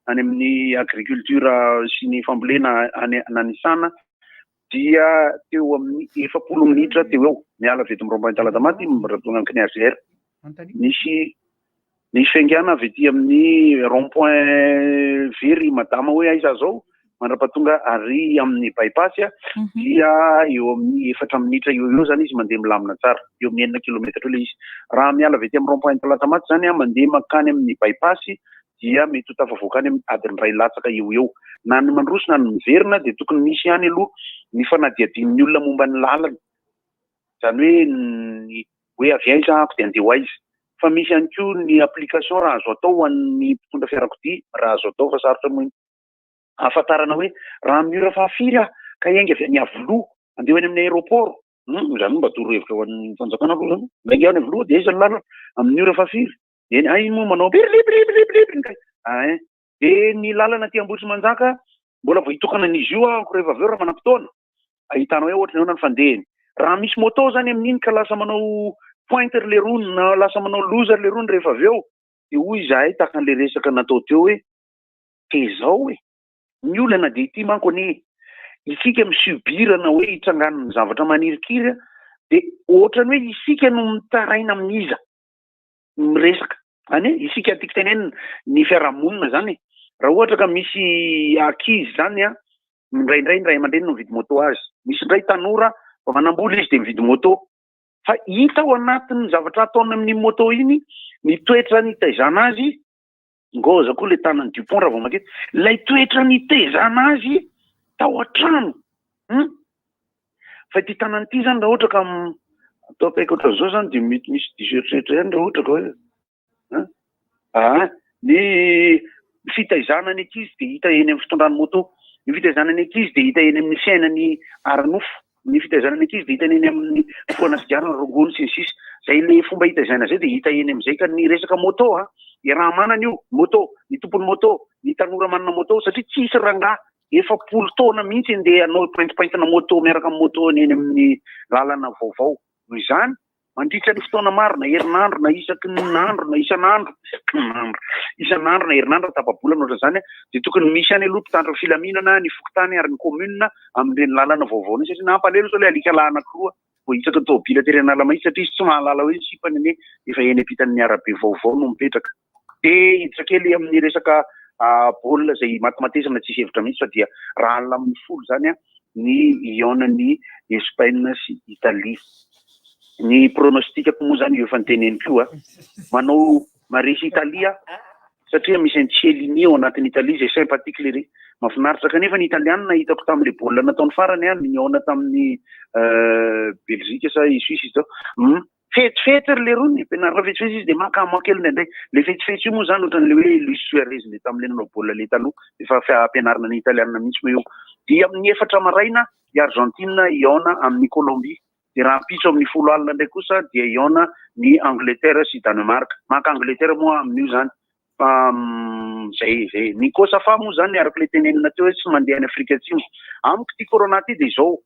any amin'ny agriculture sy ny fambolena nanisana dia teo amin'ny 70 minitra teo eo miala avy eto amin'ny rond-point Talatamaty mandrapahatonga amin'ny CNEAGR nisy fiangana avy ety amin'ny rond-point Very madama hoe aiza zao mandrapahatonga ary amin'ny bypass dia eo amin'ny 4 minitra eo zany izy mandeha milamina tsara eo amin'ny 9 kilometra le izy raha miala avy ety amin'ny rond-point Talatamaty zany mandeha makany amin'ny bypass dia mety ho tafavoaka any amin'ny adiny ray latsaka eo na ny Mandroso na ny Miverina dia tokony misy ihany aloha ny fanadihadian'ny olona momba ny lalana zany hoe avy aiza ako dia andeha ho aiza fa misy ihany koa ny application raha azo atao ho an'ny mpitondra fiarakodia raha azo atao fa sarotra moa ahafantarana hoe raha miora fahafiry ka iainga avy any Avoloha andeha any amin'ny aéroport zany mba torohevitra ho an'ny fanjakana aloha zany mainga any Avoloha dia iza ny lalana amin'ny ora fahafiry iny moa manao biribribiribiribry dia ny lalana aty Ambohitrimanjaka mbola vao hitokana an'izy io rehefa avy eo raha manam-potoana ahitanao hoe ohatra ny ahoana ny fandehany raha misy moto zany amin'iny ka lasa manao pointer le rony na lasa manao loser le rony rehefa avy eo dia hoy izahay tahaka an'le resaka natao teo hoe tezao hoe ny olana dia ity manko ny isika misubirana hoe hitsangan'ny zavatra manirikiry dia ohatrany hoe isika no mitaraina amin'iza miresaka any isika tiako tenenina ny fiarahamonina zany raha ohatra ka misy ankizy zany indraindray ny ray aman-dreny no mividy moto azy misy indray tanora fa manambola izy dia mividy moto fa hita ao anatin'ny zavatra ataony amin'ny moto iny ny toetra ny taizana azy ngoza koa le tanany Dupont raha vao makety ilay toetra ny taizana azy tao an-trano fa ity tanany ity zany raha ohatra ka atao akaika ohatran'izao zany dia mety misy 18 rehetra ihany raha ohatra ka hoe ny fitaizana ny ankizy dia hita eny amin'ny fitondrany moto ny fitaizana ny ankizy dia hita eny amin'ny fiainany aranofo ny fitaizana ny ankizy dia hita eny amin'ny foana fidiarana rongony sy ny sisa zay le fomba hitaizana zay dia hita eny amin'izay ka ny resaka moto i raha manana io moto ny tompony moto ny tanora manana moto satria tsisy rangahy efapolo taona mihitsy andeha anao paintipaintina moto miaraka amin'ny moto eny amin'ny lalana vaovao. Noho izany mandritra ny fotoana maro na herinandro na isaky nandro na isanandro na herinandro tapabolana ohatr'izany dia tokony misy any aloha mpitandro filaminana ny fokontany ary ny commune amin'ireny lalana vaovao ny satria nampalelo sao le alikala anankiroa vo hitsaky ny tômôbila terenala mahitsy satria izy tsy mahalala hoe sipany ane efa eny ampitan'ny arabe vaovao no mipetraka. Dia hiditra kely amin'ny resaka baolina izay matimatesana tsisy hevitra mihitsy fa dia raha alina amin'ny folo zany ny ionan'ny Espagne sy Italie. Ny pronostikako moa zany io efa niteneniko manao maresy Italia satria misy Ancelini ao anatin'ny Italia izay sympathique lery mahafinaritra kanefa ny italiana hitako tamin'le baolina nataony farany niona tamin'ny Belgique sa Suisse izy zao fetifety le rony ampianarina fetifety izy dia makamokely ndray le fetifety io moa zany ohatran'le hoe Luis Suarez le tamin'le nanao baolina le taloha efa ampianarina ny italiana mihitsy moa eo. Dia amin'ny efatra maraina i Argentine iona amin'ny Colombie. Dia raha pitso amin'ny 10 alina ndray kosa dia iona ny Angleterre sy Danemark. Maka Angleterre moa amin'io zany fa zay ny Kosovo moa zany araka le tenenina teo hoe tsy mandeha any Afrika Atsimo. Amiko ty corona ty dia izao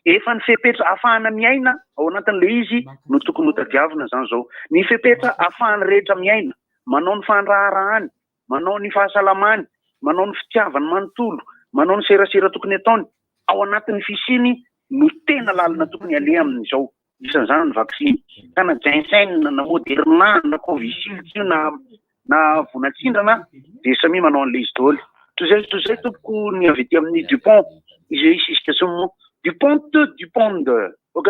efa ny fepetra ahafahana miaina ao anatin'le izy no tokony ho tadiavina zany zao. Ny fepetra ahafahany rehetra miaina, manao ny fandraharahany, manao ny fahasalamany, manao ny fitiavany manontolo, manao ny serasera tokony ataony ao anatin'ny fisiny no tena lalina tokony aleha amin'izao. Isan'izany ny vaksiny. Kana Janssen na Moderna na Covishield io na vonatsindrana dia samy manao an'le izy daholo. Toy izay toko ny avy ety amin'ny Dupont izay justification moa Dupont. Ok.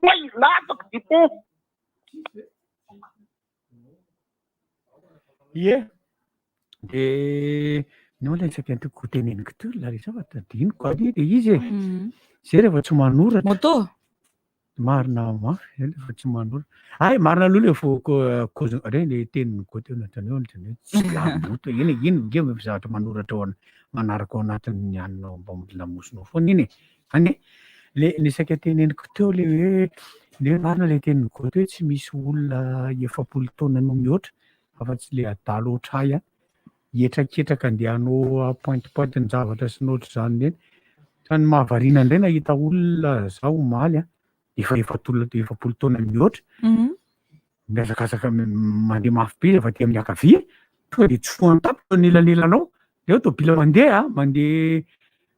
Wai, latako Dupont. Ie. Dia ny olona isaky antoko teneniko teo la rehetra fa tadiniko any dia izy zay rehefa tsy manoratra. Moto. Marina mafy rehefa tsy manoratra. Ay marina aloha le fo reny teniny koa teo natany eo tsy lamoto iny ngemy zavatra manoratra ao manaraka ao anatin'ny anina mba lamosonao foana iny. Any le isaky teneniko teo le hoe le marina le teniny koa teo tsy misy olona 7 taona no mihoatra afa-tsy le adalo ohatray ietraketraka andehanao pointe ny zavatra sy ny ohatr'izany reny. Fa ny mahavariana indray nahita olona zao omaly efa 7 taona mihoatra miazakazaka mandeha mafy be avy aty amin'ny ankavia tonga dia tsy foany tapitra anelanelanao dia tômôbila mandeha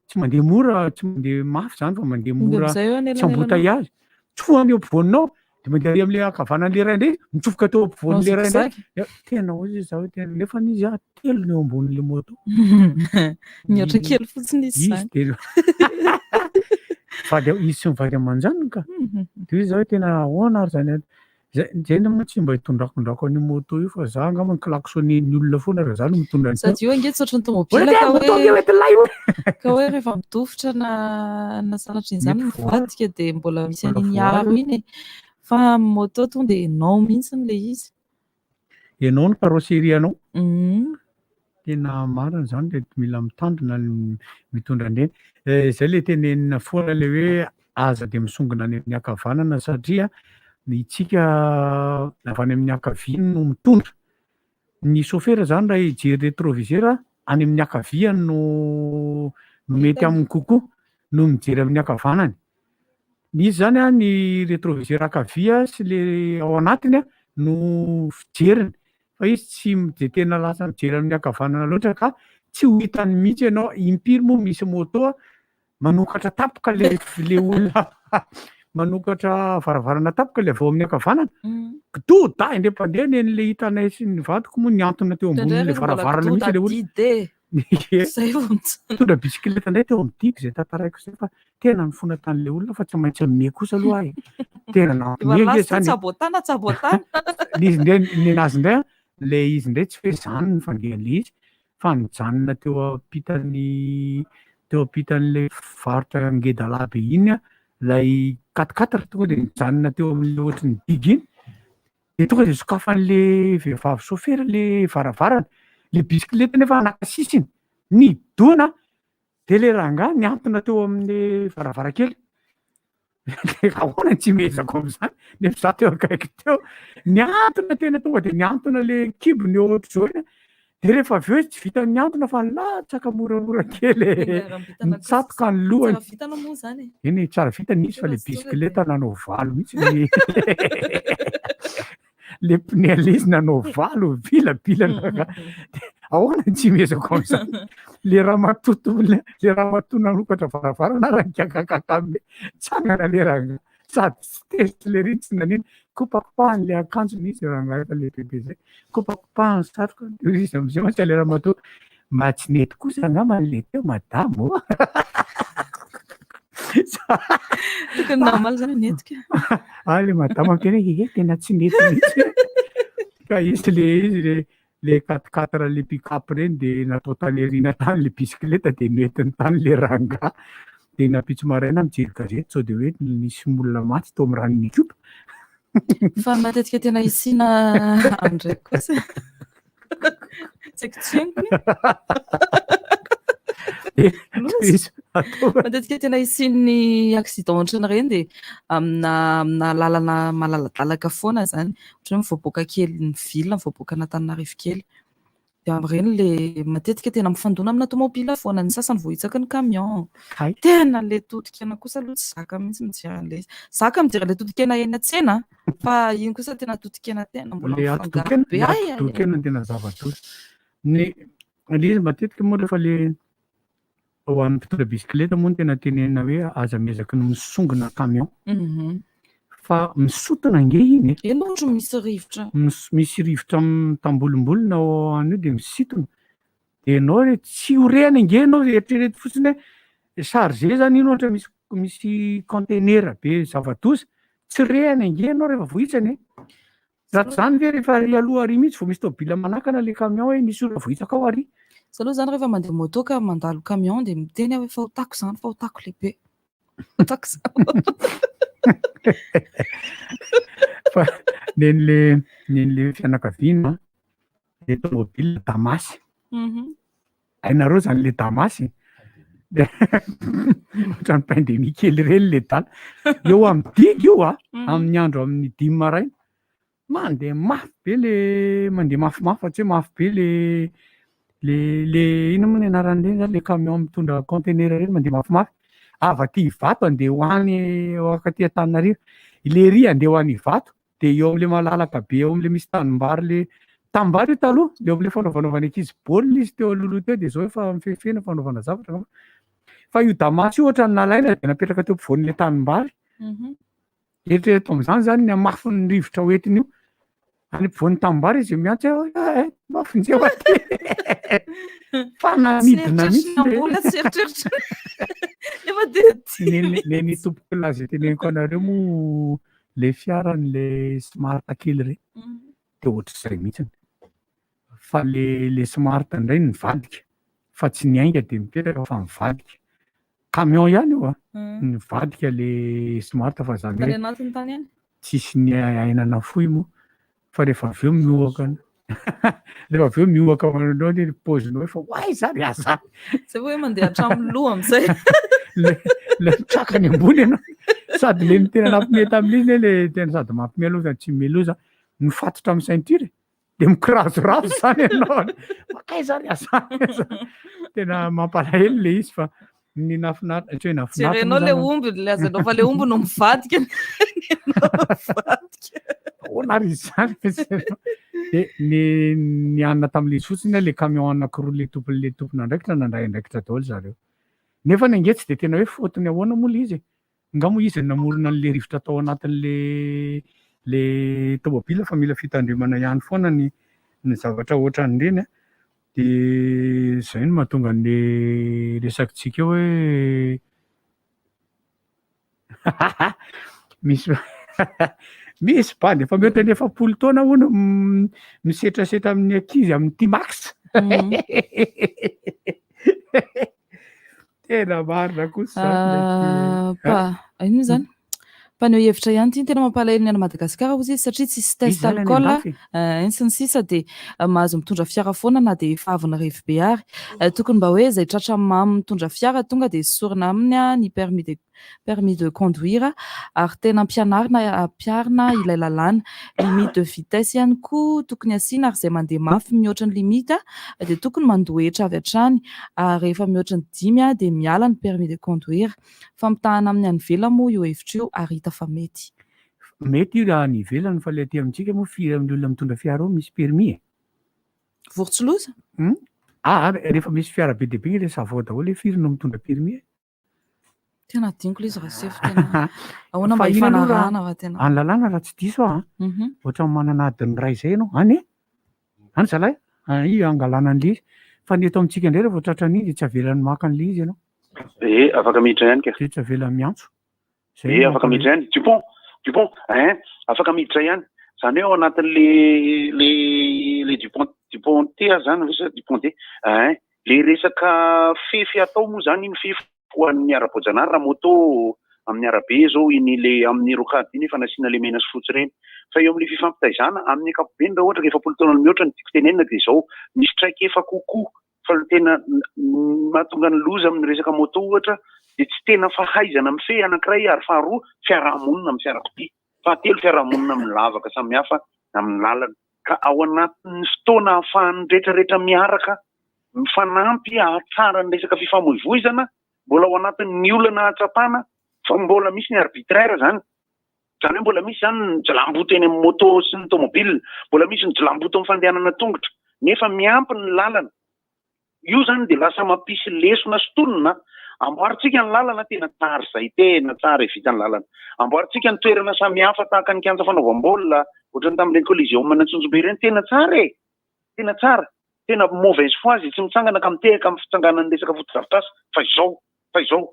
tsy mandeha mora tsy mandeha mafy zany fa mandeha mora tsy embouteillage tsy foany eo ampovoaninao dia mandeha amin'ilay ankavanan'le ray indray mitsofoka teo ampovoan'le ray indray tena hoe zaho tena nefa izy telo ny eo ambonin'le moto mihoatra kely fotsiny izy zany telo fa dia izy sy mivady aman-janony ka dia izy zao tena ahoana ary zany zay nama tsy mba hitondrakondrako any moto io fa za angamba klaksonen'ny olona foana raha zany mitondra sady io ange tsotra ny tômôbila ka hoe rehefa midofotra na sanatry izany mivadika dia mbola misy an'iny aro iny fa moto tonga dia enao mihitsy le izy enao ny carrosserie anao tena marina zany dia mila mitandrina mitondra an'ireny. Izay le tenenina foana le hoe aza dia misongona any amin'ny ankavanana satria ny itsika avy any amin'ny ankavia no mitondra. Ny chauffeur zany raha hijery rétroviseur any amin'ny ankavia no mety aminy kokoa no mijery amin'ny ankavanany. Izy zany ny rétroviseur ankavia sy le ao anatiny no fijeriny fa izy tsy dia tena lasa mijery amin'ny ankavanana loatra ka tsy ho hitany mihitsy ianao impiry moa misy moto manokatra tapoka le olona manokatra varavarana tapoka le avao amin'ny ankavanana da indray-pandeha nen'le hitanay sy ny vadiko moa niantona teo ambonin'le varavarana mihitsy le olona tondra bisikileta indray teo amin'ny diky zay tantaraiko zay fa tena nifona tan'le olona fa tsy maintsy mie kosa aloha ahy tena nampiege zany izy indray nenazy indray le izy indray tsy hoe zany ny fandehan'le izy fa nijanona teo ampitan'le varotra ngedalabe iny lay 4x4 tonga dia nijanona teo amin'le ohatrany digy iny dia tonga dia sokafan'le vehivavy chauffeur le varavarana le bisikileta nefa anakasisiny nidoana dia le rangahy niantona teo amin'le varavarakely ahoana tsy mezako amin'izany nefa za teo akaiky teo niantona tena tonga dia niantona le kibony eo ohatr'izao iny de rehefa avy eo tsy vita miantona fa latsaka moramora kely mitsatoka ny lohany vitanao moa zany eny tsara vita nisy fa le bisikileta nanao valo mihitsy le pneu izy nanao valo bilabilana ahoana tsy mezako am'zany le raha matoto nanokatra varavarana rankakakakame tsangana le raha sady tsy test le ritsy naniny kopakopahany le akanjony izy raha le bebe zay kopakopahany satroka izy am'zay mantsy le raha matoto mba tsy nety kosa angamba le teo madamo tokony normal zany netika le madamo am'tena hoe tena tsy nety mihitsy ka izy le 4x4 le pick-up reny de natao talerina tany le bisikileta de noentiny tany le ranga de napitso maraina mijery gazety sao de hoe nisy molona maty tao amin'ny ranony kopa fa matetika tena isina andraiky kosa tsy haiko tseniko matetika tena isin'ny accident ohatrany reny de amina lalana malaladalaka foana zany ohatra hoe mivoaboaka kely ny ville mivoaboaka Antananarivo kely de am'ireny le matetika tena mifandona amina tomobila foana ny sasany vohitsaky ny camion tena le totokena kosa aloha tsy zaka mihitsy mijery an'le zaka mijery le totokena eny an-tsena fa iny kosa tena totokena tena mbola mifangaro be totokena tena zava-doza le izy matetika moa rehefa le ho an'ny mpitondra bisikileta moa tena tenena hoe aza miezaky ny misongona camion fa misotona nge iny eno ohatra misy rivotra misy rivotra tambolombolona ao an'io de misitona de ianao re tsy horehany nge ianao eritrerety fotsiny hoe charge zany ino ohatra misy conteneur be zava-doza tsy rehany nge ianao rehefa vohitsany raha zany ve rehefa ary aloha ary mihitsy vao misy tobila manakana le camion hoe misy olona vohitsaka ao ary za aloha zany rehefa mandeha moto ka mandalo camion de miteny hoe fa hotako zany fa hotako lehibe tako fa nen'le fianakaviana le tomobile damasy hainareo zany le damasy ohatrany pandémie kely reny le dala eo amin'ny digy io amin'ny andro amin'ny 10 maraina mandeha mafy be le mandeha mafimafy fa tsy hoe mafy be le ino moa ny anaran'ireny zany le camion mitondra conteneur reny mandeha mafimafy avaty Ivato andeha hoany akaty Antananarivo le ry andeha hoany Ivato de eo am'le malalaka be eo am'le misy tanimbary le tanimbary io taloha le eo am'le fanaovanaovana ankizy baolina izy teo alohaloha teo de zao efa mifefena fanaovana zavatra fa io damasy io ohatrany nalaina de napetraka teo ampovoan'le tanimbary eritrereto am'zany zany ny amafiny rivotra hoentiny io any ampovoan'ny tanimbary izy miantsy mafinjeo aty fa namidina neny tompoko lazy teneniko anareo moa le fiaran'le smart kely reny de ohatr'izay mihitsiny fa le smart ndray nivadika fa tsy niainga de mipetraka fa mivadika camion ihany io nivadika le smart fa zany tany anatiny tany ihany tsisy ny ainana foy moa fa rehefa avy eo miohaka rehefa avy eo miohaka manao ny paozinao fa hoay zany aza zay hoe mandeha hatramin'loha am'izay le trakany ambony ianao sady le tena nampimeta amin'izy le tena sady mampime aloha tsy meloza mifatotra amin'ny ceinture de mikirazorazo zany ianao makay zany aza tena mampalahelo le izy fa ny nafinaritra tsy hoe nafinaritra jerenao le omby le azanao fa le omby no mivadika onary izy zany de ny anona tam'le izy fotsiny le camion anankiroa le tompona andraikitra nandray andraikitra daholo zareo nefa ny ange tsy de tena hoe fotony ahoana moa le izy nga moa izy namorona an'le rivotra tao anatin'le tomobile fa mila fitandrimana ihany foana ny zavatra ohatran'ireny de zay no mahatonga an'le resakintsika hoe misy bany efa mihoatra ny 7 taona hono misetrasetra amin'ny ankizy amin'ny Timax tena marina kosa ino zany mpaneo hevitra ihany ty tena mampalahelo ny any Madagasikara ozy izy satria tsisy test alcool iny sy ny sisa de mahazo mitondra fiara foana na de efa avy narevy be ary tokony mba hoe zay tratra mamy mitondra fiara tonga de sorina aminy ny permis de permis de conduire ary tena ampiarina ilay lalàna. Limite de vitesse ihany koa tokony asiana ary izay mandeha mafy mihoatra ny limite dia tokony mandoetra avy hatrany ary rehefa mihoatra ny 5 dia miala ny permis de conduire. Fampitahana amin'ny any ivelany moa io hevitra io ary hita fa mety. Mety io raha ny ivelany fa ilay aty amintsika moa amin'ny olona mitondra fiara misy permis. Vortsiloza? Rehefa misy fiara be dia be ilay savao daholo ilay firy no mitondra permis. Tena diniko ilay izy raha sefo tena. Ahoana mba hifanarahana va tena. Any lalàna raha tsy diso ohatra manana adiny ray izay ianao. Any zalahy angalana an'ilay izy. Fa ny eto amintsika indray rehefa tratra an'iny dia tsy avelany maka an'ilay izy ianao. Afaka miditra ihany ka. Dia tsy avelany miantso. Afaka miditra ihany. Dupont, afaka miditra ihany. Zany hoe ao anatin'le Duponté zany Duponté. Le resaka fefy atao moa zany iny fefy ho an'ny ara-boajanahary raha moto amin'ny arabe zao iny le amin'ny rokady iny efa nasiana le mena sy fotsy reny. Fa eo amin'le fifampitaizana amin'ny ankapobeny raha ohatra ka 70 taona mihoatra ny tiako tenenina dia izao misy traikefa kokoa fa tena mahatonga ny loza amin'ny resaka moto ohatra dia tsy tena fahaizana mifehy anankiray ary faharoa fiarahamonina amin'ny fiarakodia. Fahatelo fiarahamonina amin'ny lavaka samihafa amin'ny lalana. Ka ao anatin'ny fotoana ahafahan'ny rehetrarehetra miaraka mifanampy ahatsara ny resaka fifamoivoizana mbola ao anatin'ny olana ahatsapana fa mbola misy ny arbitraire zany. Zany hoe mbola misy zany ny jilamboto eny amin'ny moto sy ny tomobile, mbola misy ny jilamboto amin'ny fandehanana tongotra nefa miampy ny lalana. Io zany dia lasa mampisy lesona sy tonona. Amboarintsika ny lalana tena tsara izay tena tsara vita ny lalana. Amboarintsika ny toerana samihafa tahaka ny kianja fanaovam-baolina ohatran'ny tamin'ireny Coliseum Manantsontsobe ireny tena tsara tena tsara. Tena mauvaise foi azy tsy mitsangana ka mitehaka amin'ny fitsanganan'ny resaka foto-drafitrasa fa izao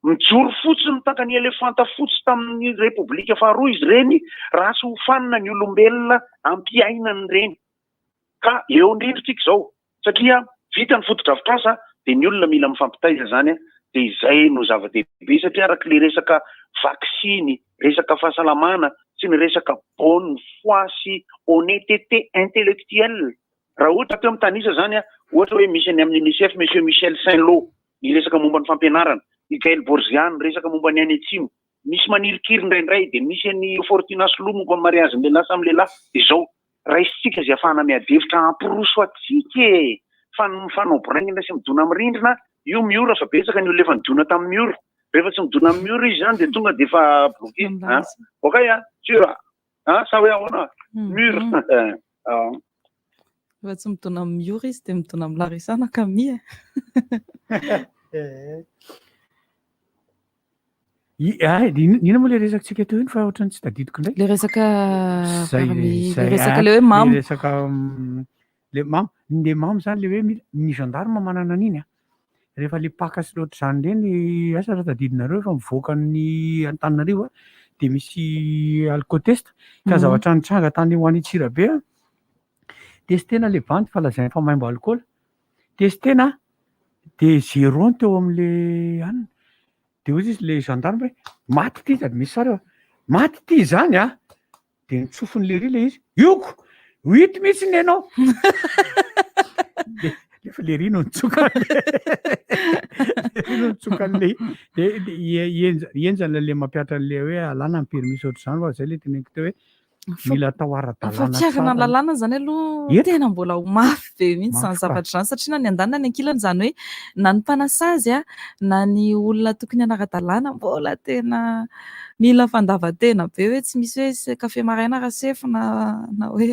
mijoro fotsiny tahaka ny elefanta fotsy tamin'ny repoblika faharoa izy reny raha sy hofanina ny olombelona ampiainany reny. Ka eo indrindritsika izao satria vita ny foto-drafitrasa dia ny olona mila mifampitaiza zany dia izay no zava-dehibe satria araka le resaka vaksiny, resaka fahasalamana sy ny resaka bonne foi sy honnêteté intellectuelle. Raha ohatra teo amin'ny tanisa zany ohatra hoe misy any amin'ny UNICEF Monsieur Michel Saint-Lô ny resaka momba ny fampianarana, Mikael Borzian resaka momba ny any atsimo, misy manirikiry indraindray dia misy any Fortuna Solo momba ny mariazy ny lehilahy samy lehilahy. Dia izao raisitsika izay ahafahana miadevitra amporoso atsika fa ny mifanaoboraingina sy midona amin'ny rindrina io miora fa betsaka ny olona efa nidona tamin'ny miora. Rehefa tsy midona amin'ny miora izy zany dia tonga dia efa bloqué. Okay sura sa hoe ahoana mur. Rehefa tsy midona amin'ny miora izy dia midona amin'ny Larisana Camille. Ina moa le resakantsika teo iny fa ohatrany tsy tadidiko indray. Le resaka le hoe mamy. Resaka le mamy zany le hoe ny gendarme manana an'iny rehefa le paka sy ohatr'izany ireny asa raha tadidinareo efa mivoaka ny Antananarivo dia misy alkotesta ka zavatra nitranga tany ho an'ny Tsirabe testena le bandy fa lazainy fa maimbo alkôla testena dia 0 teo amin'le anina dia ozy izy le gendarme hoe maty ty sady misy sara maty ty zany dia nitsofon'le ry le izy ioko 8 mihitsy ny ianao efa le ry no nitsokan'le ienjana le mampiatra an'le hoe alana ny permis ohatr'izany fa zay le teneniko teo hoe mila atao ara-dalàna Fatiavana ny lalàna zany aloha tena mbola ho mafy be mihitsy izany zavatra izany satria na ny andana ny ankilany zany hoe na ny mpanasa azy na ny olona tokony hanara-dalàna mbola tena mila fandavan-tena be hoe tsy misy hoe kafe maraina raha sefo na hoe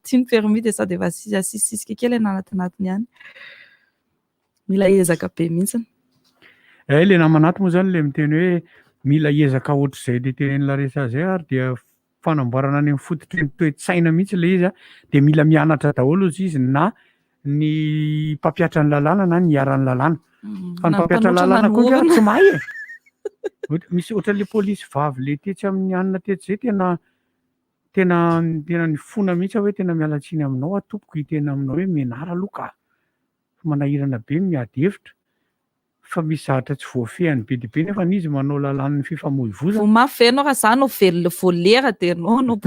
tia ny permis dia sady efa asisisika kely anatinatiny ihany. Mila ezaka be mihitsy. Le namanaty moa zany le miteny hoe mila ezaka ohatr'izay le teneny Larisa zay ary dia fanamboarana ny fototry ny toe-tsaina mihitsy le izy dia mila mianatra daholo izy na ny mpampiatra ny lalàna na ny iara ny lalàna. Fa ny mpampiatra lalàna koa tsy mahay misy ohatran'le polisy vavy le tetsy amin'ny anina tetsy zay tena ny fona mihitsy hoe tena mialatsiny aminao tompoko hitena aminao hoe menara aloha ka manahirana be miady hevitra fa misy zahatra tsy voafehany be dia be nefa n'izy manao lalàn'ny fifamoivoizana. Mafy ianao raha zany voalera dia ianao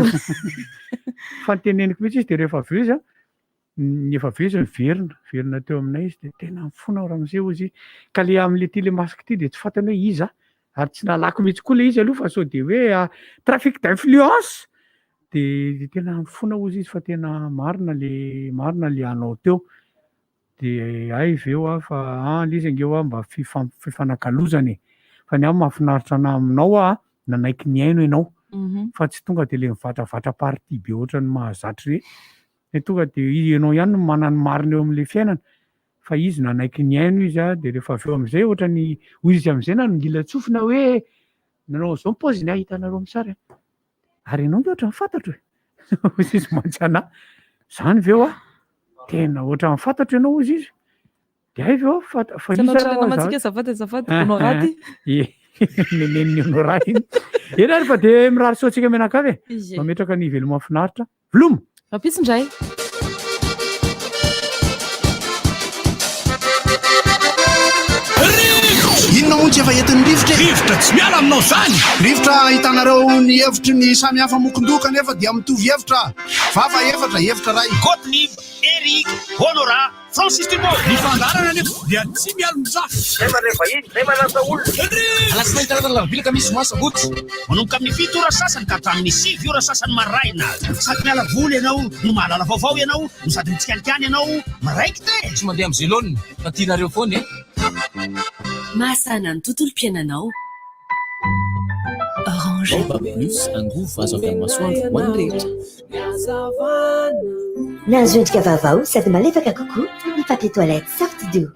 fa ny teneniko mihitsy izy dia rehefa avy eo izy Efa veziny verina teo aminay izy de tena mifona ramose izy ka le amin'le ty le masque ty de tsy fantany hoe iza ary tsy nalako mihitsy koa le izy aloha fa sao de hoe trafic d'influence de tena mifona ozy izy fa tena marina le anao teo de ay veo fa le izy angeo mba fifanakalozany fa ny mahafinaritra ana aminao nanaiky ny aino ianao fa tsy tonga de le mivatravatra party be ohatrany mahazatry tonga de ianao ihany no manany marina eo amin'le fiainana fa izy nanaiky ny aino izy de rehefa aveo am'izay ohatrany hoy izy am'izay na ngila tsofina hoe nanao zao paoziny hitanareo am'sary ary ianao ohatra mifantatra hoe izy mantsy ana zany veo tena ohatra mifantatra ianao izy izy de ay veo fa nenen'ny honorat iny ena rehefa de mirary soatsika menakavy mametraka ny veloma mahafinaritra veloma Rapisindray. Inona moa tsy efa entin'ny rivotra tsy miala aminao zany rivotra hitanareo ny hevitry ny samy hafa mokondoka nefa dia mitovy hevitra fafa hevitra ray Gottlieb, Eric, Honora, Francis Thibault ny fandarana nefa dia tsy miala mizaha zay marefa iny zay manasa olona alasinainy karazana lavilaka misy masabotsy manomboka amin'ny 7 ora sasany ka hatramin'ny 7 ora sasany maraina sady miala voly ianao no mahalala vaovao ianao no sady mitsikanikany ianao maraiky te tsy mandeha amin'ny zelone fa tianareo foany Mahasana ny tontolo-piainanao. Orange Plus angovo azo avy amin'ny masoandro ho an'ny rehetra. Nahazo endrika vaovao sady malefaka kokoa ny papier toilette Sorty Doux.